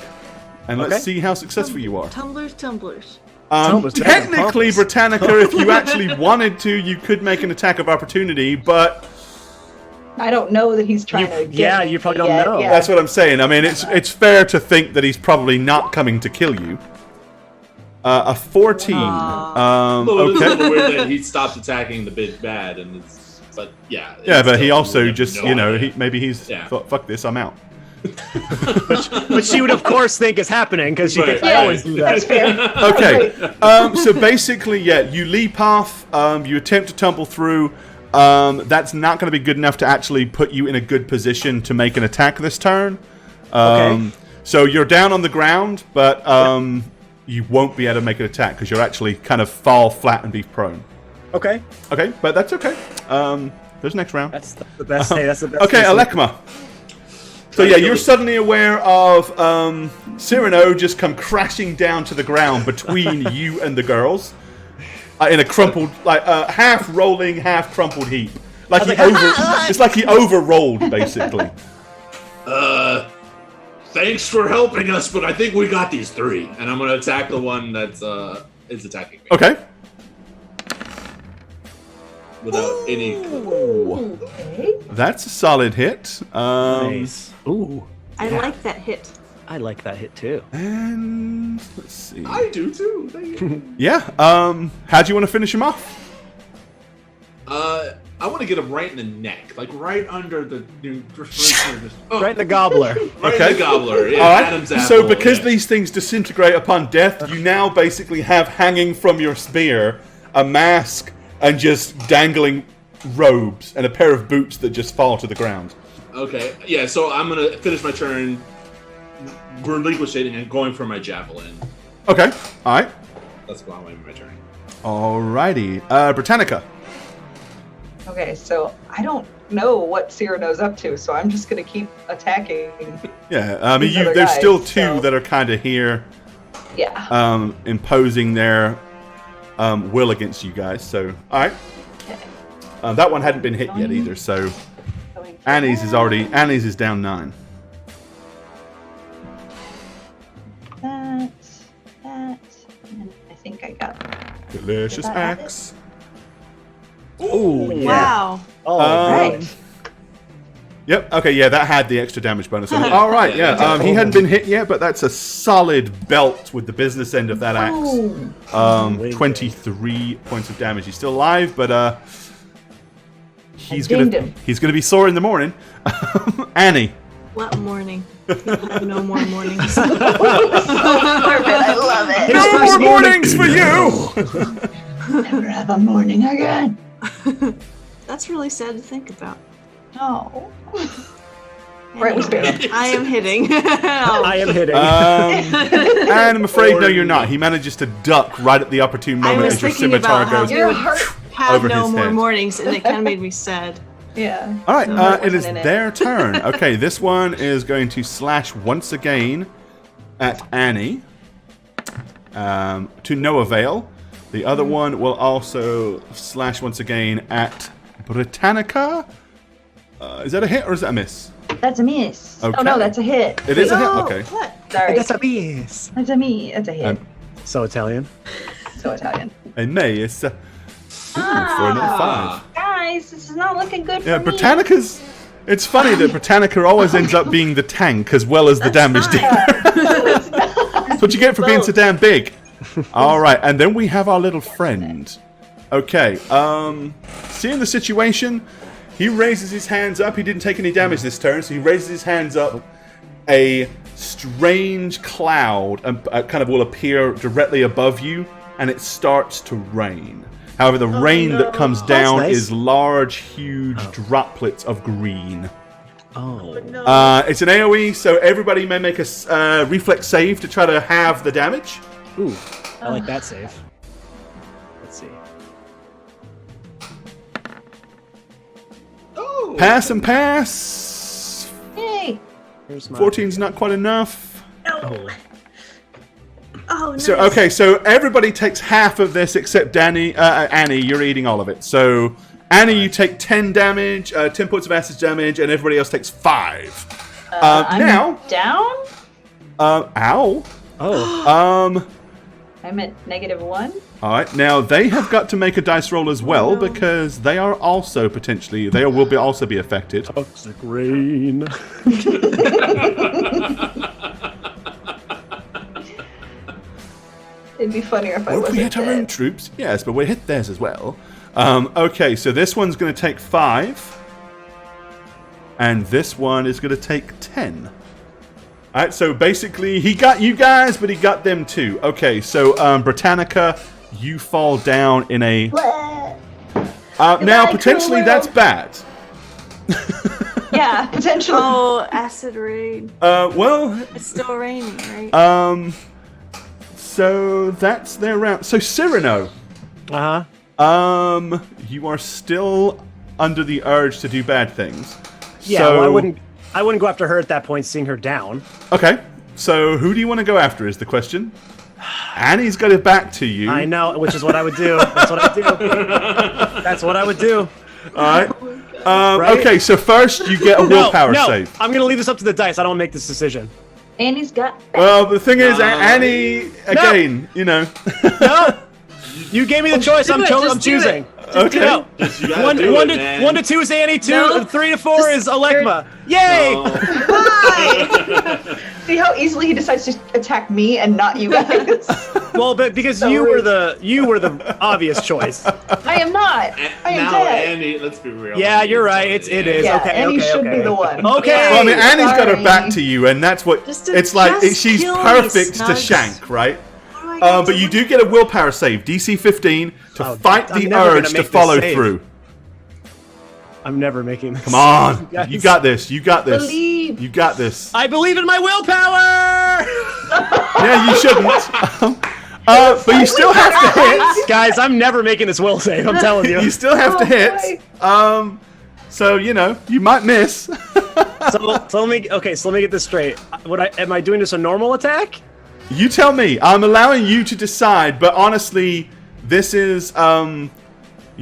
and let's Okay. see how successful you are. Tumblers. Tumblers, Technically, tumblers. Britannica, if you actually wanted to, you could make an attack of opportunity, but I don't know that he's trying to get me you probably don't yet, know. yeah. that's what I'm saying. I mean, it's fair to think that he's probably not coming to kill you. A 14. Well, it is a Okay. little weird that he stopped attacking the big bad, but yeah. Yeah, it's but he still- also we have just, no idea. maybe he's Yeah. fuck this, I'm out. But she would, of course, think it's happening because she Right. thinks I always do That's that. fair. Okay. So basically, yeah, you leap off. You attempt to tumble through. That's not going to be good enough to actually put you in a good position to make an attack this turn. Okay. So you're down on the ground, but you won't be able to make an attack because you'll actually kind of fall flat and be prone. Okay. Okay, but that's okay. There's next round. That's the best. Hey, that's the best. Okay, case scenario. Alekma. So yeah, you're suddenly aware of Cyrano just come crashing down to the ground between you and the girls in a crumpled, like half rolling, half crumpled heap. Like it's like he over-rolled basically. Thanks for helping us, but I think we got these 3, and I'm gonna attack the one that's is attacking me Okay. without any. Okay. That's a solid hit. Nice. Ooh, I like that hit. I like that hit too. And let's see. I do too. Thank you. Yeah. How do you want to finish him off? I want to get him right in the neck, like right under the Right in the gobbler. right Okay. in the gobbler. Yeah, All right. Adam's apple. So because yeah. these things disintegrate upon death, you now basically have hanging from your spear a mask and just dangling robes and a pair of boots that just fall to the ground. Okay, yeah. So I'm gonna finish my turn, relinquishing and going for my javelin. Okay. All right. That's why I'm in my turn. Alrighty. Britannica. Okay, so I don't know what Cyrano's up to, so I'm just gonna keep attacking. Yeah. I mean, These other there's guys, still two so- that are kind of here, Yeah. imposing their will against you guys. So, all right. Okay. That one hadn't been hit yet either. So Going for Annie's is down 9. that, and I think I got Delicious Did I have it? axe. Ooh, yeah. Wow. Oh, right. Yep. Okay. Yeah, that had the extra damage bonus. On it. All right. Yeah. He hadn't been hit yet, but that's a solid belt with the business end of that axe. 23 points of damage. He's still alive, but he's dinged gonna him. be sore in the morning. Annie. What morning? You'll have no more mornings. Perfect. I love it. His No first more mornings for you. Never have a morning again. That's really sad to think about. No. Right, we spare him. I am hitting. I am hitting. And I'm afraid no, you're not. He manages to duck right at the opportune I moment was as your thinking scimitar about how goes. we would hurt. have over no his more head. mornings, and it kind of made me sad. Yeah. All right, No, that it is wasn't in it. their turn. Okay, this one is going to slash once again at Annie, to no avail. The other one will also slash once again at Britannica. Is that a hit or is that a miss? That's a miss. Okay. Oh no, that's a hit. It is a hit. Oh, Okay. what? Sorry. That's a miss. That's a me. That's a hit. So Italian. So Italian. A miss. For another 5. Guys, this is not looking good Yeah, for me. Britannica's. It's funny that Britannica always ends up being the tank as well as the damage dealer. That's what you get for being so damn big. All right, and then we have our little friend. Okay, seeing the situation, he raises his hands up. He didn't take any damage this turn, so he raises his hands up. A strange cloud kind of will appear directly above you, and it starts to rain. However, the rain that comes down nice. is large, huge droplets of green. Oh. It's an AoE, so everybody may make a reflex save to try to halve the damage. Ooh, I like that save. Let's see. Oh, Pass and pass. Yay. Here's my 14's not quite enough. Oh, nice. So okay, so everybody takes half of this except Annie. You're eating all of it. So Annie, you take 10 damage, 10 points of acid damage, and everybody else takes 5. I'm now, down. ow. Oh. I'm at -1. All right, now they have got to make a dice roll as well because they are also potentially will also be affected. Toxic rain. It'd be funnier if I Or if wasn't we hit our own dead. troops. Yes, but we hit theirs as well. Okay, so this one's going to take 5. And this one is going to take 10. Alright, so basically he got you guys, but he got them too. Okay, so Britannica, you fall down in a... now, potentially that's bad. Yeah, potentially. Oh, acid rain. Well... It's still raining, right? So that's their round. So Cyrano, you are still under the urge to do bad things. Yeah, so, well, I wouldn't go after her at that point, seeing her down. Okay, so who do you want to go after is the question. Annie's got it back to you. I know, which is what I would do. That's what I do. That's what I would do. All right. Right? Okay, so first you get a willpower save. I'm going to leave this up to the dice. I don't make this decision. Annie's got. Well, the thing is, Annie, again, you know. No! You gave me the choice. I'm choosing. Okay. No. Yes, you gotta do it, man. 1 to 2 is Annie, 2 No. and 3 to 4 is Alekma. Yay! See how easily he decides to attack me and not you guys. Well, but because So you rude. were the obvious choice. I am not. I am Now, dead. Andy, let's be real. Yeah, you're right. It is. Yeah, Okay, Annie okay, should okay. be the one. Okay. Well, I mean, Annie's got her Sorry. back to you, and that's what Just to- it's like. just She's kill me, perfect to Snugs. shank, right? What do I got But to you look- do get a willpower save, DC 15, to Oh, fight I'm the never gonna urge to make this follow save. through. I'm never making this. Come on, Yes. you got this. You got this. Believe. You got this. I believe in my willpower! Yeah, you shouldn't. But you still have to hit. Guys, I'm never making this will save, I'm telling you. You still have to Oh, hit. So you know you might miss. So let me get this straight. Am I doing this a normal attack? You tell me. I'm allowing you to decide, but honestly, this is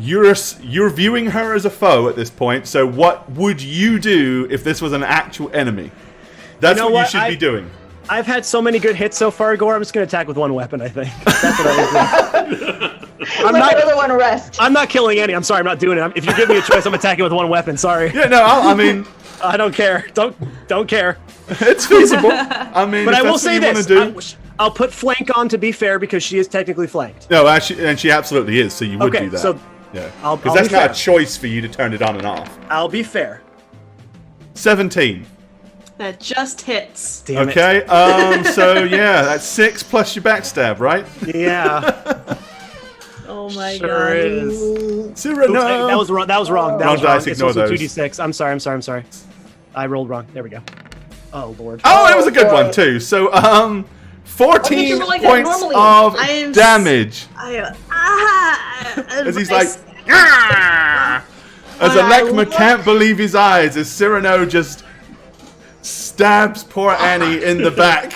you're viewing her as a foe at this point. So what would you do if this was an actual enemy? That's You know what you what? should be doing. I've had so many good hits so far, Gore. I'm just gonna attack with one weapon. I think that's what I would do. Let the other one rest. I'm not killing any. I'm sorry. I'm not doing it. If you give me a choice, I'm attacking with one weapon. Sorry. Yeah, no, I mean, I don't care. Don't care. it's feasible. I mean, But if I will that's what say you wanna this: do. I'll put flank on to be fair because she is technically flanked. No, actually, and she absolutely is. So you would Okay, do that. so yeah, I'll because be that's not fair. a choice for you to turn it on and off. I'll be fair. 17. That just hits. Damn Okay. So yeah, that's 6 plus your backstab, right? it. Yeah. Oh my Sure god. is. Cyrano. Oops, that was wrong. That was wrong. That Wrong was wrong. dice, It's ignore also those. 2d6. I'm sorry. I rolled wrong. There we go. Oh lord. Oh, that was a good boy. one too. So 14 you were like that points normally. of I am damage. As As he's like, "Ah!" As Alekma can't believe his eyes as Cyrano just stabs poor Annie in the back.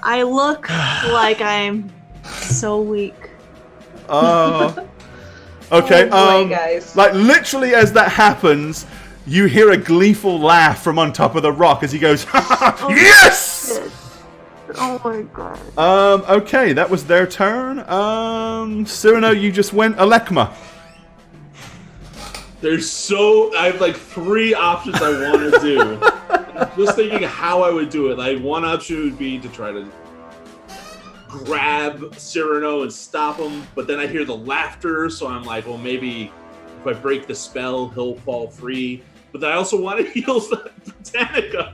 I look like I'm so weak. Oh. Okay, Oh boy, guys. like literally as that happens, you hear a gleeful laugh from on top of the rock as he goes, yes! Oh my god. Okay, that was their turn. Cyrano, you just went Alekma. I have like 3 options I want to do. I'm just thinking how I would do it. Like one option would be to try to grab Cyrano and stop him, but then I hear the laughter, so I'm like, well, maybe if I break the spell, he'll fall free. But then I also want to heal Britannica.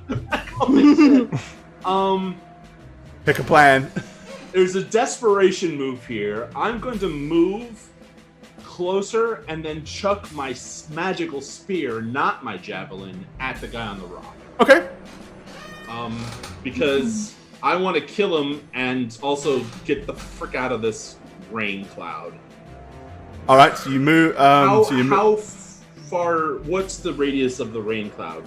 Pick a plan. There's a desperation move here. I'm going to move closer and then chuck my magical spear, not my javelin, at the guy on the rock. Okay. Because I want to kill him and also get the frick out of this rain cloud. All right, so you move. How far? What's the radius of the rain cloud?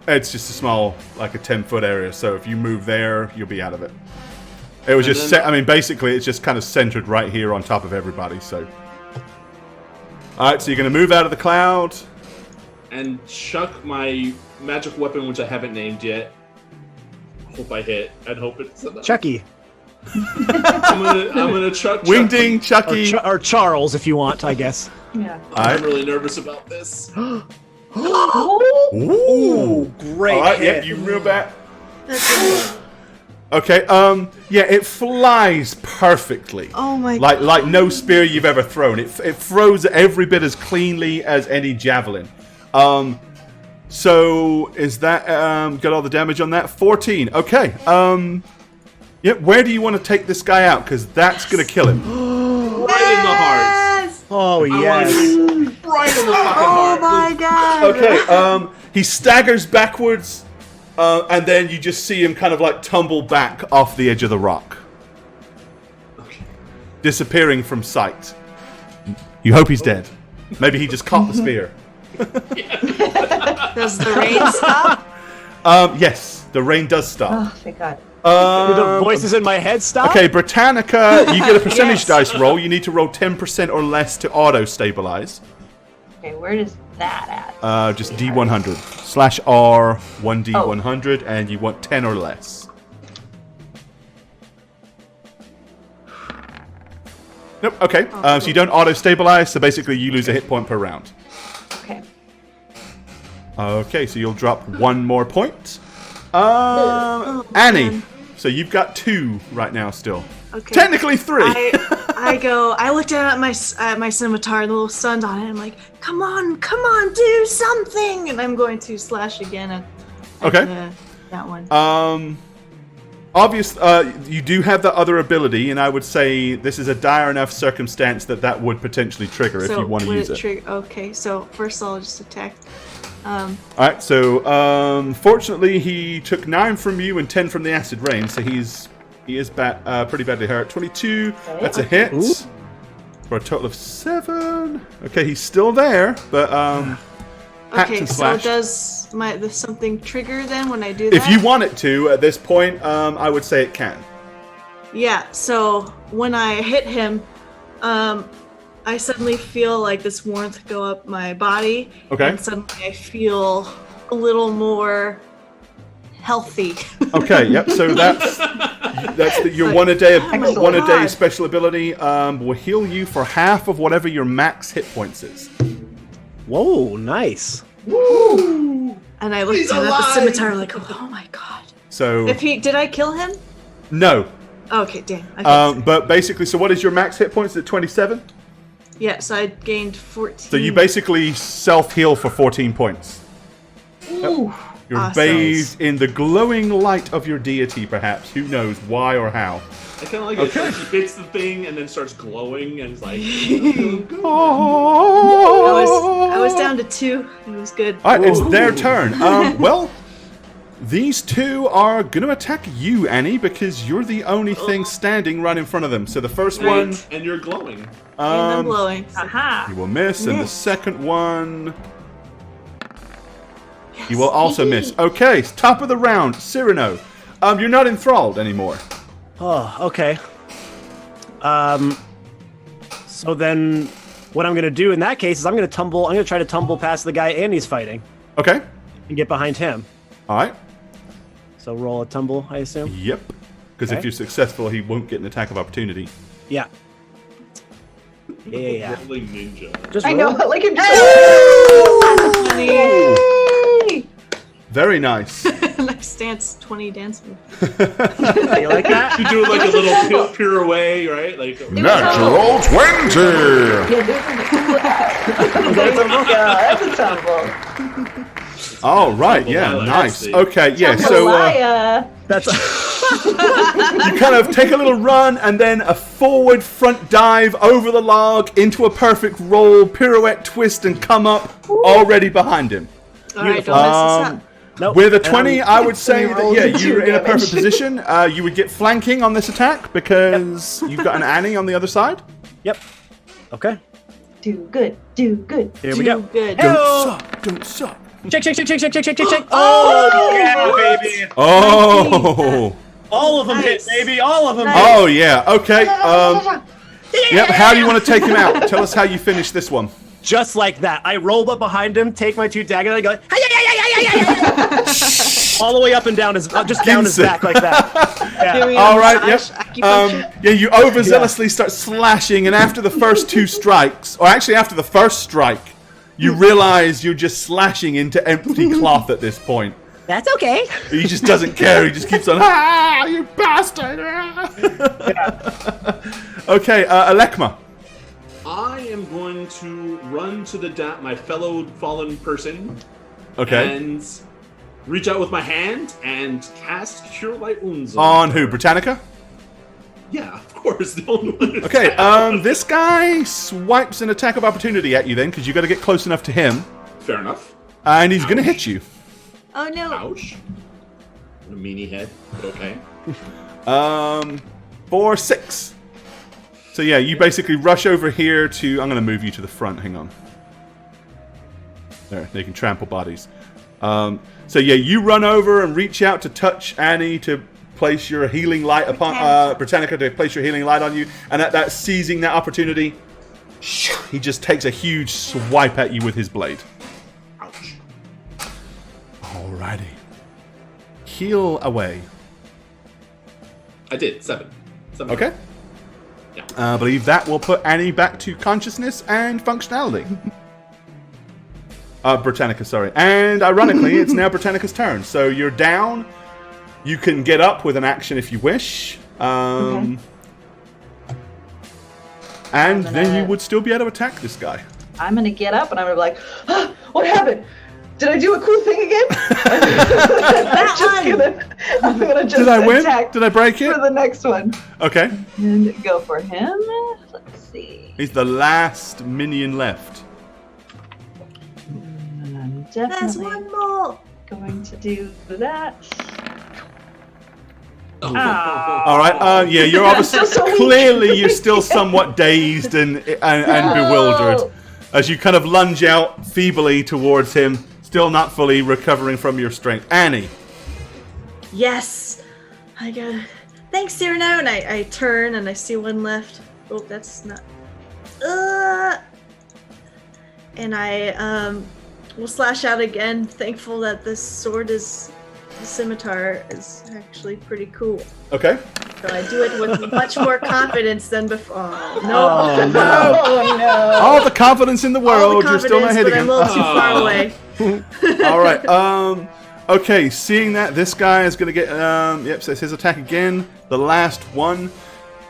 It's just a small, like a 10-foot area. So if you move there, you'll be out of it. It was And just. then- I mean, basically, it's just kind of centered right here on top of everybody. So. All right, so you're going to move out of the cloud. And chuck my magic weapon, which I haven't named yet. Hope I hit. I'd hope it's enough. Chucky. I'm gonna chuck. Wingding, Chucky. Or Charles, if you want, I guess. Yeah. I'm really nervous about this. Oh, Ooh. Great. All right, hit. yep, you reel back. Okay, yeah, it flies perfectly. Oh my Like no spear you've ever thrown. It throws every bit as cleanly as any javelin. So is that got all the damage on that? 14. Okay. Yep. Where do you want to take this guy out? Because that's gonna kill him. Right in the heart. Oh yes. Right in the fucking Oh heart. my god. Okay. He staggers backwards, and then you just see him kind of like tumble back off the edge of the rock, disappearing from sight. You hope he's dead. Maybe he just caught the spear. Does the rain stop? Yes, the rain does stop. Oh, thank God. Did the voices in my head stop? Okay, Britannica, you get a percentage Yes. dice roll. You need to roll 10% or less to auto-stabilize. Okay, where does that at? Just D100. /R, 1D100, and you want 10 or less. Nope, okay. So you don't auto-stabilize, so basically you lose a hit point per round. Okay. Okay, so you'll drop one more point. Annie, so you've got 2 right now still. Okay. Technically 3. I looked at my scimitar and the little sun's on it. I'm like, come on, do something! And I'm going to slash again at Okay. that one. Obvious, you do have that other ability, and I would say this is a dire enough circumstance that would potentially trigger if you want to use it. Okay, so first I'll just attack. Alright, so fortunately he took 9 from you and 10 from the acid rain, so he is pretty badly hurt. 22, that's a hit. Ooh. For a total of 7. Okay, he's still there, but hacked Okay, and so slashed. does the something trigger then when I do that? If you want it to, at this point, I would say it can. Yeah, so when I hit him, I suddenly feel like this warmth go up my body. Okay. And suddenly I feel a little more healthy. Okay, yep. So that's your one a day God. special ability will heal you for half of whatever your max hit points is. Whoa, nice. And I looked He's down at the alive! scimitar like, oh my god. So Did I kill him? no, Okay, damn. Okay. but basically, so what is your max hit points at 27? Yeah, so I gained 14. So you basically self-heal for 14 points. Yep. You're Awesome. bathed in the glowing light of your deity, perhaps. Who knows why or how. I kind of like it. She hits the thing and then starts glowing and it's like, I was down to 2. It was good. All right, it's their turn. Well, these two are going to attack you, Annie, because you're the only thing standing right in front of them. So the first one, and you're glowing. And I'm blowing. Aha! you will miss, and the Miss. second one, you will also miss. Okay, top of the round, Cyrano. You're not enthralled anymore. Oh, okay. So then, what I'm gonna do in that case is I'm gonna try to tumble past the guy Andy's fighting Okay. and get behind him. All right. So roll a tumble, I assume. Yep. Because if Okay. you're successful, he won't get an attack of opportunity. Yeah. Yeah. Rolling ninja. Just I know, roll. like him. Funny. Very nice. Nice dance, 20 dance move. You like that? You do like a little pirouette, right? Like Natural 20. That's a tumble. All right. Yeah. Tumble, Nice. let's see. Okay. Yeah. So Malaya. That's you kind of take a little run and then a forward front dive over the log into a perfect roll, pirouette, twist, and come up already behind him. Alright, don't mess this up. nope. With a 20, I would say Roll that, yeah, the you're in a damage. perfect position. You would get flanking on this attack because you've got an Annie on the other side. Yep. Okay. Do good. Do good. Here we go. Good. Don't suck. Don't suck. Check. Oh yeah, baby. Oh. All of them hit, Nice. baby. All of them. Nice. Oh, yeah. Okay. Yep. How do you want to take him out? Tell us how you finish this one. Just like that. I rolled up behind him, take my 2 daggers, and I go all the way up and down his, just down his back like that. Give Yeah. me a All right. Yep. massage, acupuncture. Yeah. You overzealously start slashing, and after the first 2 strikes, or actually after the first strike, you realize you're just slashing into empty cloth at this point. That's okay. He just doesn't care. He just keeps on, you bastard! Okay, Alekma. I am going to run to my fellow fallen person. Okay. And reach out with my hand and cast Cure Light Wounds On who? Britannica? Yeah, of course. The only one. Okay, this guy swipes an attack of opportunity at you then, because you got to get close enough to him. Fair enough. And he's going to hit you. Oh no. Ouch. A meanie head, but okay. For 6. So yeah, you basically rush over here to... I'm going to move you to the front. Hang on. There, they can trample bodies. So yeah, you run over and reach out to touch Annie to place your healing light upon... Britannica to place your healing light on you. And at that seizing that opportunity, he just takes a huge swipe at you with his blade. Ouch. Alrighty. Heal away. I did. 7. Okay. Yeah. I believe that will put Annie back to consciousness and functionality. Britannica, sorry. And ironically, it's now Britannica's turn. So you're down. You can get up with an action if you wish. And then you would still be able to attack this guy. I'm gonna get up and I'm gonna be like, what happened? Did I do a cool thing again? I'm gonna just Did I win? attack Did I break it? for the next one. Okay. And go for him. Let's see. He's the last minion left. I'm There's definitely one more. going to do that. Oh. All right. Yeah, you're obviously clearly you're still somewhat dazed and bewildered as you kind of lunge out feebly towards him, still not fully recovering from your strength. Annie. Yes. I got it. Thanks, Cyrano. And I turn and I see one left. Oh, that's not. And I will slash out again. Thankful that this sword is. The scimitar is actually pretty cool. Okay. So I do it with much more confidence than before. Oh, no. Oh, no. All the confidence in the world. You're still not hitting but him. I'm a little too far away. All right. Okay. Seeing that, this guy is going to get. Yep. So it's his attack again. The last one,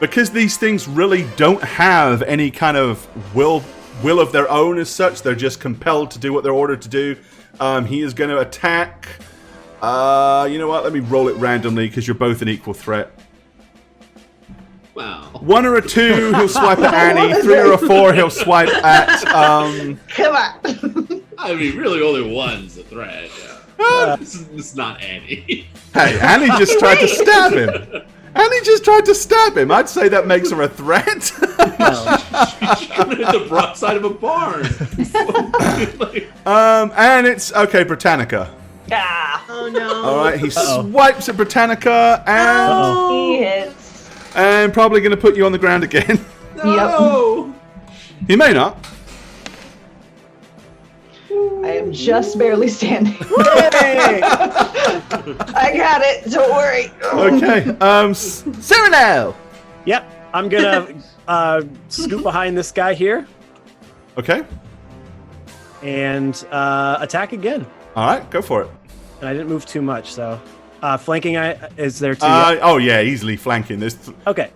because these things really don't have any kind of will of their own as such. They're just compelled to do what they're ordered to do. He is going to attack. You know what? Let me roll it randomly because you're both an equal threat. Wow. 1 or a 2, he'll swipe at Annie. 3 or a 4, he'll swipe at. Come on. I mean, really, only one's a threat. Yeah. This is not Annie. Hey, Annie just tried to stab him. Annie just tried to stab him. I'd say that makes her a threat. She's coming at the broadside of a barn. And it's okay, Britannica. Ah. Oh no. All right, he swipes at Britannica and He hits. and probably going to put you on the ground again. No. He may not. I am just barely standing. I got it. Don't worry. Okay. Cyrano. Yep, I'm gonna scoot behind this guy here Okay. and attack again. All right, go for it. And I didn't move too much, so flanking. Is there two? Oh yeah, easily flanking. Okay,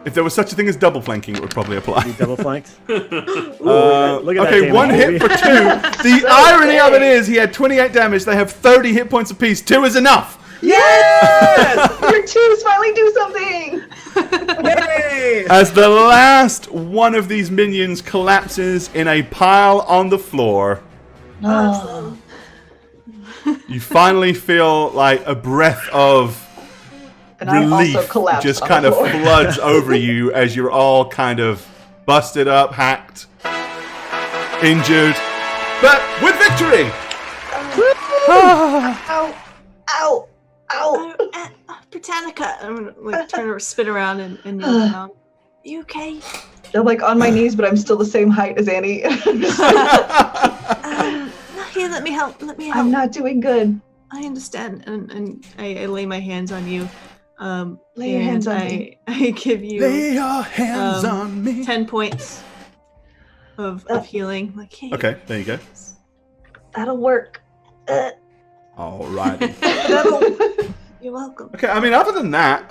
If there was such a thing as double flanking, it would probably apply. double flanked. Look at that Okay, damage, 1 hit baby. for 2. The irony of it is he had 28 damage. They have 30 hit points apiece. 2 is enough. Yes! Your twos finally do something. Yay! As the last one of these minions collapses in a pile on the floor, Oh. you finally feel like a breath of And I also relief collapsed just on kind the of floor. floods over you as you're all kind of busted up, hacked, injured, but with victory! Ow! Ow! Ow! Britannica. I'm gonna like turn or spin around and kneel down. You okay? I'm like on my knees, but I'm still the same height as Annie. Here, let me help. Let me help. I'm not doing good. I understand, and I lay my hands on you. Lay your hands on me. I give you Lay your hands on me. 10 points of healing. Like, hey, Okay, there you go. That'll work. Alrighty. You're welcome. Okay, I mean, other than that,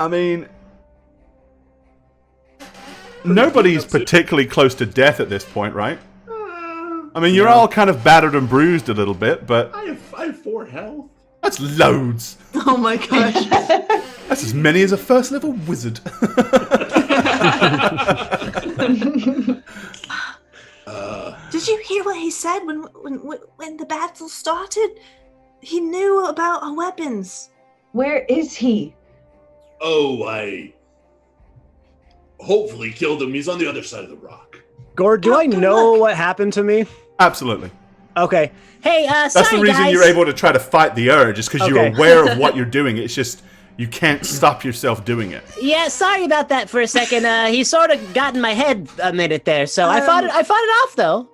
nobody's particularly close to death at this point, right? I mean, you're all kind of battered and bruised a little bit, but... I have 4 health. That's loads. Oh my gosh. That's as many as a first level wizard. Did you hear what he said when the battle started? He knew about our weapons. Where is he? Oh, I hopefully killed him. He's on the other side of the rock. Gord, do I know what happened to me? Absolutely. Okay. Hey, That's sorry, the reason guys. you're able to try to fight the urge, is because you're Okay. aware of what you're doing. It's just you can't stop yourself doing it. Yeah, sorry about that for a second. He sort of got in my head a minute there, so I fought it off though.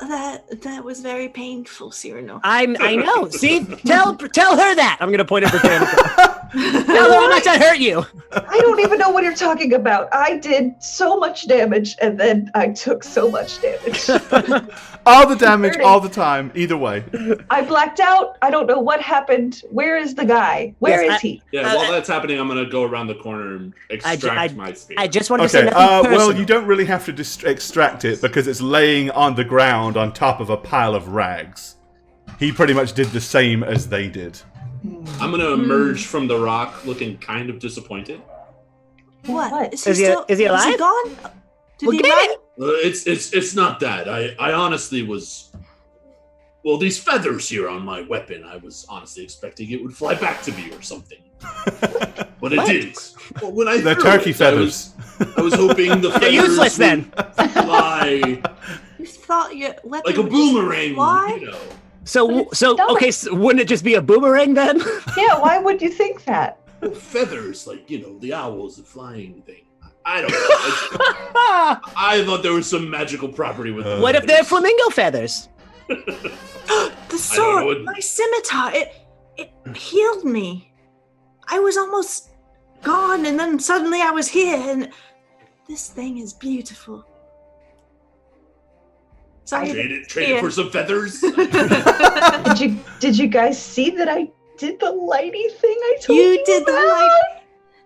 That was very painful, Cyrano. I know. See, tell her that. I'm gonna point at Britannica. Tell her how much I hurt you. I don't even know what you're talking about. I did so much damage, and then I took so much damage. All the damage, all the time, either way. I blacked out. I don't know what happened. Where is the guy? Where is he? Yeah, while that's happening, I'm gonna go around the corner and extract my spear. I just wanted to say Okay, nothing personal. well, you don't really have to extract it because it's laying on the ground on top of a pile of rags. He pretty much did the same as they did. I'm gonna emerge from the rock looking kind of disappointed. What? Is he alive? Is he gone? Did Well, he get run? it. It's not that. I honestly was... Well, these feathers here on my weapon, I was honestly expecting it would fly back to me or something. But it didn't. Well, when I They're threw turkey it, feathers. I was hoping the They're feathers useless would then. fly You thought your weapon like a would just boomerang, fly? you know. So don't. okay, so wouldn't it just be a boomerang then? Yeah, why would you think that? Well, feathers, like, you know, the owls, the flying thing. I don't know. I thought there was some magical property with them. What if they're flamingo feathers? The sword, my scimitar, it healed me. I was almost gone, and then suddenly I was here, and this thing is beautiful. Sorry. Trade it for some feathers? Did you guys see that I did the lighty thing I told you? You did the light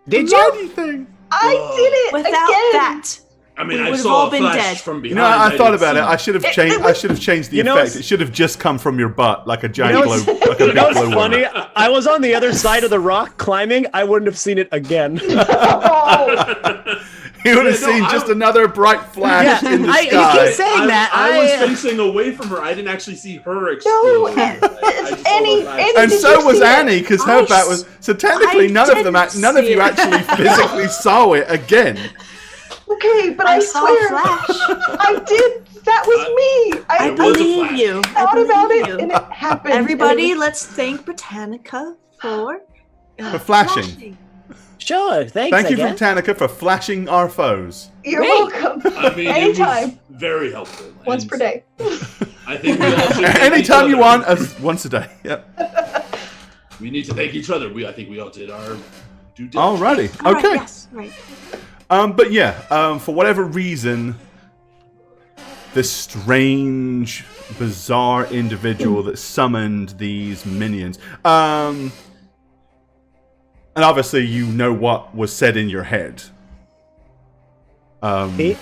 Did Mighty you? thing. I did it without again. that. I mean, We I would've saw all a been flash dead. from behind. You know, I thought didn't about it. see I should have changed. I should have changed the You know, effect. It should have just come from your butt, like a giant You know glow, what's- like a You big know what's glow worm. funny? I was on the other side of the rock climbing. I wouldn't have seen it again. Oh, You would have Yeah, no, seen I- just another bright flash Yeah, in the you keep sky. saying that. I was facing away from her. I didn't actually see her explode. No, I just saw Annie- the flash. Annie- And Did so you was see it? Annie, because her I bat was. So technically, I none of them, didn't none of see you it. actually physically saw it again. okay, but I saw swear a flash. I did. That was me. I It was a believe flash. you. I thought about believe it, you. and it happened. Everybody, and let's thank Britannica for For flashing. Sure, thanks. Thank you, I guess. Britannica, for flashing our foes. You're Great. welcome. I mean, Anytime. it was very helpful. Once And per day. I think we all should thank each Anytime you other. want, once a day. Yep. We need to thank each other. I think we all did our due diligence. Alrighty. All right, Okay. yes, right. But yeah, for whatever reason, this strange, bizarre individual that summoned these minions. And obviously, you know what was said in your head. Me?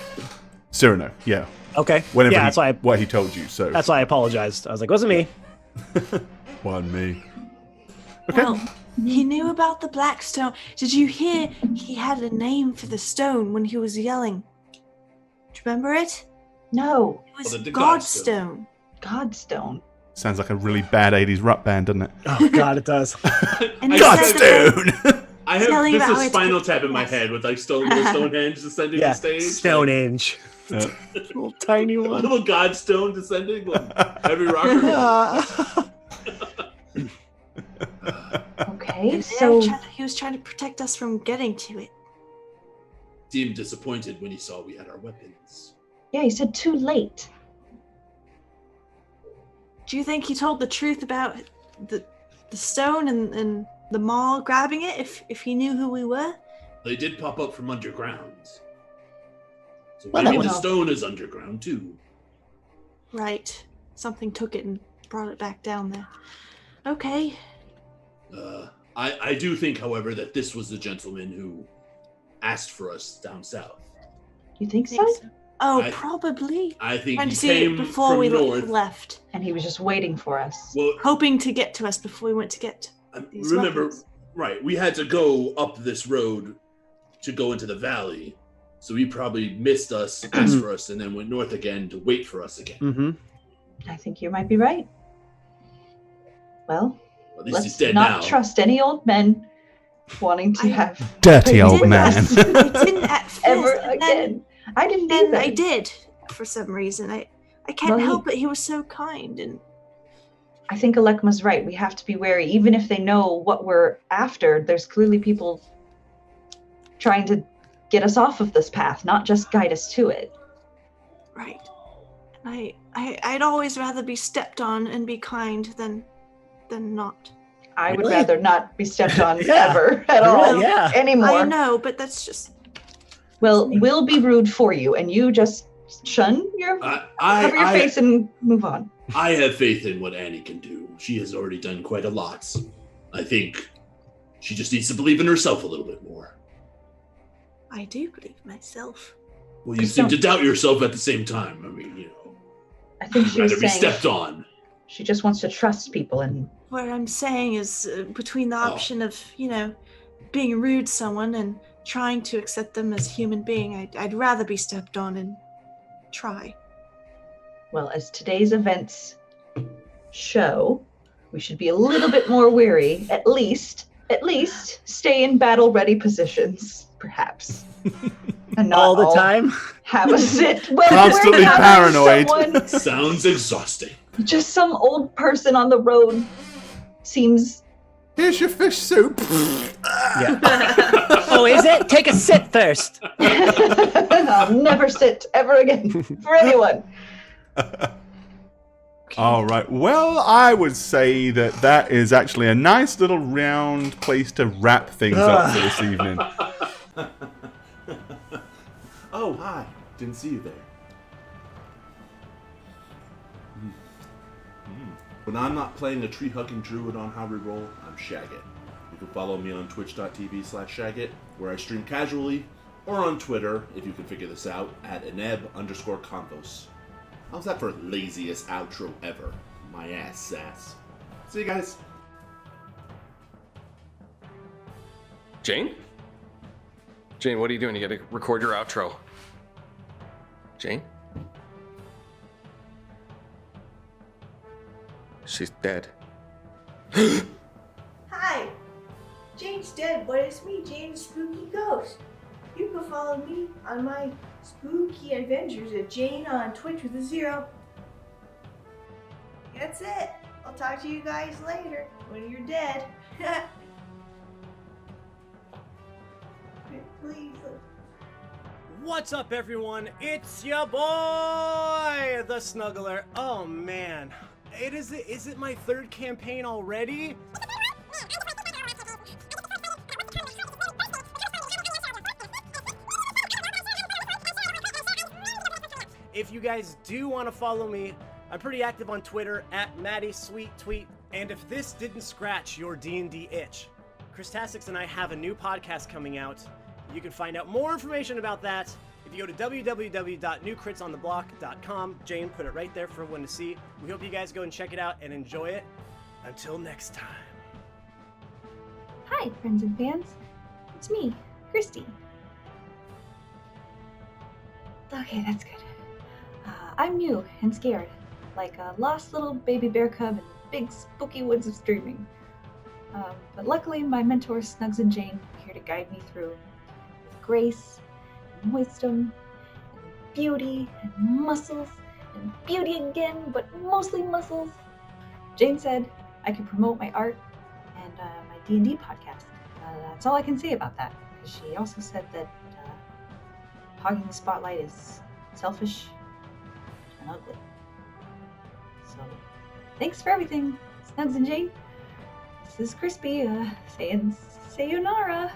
Cyrano, yeah. Okay. Whenever Yeah, what he told you. So that's why I apologized. I was like, wasn't me. wasn't me. Okay. Well, he knew about the black stone. Did you hear he had a name for the stone when he was yelling? Do you remember it? No. It was Oh, the Godstone. Godstone. Sounds like a really bad 80s rock band, doesn't it? Oh God, it does. And he said that Godstone! I have Telling this about is how Spinal it's- Tap in my yes. head with like Stonehenge descending Yeah, the stage. Stonehenge. Yeah. Little tiny Like, a one. little Godstone descending, like heavy rocker. Okay, And so he was trying to protect us from getting to it. Seemed disappointed when he saw we had our weapons. yeah, he said too late. Do you think he told the truth about the stone and the mall grabbing it if he knew who we were? They did pop up from underground. So Well, maybe that the was- stone is underground too. Right. Something took it and brought it back down there. Okay. I do think, however, that this was the gentleman who asked for us down south. You think so? Oh, probably. I think Trying he to see came it before from we north. left. And he was just waiting for us. Well, hoping to get to us before we went to get these remember, weapons. right, we had to go up this road to go into the valley. So he probably missed us, asked for us, and then went north again to wait for us again. Mm-hmm. I think you might be right. Well, At least he's let's dead not now. trust any old men wanting to have Dirty faith old with man. us I didn't at first. ever and again. I didn't Then either. I did for some reason. I can't Well, help it. He was so kind, and I think Alekma's right. We have to be wary. Even if they know what we're after, there's clearly people trying to get us off of this path, not just guide us to it. right. I'd always rather be stepped on and be kind than not. I would Really? rather not be stepped on Yeah. ever at all Yeah. anymore. I know, but that's just Well, we'll be rude for you, and you just shun your cover your face and move on. I have faith in what Annie can do. She has already done quite a lot. I think she just needs to believe in herself a little bit more. I do believe myself. Well, you Just seem to don't- doubt yourself at the same time. I mean, you know, I think you'd she rather was be saying stepped on. she just wants to trust people, and What I'm saying is between the option of, being rude to someone and trying to accept them as a human being, I'd rather be stepped on and try. well, as today's events show, we should be a little bit more wary. At least stay in battle-ready positions, perhaps. And not All the time. have a sit. Well, Constantly we're having paranoid. someone- Sounds exhausting. just some old person on the road seems. Here's your fish soup. Oh, is it? Take a sit first. I'll never sit ever again for anyone. All right. Well, I would say that is actually a nice little round place to wrap things up for this evening. Oh, hi. Didn't see you there. When I'm not playing a tree-hugging druid on How We Roll, I'm Shagget. You can follow me on twitch.tv/Shagget, where I stream casually, or on Twitter, if you can figure this out, at @eneb_convos. How's that for laziest outro ever? My ass sass. See you guys. Jane? Jane, what are you doing? You gotta record your outro. Jane? She's dead. Hi, Jane's dead, but it's me, Jane Spooky Ghost. You can follow me on my spooky adventures at Jane on Twitch with a 0. That's it. I'll talk to you guys later when you're dead. Please. What's up, everyone? It's your boy, the Snuggler. Oh man, is it my third campaign already? If you guys do want to follow me, I'm pretty active on Twitter at MattySweetTweet. And if this didn't scratch your D&D itch, Chris Tassix and I have a new podcast coming out. You can find out more information about that if you go to www.newcritsontheblock.com. Jane put it right there for everyone to see. We hope you guys go and check it out and enjoy it. Until next time. Hi, friends and fans. It's me, Christy. Okay, that's good. I'm new and scared, like a lost little baby bear cub in the big spooky woods of streaming. But luckily, my mentors Snugs and Jane are here to guide me through with grace and wisdom and beauty and muscles and beauty again, but mostly muscles. Jane said I could promote my art and my D&D podcast. That's all I can say about that, because she also said that hogging the spotlight is selfish and ugly. So, thanks for everything, Snugs and Jane. This is Crispy, saying sayonara.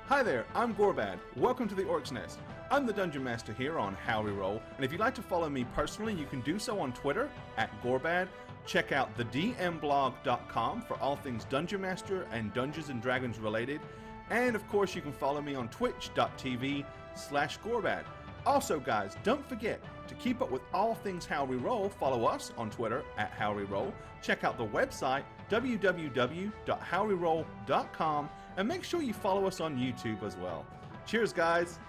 Hi there, I'm Gorbad. Welcome to the Orc's Nest. I'm the Dungeon Master here on How We Roll, and if you'd like to follow me personally, you can do so on Twitter at Gorbad, Check out thedmblog.com for all things Dungeon Master and Dungeons and Dragons related. And of course, you can follow me on twitch.tv/Gorbad. Also, guys, don't forget to keep up with all things How We Roll. Follow us on Twitter @HowWeRoll. Check out the website www.howweroll.com, and make sure you follow us on YouTube as well. Cheers, guys.